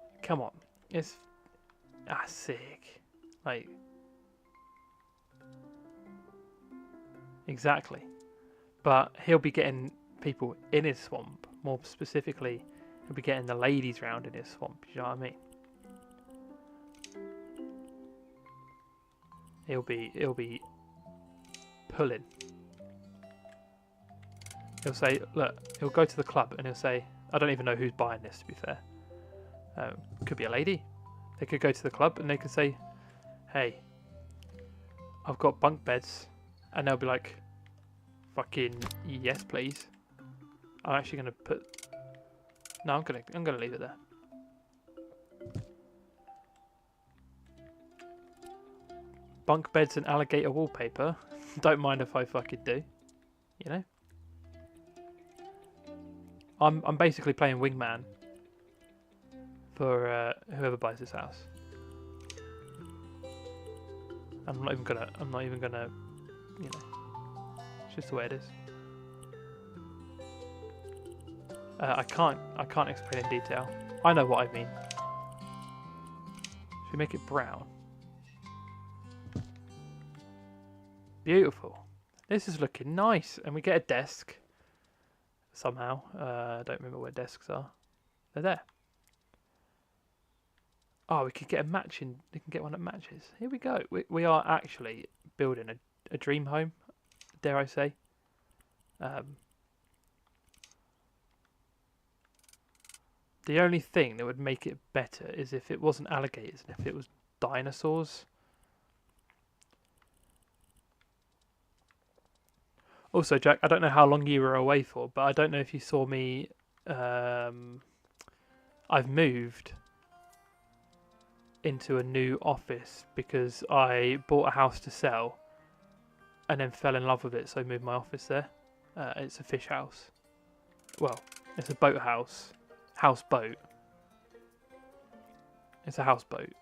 on, it's sick. Like exactly. But he'll be getting people in his swamp. More specifically, he'll be getting the ladies round in his swamp. You know what I mean? He'll be pulling. He'll say, look, he'll go to the club and he'll say, I don't even know who's buying this, to be fair. Could be a lady. They could go to the club and they could say, hey, I've got bunk beds. And they'll be like, fucking yes, please. I'm actually going to put... No, I'm gonna leave it there. Bunk beds and alligator wallpaper. Don't mind if I fucking do. You know? I'm basically playing wingman for whoever buys this house. I'm not even gonna, you know, it's just the way it is. I can't explain in detail. I know what I mean. Should we make it brown? Beautiful. This is looking nice, and we get a desk. Somehow, I don't remember where desks are. They're there. Oh, we could get a matching. We can get one that matches. Here we go. We are actually building a dream home. Dare I say? The only thing that would make it better is if it wasn't alligators and if it was dinosaurs. Also, Jack, I don't know how long you were away for, but I don't know if you saw me. I've moved into a new office because I bought a house to sell and then fell in love with it, so I moved my office there. It's a fish house. Well, it's a boat house. Houseboat. It's a houseboat.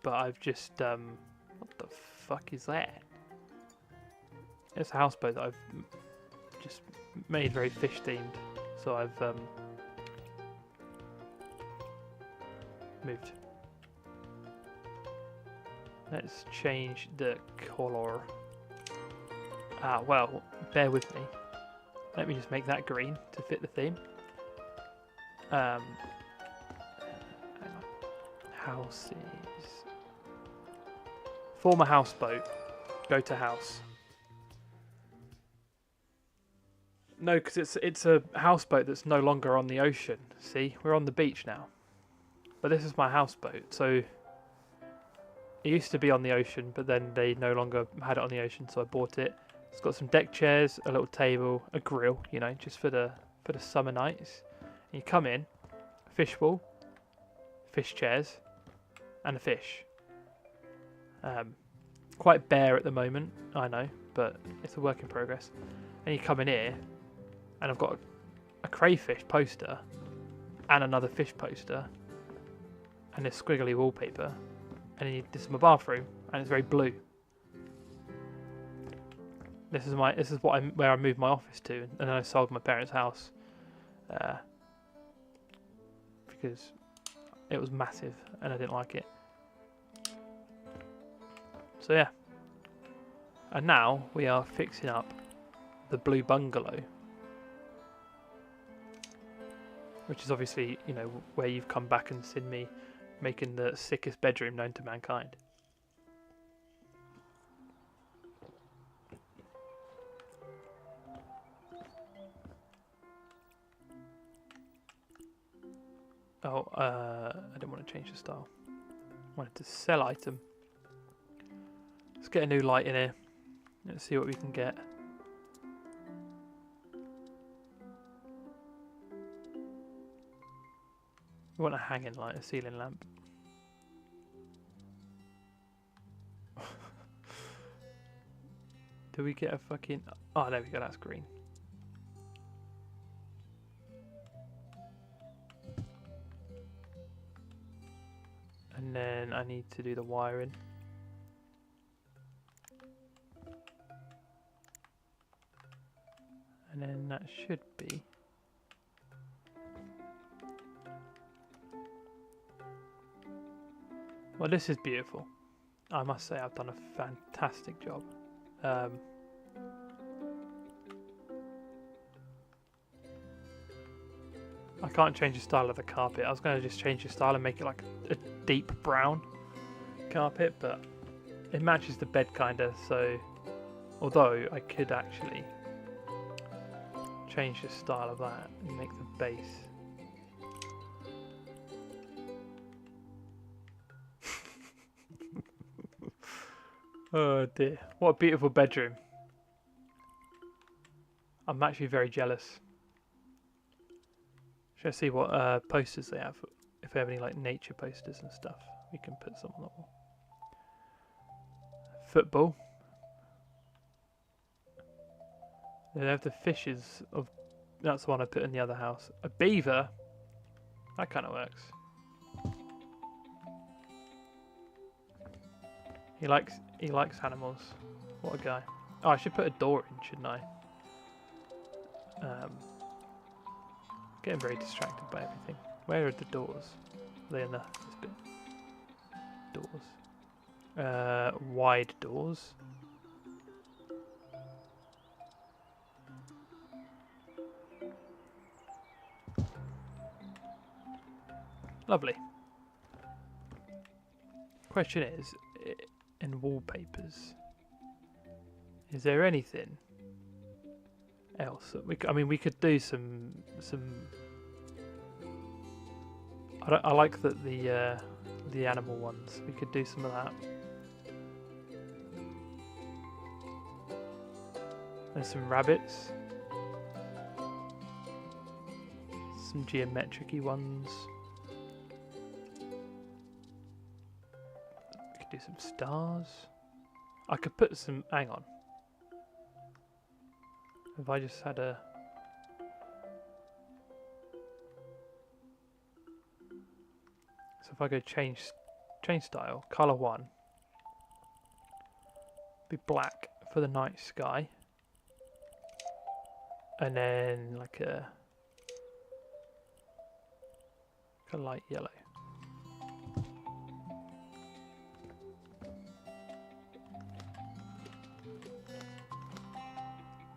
But I've just... what the fuck is that? It's a houseboat that I've just made very fish themed. So I've moved. Let's change the colour. Well, bear with me. Let me just make that green to fit the theme. Hang on. Houses. Form a houseboat. Go to house. No, because it's a houseboat that's no longer on the ocean. See, we're on the beach now. But this is my houseboat, so It used to be on the ocean, but then they no longer had it on the ocean, so I bought it. It's got some deck chairs, a little table, a grill, you know, just for the summer nights. And you come in, fishbowl, fish chairs, and a fish. Quite bare at the moment, I know, but it's a work in progress. And you come in here, and I've got a crayfish poster, and another fish poster, and this squiggly wallpaper. And then this is my bathroom, and it's very blue. This is where I moved my office to, and then I sold my parents' house because it was massive and I didn't like it. So yeah, and now we are fixing up the blue bungalow, which is obviously, you know, where you've come back and seen me making the sickest bedroom known to mankind. Oh, I didn't want to change the style. I wanted to sell item. Let's get a new light in here. Let's see what we can get. We want a hanging light, a ceiling lamp. Do we get a fucking... Oh, there we go, that's green. And then I need to do the wiring. And then that should be... Well, this is beautiful. I must say I've done a fantastic job. I can't change the style of the carpet. I was going to just change the style and make it like a deep brown carpet, but it matches the bed kind of, so although I could actually change the style of that and make the base oh dear, what a beautiful bedroom. I'm actually very jealous. Should I see what posters they have? If they have any like nature posters and stuff, we can put some on the wall. Football. They have the fishes of... That's the one I put in the other house. A beaver. That kind of works. He likes animals. What a guy. Oh, I should put a door in, shouldn't I? Getting very distracted by everything. Where are the doors? Are they in this bit? Doors. Wide doors. Lovely. Question is, in wallpapers, is there anything else that we could do some I like that the animal ones, we could do some of that. There's some rabbits, some geometric-y ones. We could do some stars. I could put some, hang on. If I just had a... So if I go change style, color 1, be black for the night sky, and then like a light yellow.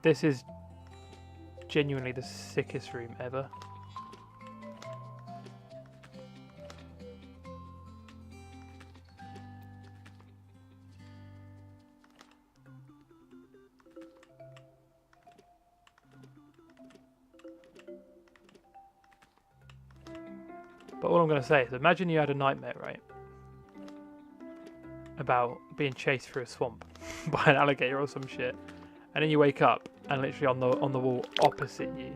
This is genuinely the sickest room ever. But all I'm going to say is, imagine you had a nightmare, right? about being chased through a swamp by an alligator or some shit, and then you wake up and literally on the wall opposite you,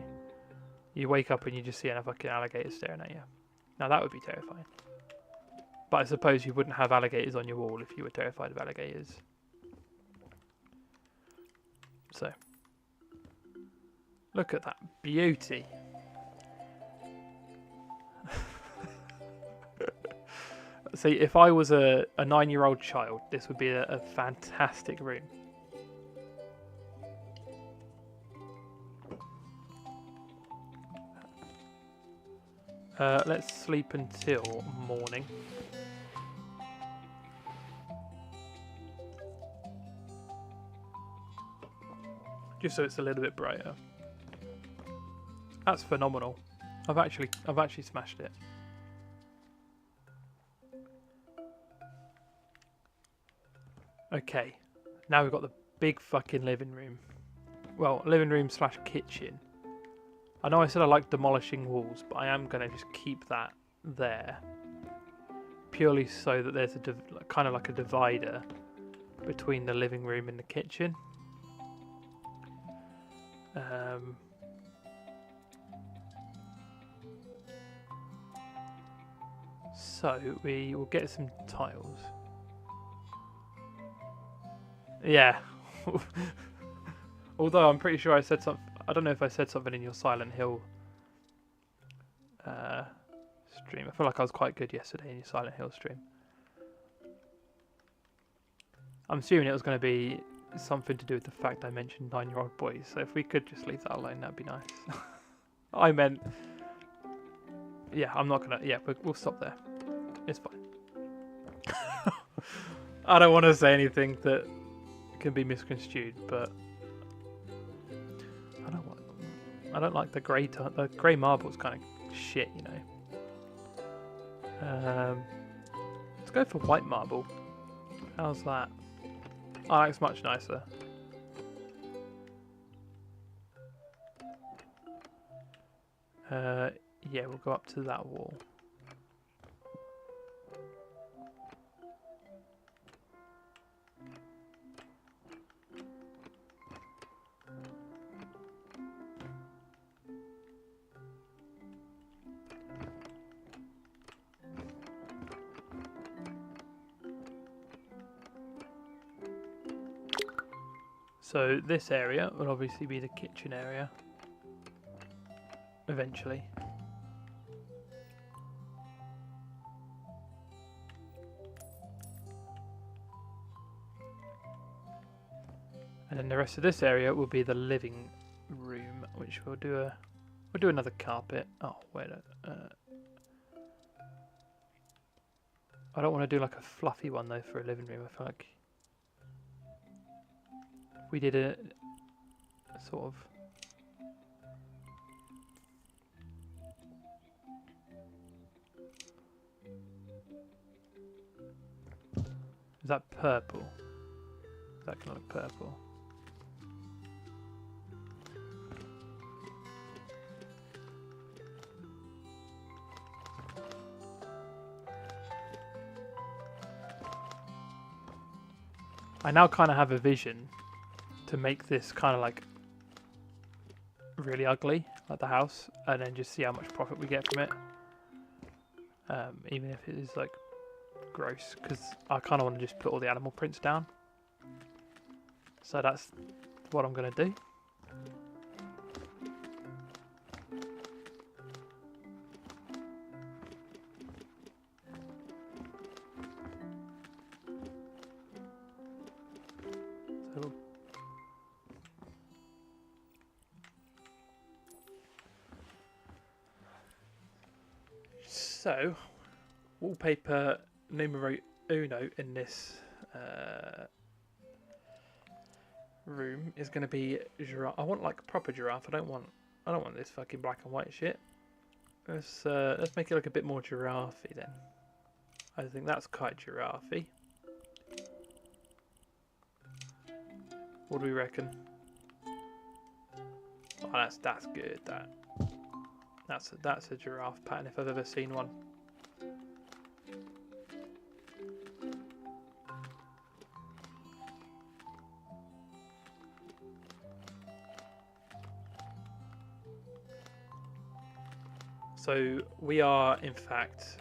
you wake up and you just see a fucking alligator staring at you. Now that would be terrifying. But I suppose you wouldn't have alligators on your wall if you were terrified of alligators. So, look at that beauty. See, if I was a 9-year-old child, this would be a fantastic room. Let's sleep until morning. Just so it's a little bit brighter. That's phenomenal. I've actually smashed it. Okay, now we've got the big fucking living room. Well, living room slash kitchen. I know I said I like demolishing walls, but I am going to just keep that there. Purely so that there's a kind of like a divider between the living room and the kitchen. So we will get some tiles. Yeah. Although I'm pretty sure I said something. I don't know if I said something in your Silent Hill stream. I feel like I was quite good yesterday in your Silent Hill stream. I'm assuming it was going to be something to do with the fact I mentioned 9-year-old boys. So if we could just leave that alone, that'd be nice. I meant... Yeah, I'm not going to... Yeah, we'll stop there. It's fine. I don't want to say anything that can be misconstrued, but... I don't like the grey marble's kind of shit, you know. Let's go for white marble. How's that? Oh, that's much nicer. Yeah, we'll go up to that wall. So this area will obviously be the kitchen area, eventually. And then the rest of this area will be the living room, which we'll do another carpet. Oh wait, I don't want to do like a fluffy one though for a living room. I feel like we did a sort of is that purple? Is that gonna look purple? I now kind of have a vision to make this kind of like really ugly, like the house, and then just see how much profit we get from it. Even if it is like gross, because I kind of want to just put all the animal prints down. So that's what I'm going to do. So, wallpaper numero uno in this room is going to be giraffe. I want like a proper giraffe. I don't want this fucking black and white shit. Let's make it look a bit more giraffe-y then. I think that's quite giraffe-y. What do we reckon? Oh, that's good. That's a giraffe pattern if I've ever seen one. So we are, in fact,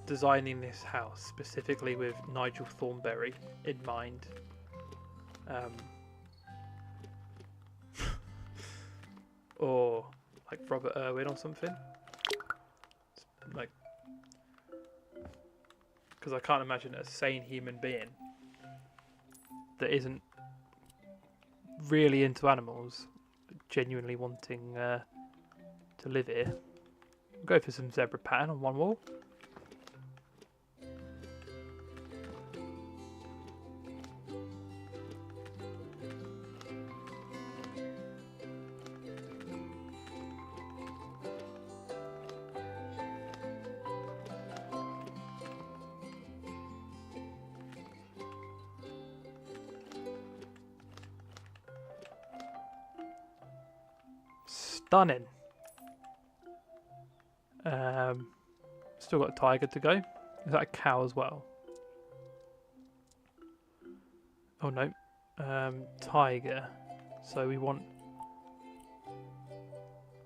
designing this house specifically with Nigel Thornberry in mind. Or like Robert Irwin or something. Like, because I can't imagine a sane human being that isn't really into animals genuinely wanting to live here. We'll go for some zebra pattern on one wall. Stunning. Still got a tiger to go. Is that a cow as well? Oh no. Tiger. So we want...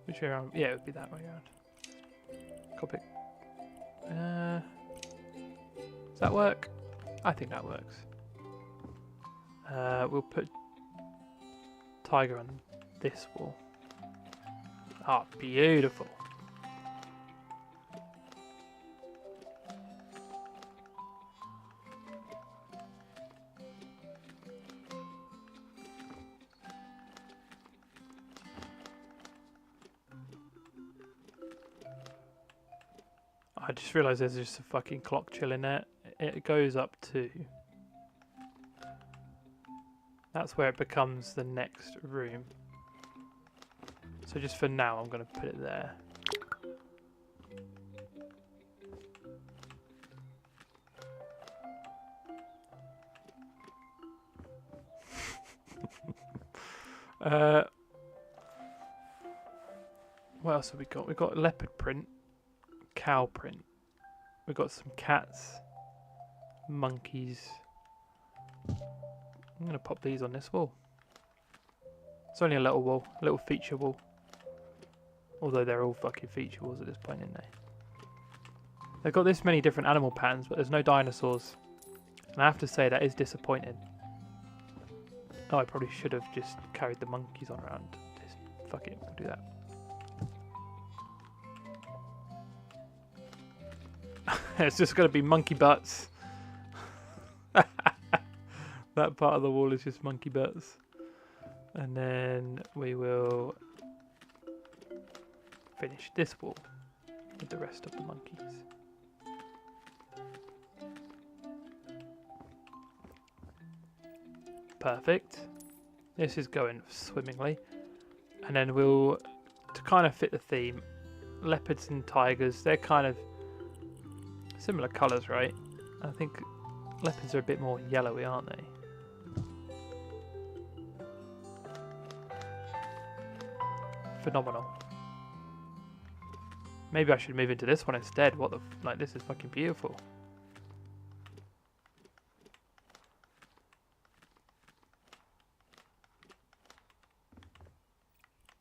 Which way around? Yeah, it would be that way around. Copy. Does that work? I think that works. We'll put tiger on this wall. Ah, beautiful. I just realised there's just a fucking clock chilling there. It goes up to... That's where it becomes the next room. So just for now, I'm going to put it there. What else have we got? We've got leopard print, cow print. We've got some cats, monkeys. I'm going to pop these on this wall. It's only a little wall, a little feature wall. Although they're all fucking feature walls at this point, aren't they? They've got this many different animal patterns, but there's no dinosaurs. And I have to say that is disappointing. Oh, I probably should have just carried the monkeys on around. Just fuck it, we'll do that. It's just going to be monkey butts. That part of the wall is just monkey butts. And then we will finish this wall with the rest of the monkeys. Perfect. This is going swimmingly. And then we'll, to kind of fit the theme, leopards and tigers, they're kind of similar colours, right? I think leopards are a bit more yellowy, aren't they? Phenomenal. Maybe I should move into this one instead. What the like, this is fucking beautiful.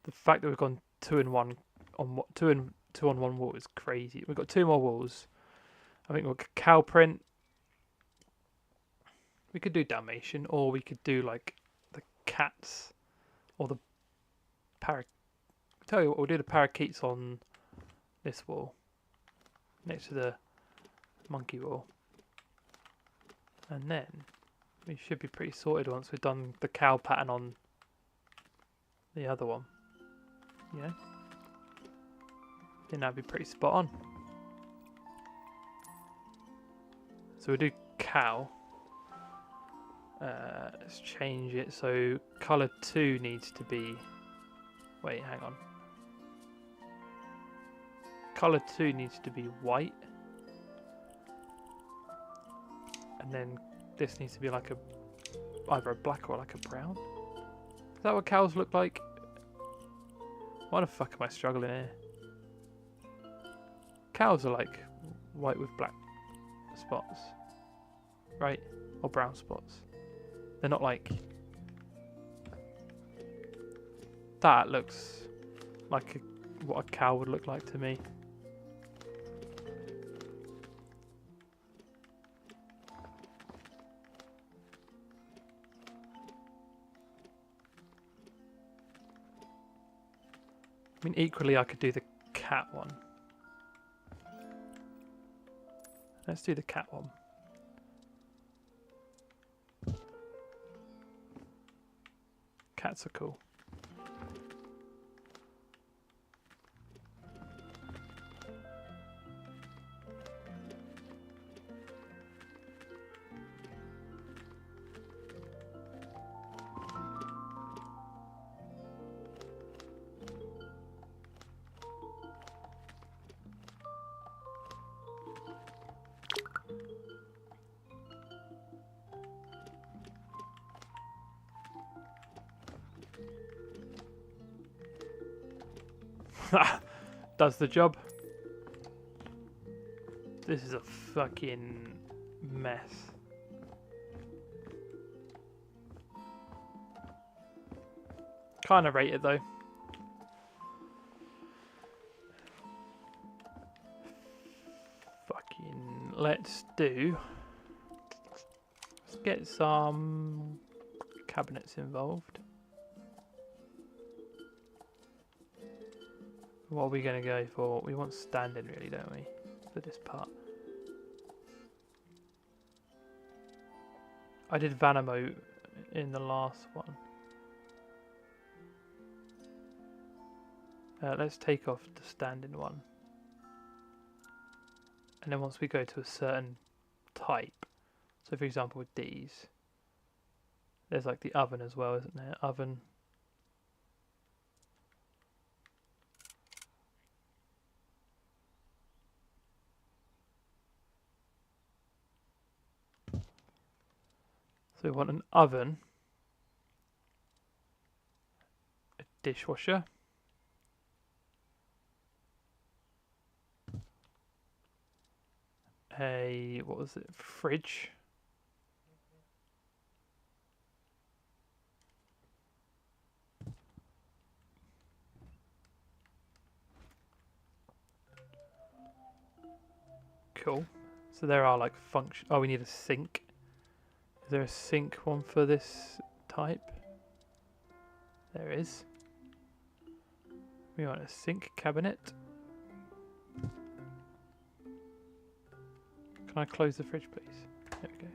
The fact that we've gone 2 and 1 on two on one wall is crazy. We've got 2 more walls. I think we'll cow print. We could do Dalmatian, or we could do like the cats or the parakeet. Tell you what, we'll do the parakeets on this wall next to the monkey wall, and then we should be pretty sorted once we've done the cow pattern on the other one. Yeah, then that'd be pretty spot on. So we'll do cow. Let's change it so colour 2 needs to be... Wait, hang on. Colour 2 needs to be white. And then this needs to be like either a black or like a brown. Is that what cows look like? Why the fuck am I struggling here? Cows are like white with black spots, right? Or brown spots. They're not like... That looks like what a cow would look like to me. I mean, equally, I could do the cat one. Let's do the cat one. Cats are cool. Does the job. This is a fucking mess. Kind of rate it though. Fucking let's get some cabinets involved. What are we going to go for? We want standing really, don't we? For this part. I did Vanamo in the last one. Let's take off the standing one. And then once we go to a certain type, so for example with these, there's like the oven as well, isn't there? Oven. So we want an oven, a dishwasher, a, what was it, fridge, cool. So there are like function, oh we need a sink. Is there a sink one for this type? There is. We want a sink cabinet. Can I close the fridge, please? There we go.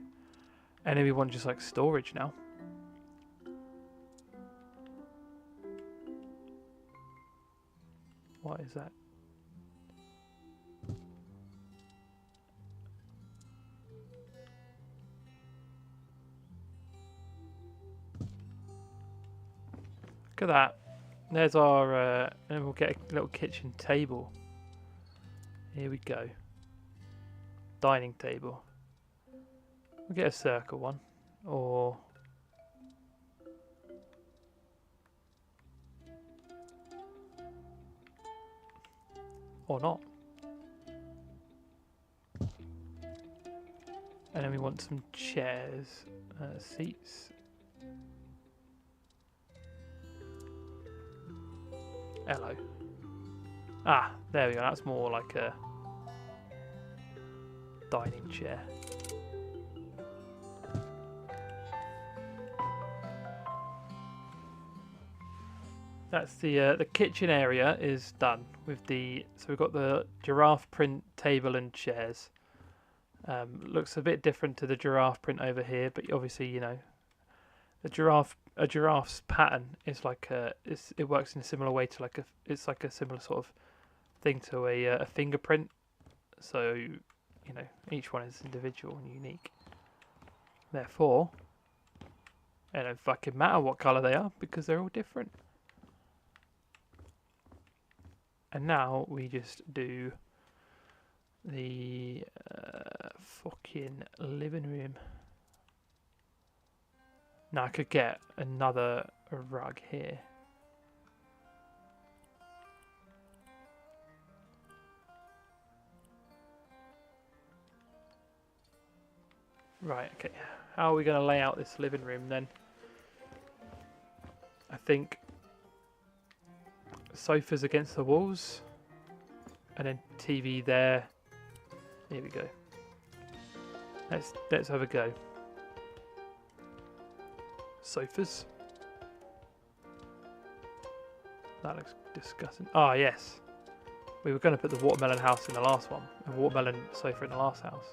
And then we want just like storage now. What is that? Look at that. There's our, and we'll get a little kitchen table. Here we go. Dining table. We'll get a circle one. Or not. And then we want some chairs, seats. Hello. Ah, there we go. That's more like a dining chair. That's the kitchen area is done with the. So we've got the giraffe print table and chairs. Looks a bit different to the giraffe print over here, but obviously you know, a giraffe's pattern is like it works in a similar way to it's like a similar sort of thing to a fingerprint. So you know, each one is individual and unique. Therefore, it don't fucking matter what colour they are because they're all different. And now we just do the fucking living room. Now I could get another rug here. Right, okay. How are we going to lay out this living room then? I think sofas against the walls. And then TV there. Here we go. Let's have a go. Sofas. That looks disgusting. Ah, yes. We were going to put the watermelon house in the last one. A watermelon sofa in the last house.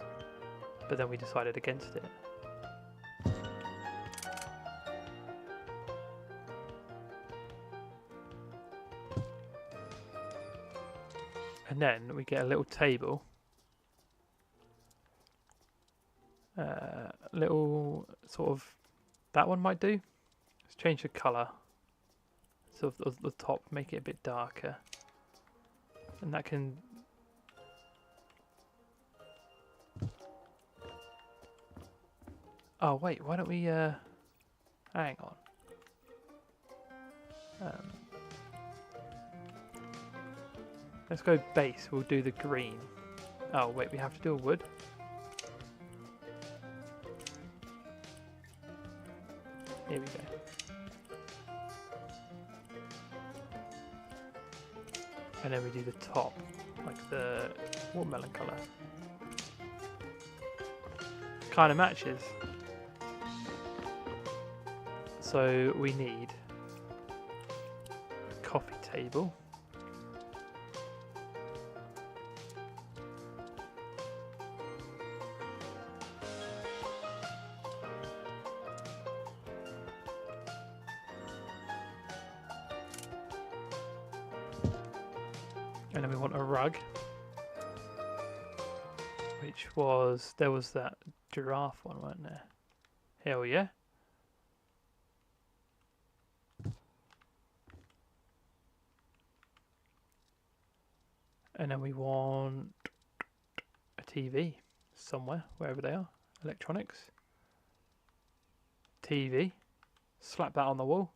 But then we decided against it. And then we get a little table. Little sort of... That one might do. Let's change the colour. So of the top, make it a bit darker. And that can... Oh wait, why don't we hang on. Let's go base, we'll do the green. Oh wait, we have to do a wood. Here we go. And then we do the top, like the watermelon colour. Kind of matches. So we need a coffee table. And then we want a rug, which was, there was that giraffe one, weren't there? Hell yeah. And then we want a TV somewhere, wherever they are. Electronics. TV. Slap that on the wall.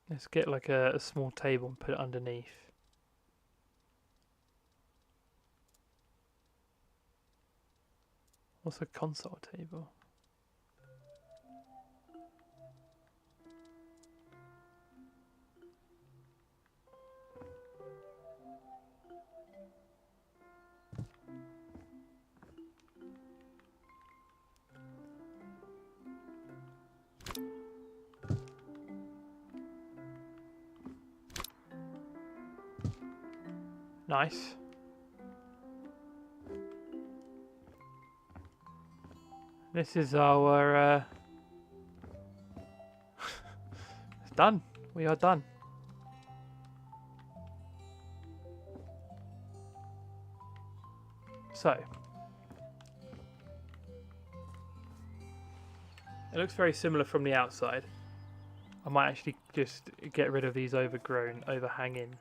Let's get like a small table and put it underneath. What's a console table? Nice. This is our... it's done. We are done. So. It looks very similar from the outside. I might actually just get rid of these overhanging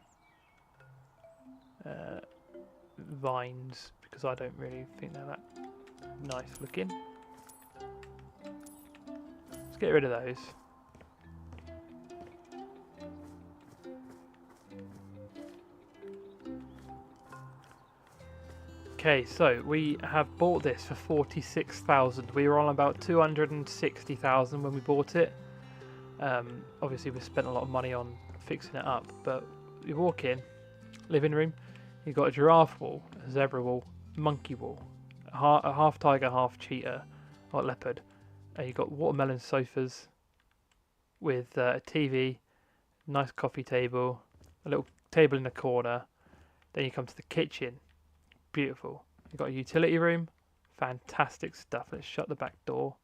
vines, because I don't really think they're that nice looking. Let's get rid of those. Okay, so we have bought this for 46,000. We were on about 260,000 when we bought it. Obviously we spent a lot of money on fixing it up, but you walk in, living room, you've got a giraffe wall, a zebra wall, monkey wall, a half tiger, half cheetah, or leopard. You've got watermelon sofas with a TV, nice coffee table, a little table in the corner. Then you come to the kitchen, beautiful. You've got a utility room, fantastic stuff. Let's shut the back door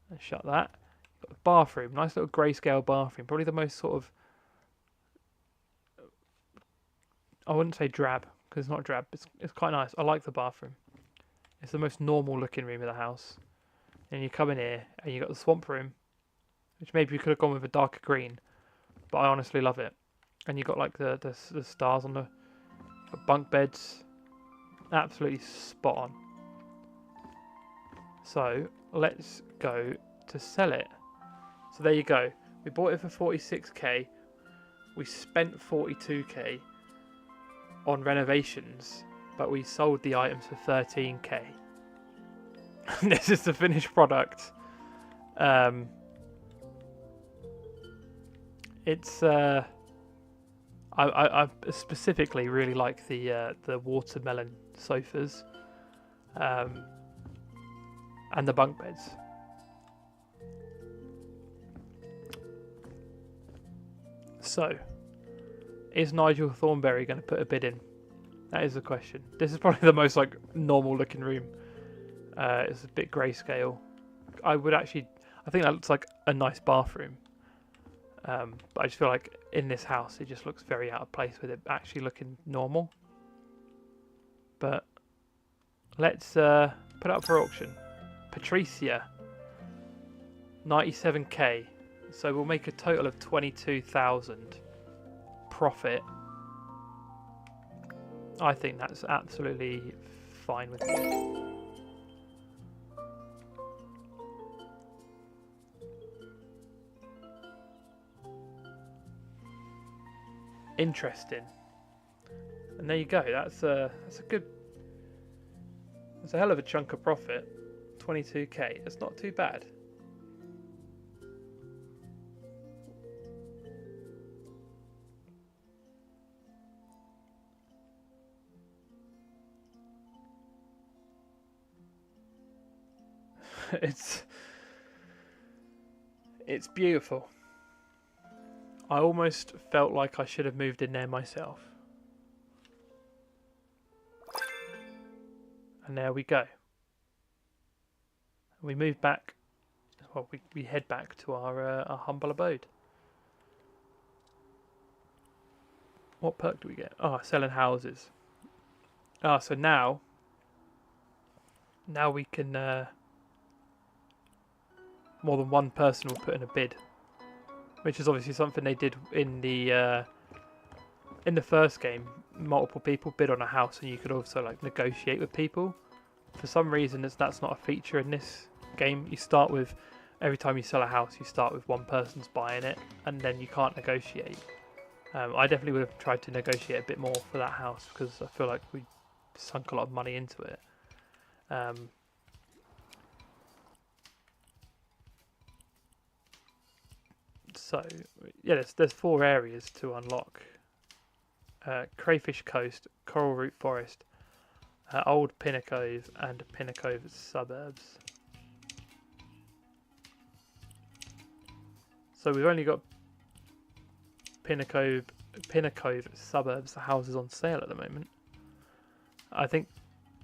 and shut that. You've got the bathroom, nice little grayscale bathroom, probably the most sort of, I wouldn't say drab, because it's not drab. It's quite nice. I like the bathroom. It's the most normal looking room of the house. And you come in here, and you got the swamp room, which maybe you could have gone with a darker green, but I honestly love it. And you got like the stars on the bunk beds, absolutely spot on. So let's go to sell it. So there you go. We bought it for 46k. We spent 42k. On renovations, but we sold the items for 13k. This is the finished product. It's I specifically really like the watermelon sofas, and the bunk beds. So, is Nigel Thornberry going to put a bid in? That is the question. This is probably the most like normal looking room. It's a bit grayscale. I think that looks like a nice bathroom. But I just feel like in this house it just looks very out of place with it actually looking normal. But let's put it up for auction. Patricia, 97k. So we'll make a total of 22,000 profit. I think that's absolutely fine with me. Interesting. And there you go. That's a hell of a chunk of profit. 22k. That's not too bad. It's beautiful. I almost felt like I should have moved in there myself. And there we go. We move back. Well, we head back to our humble abode. What perk do we get? Oh, selling houses. Ah, so now we can more than one person will put in a bid, which is obviously something they did in the first game. Multiple people bid on a house, and you could also like negotiate with people. For some reason, that's not a feature in this game. You start with, every time you sell a house, you start with one person's buying it, and then you can't negotiate. I definitely would have tried to negotiate a bit more for that house because I feel like we sunk a lot of money into it. So yeah, there's 4 areas to unlock: Crayfish Coast, Coral Root Forest, Old Pinnacove, and Pinnacove Suburbs. So we've only got Pinnacove Suburbs. The house is on sale at the moment. I think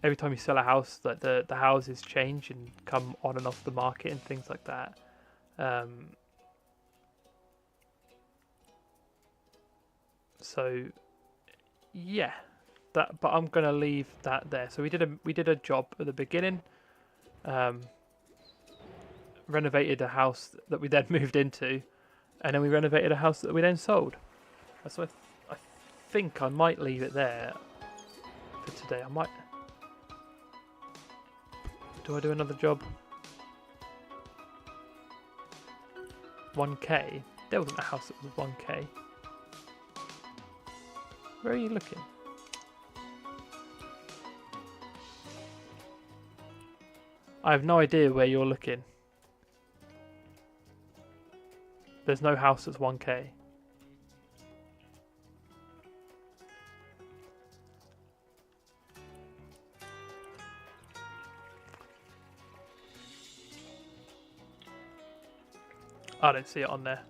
every time you sell a house, that the houses change and come on and off the market and things like that. So yeah, but I'm gonna leave that there. So we did a job at the beginning, renovated a house that we then moved into, and then we renovated a house that we then sold. So I think I might leave it there for today. I might. Do I do another job? 1k? There wasn't a house that was 1k. Where are you looking? I have no idea where you're looking. There's no house that's 1k. I don't see it on there.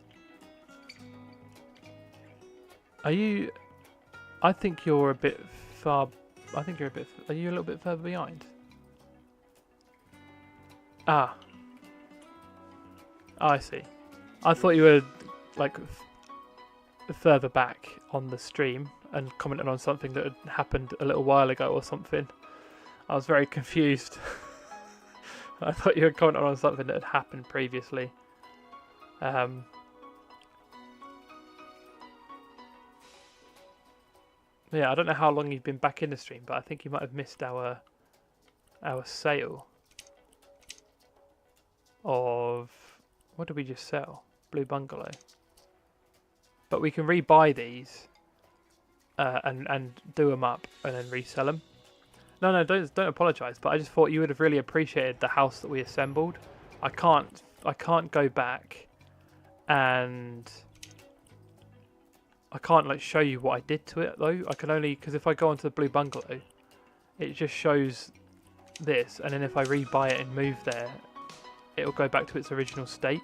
Are you... I think you're a bit far... I think you're a bit... Are you a little bit further behind? Ah. Oh, I see. I thought you were, like, further back on the stream and commented on something that had happened a little while ago or something. I was very confused. I thought you were commenting on something that had happened previously. Yeah, I don't know how long you've been back in the stream, but I think you might have missed our sale of... What did we just sell? Blue Bungalow. But we can rebuy these and do them up and then resell them. No, don't apologise. But I just thought you would have really appreciated the house that we assembled. I can't go back and I can't like show you what I did to it though. I can only, because if I go onto the Blue Bungalow, it just shows this, and then if I rebuy it and move there, it'll go back to its original state.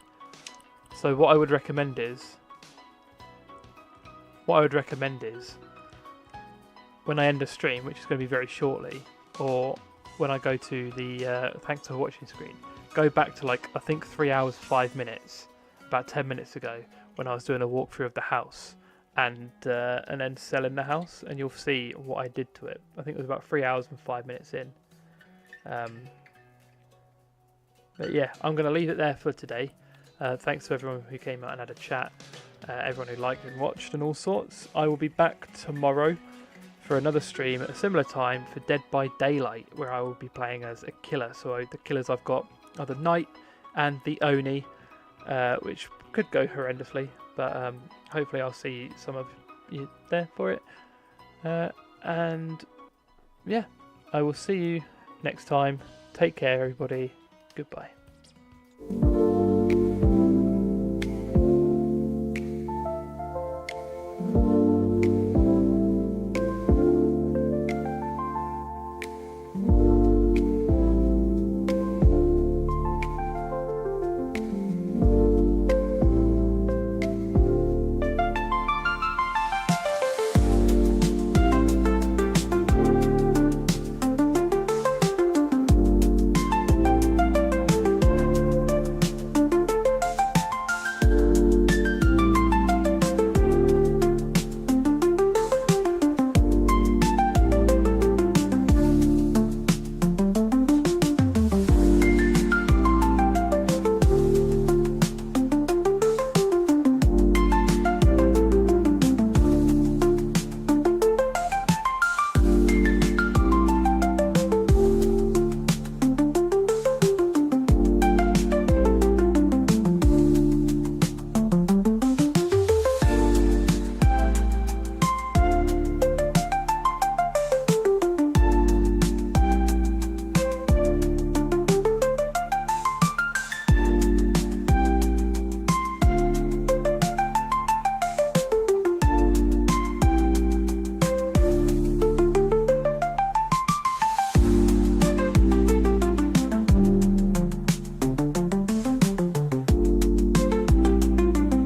So what I would recommend is what I would recommend is when I end a stream, which is going to be very shortly, or when I go to the thanks for watching screen, go back to like I think 3 hours 5 minutes, about 10 minutes ago, when I was doing a walkthrough of the house, and then selling the house, and you'll see what I did to it. I think it was about 3 hours and 5 minutes in. But yeah, I'm going to leave it there for today. Thanks to everyone who came out and had a chat, everyone who liked and watched and all sorts. I will be back tomorrow for another stream at a similar time for Dead by Daylight, where I will be playing as a killer. So the killers I've got are the Knight and the Oni, which could go horrendously, but hopefully I'll see some of you there for it. And yeah, I will see you next time. Take care, everybody. Goodbye.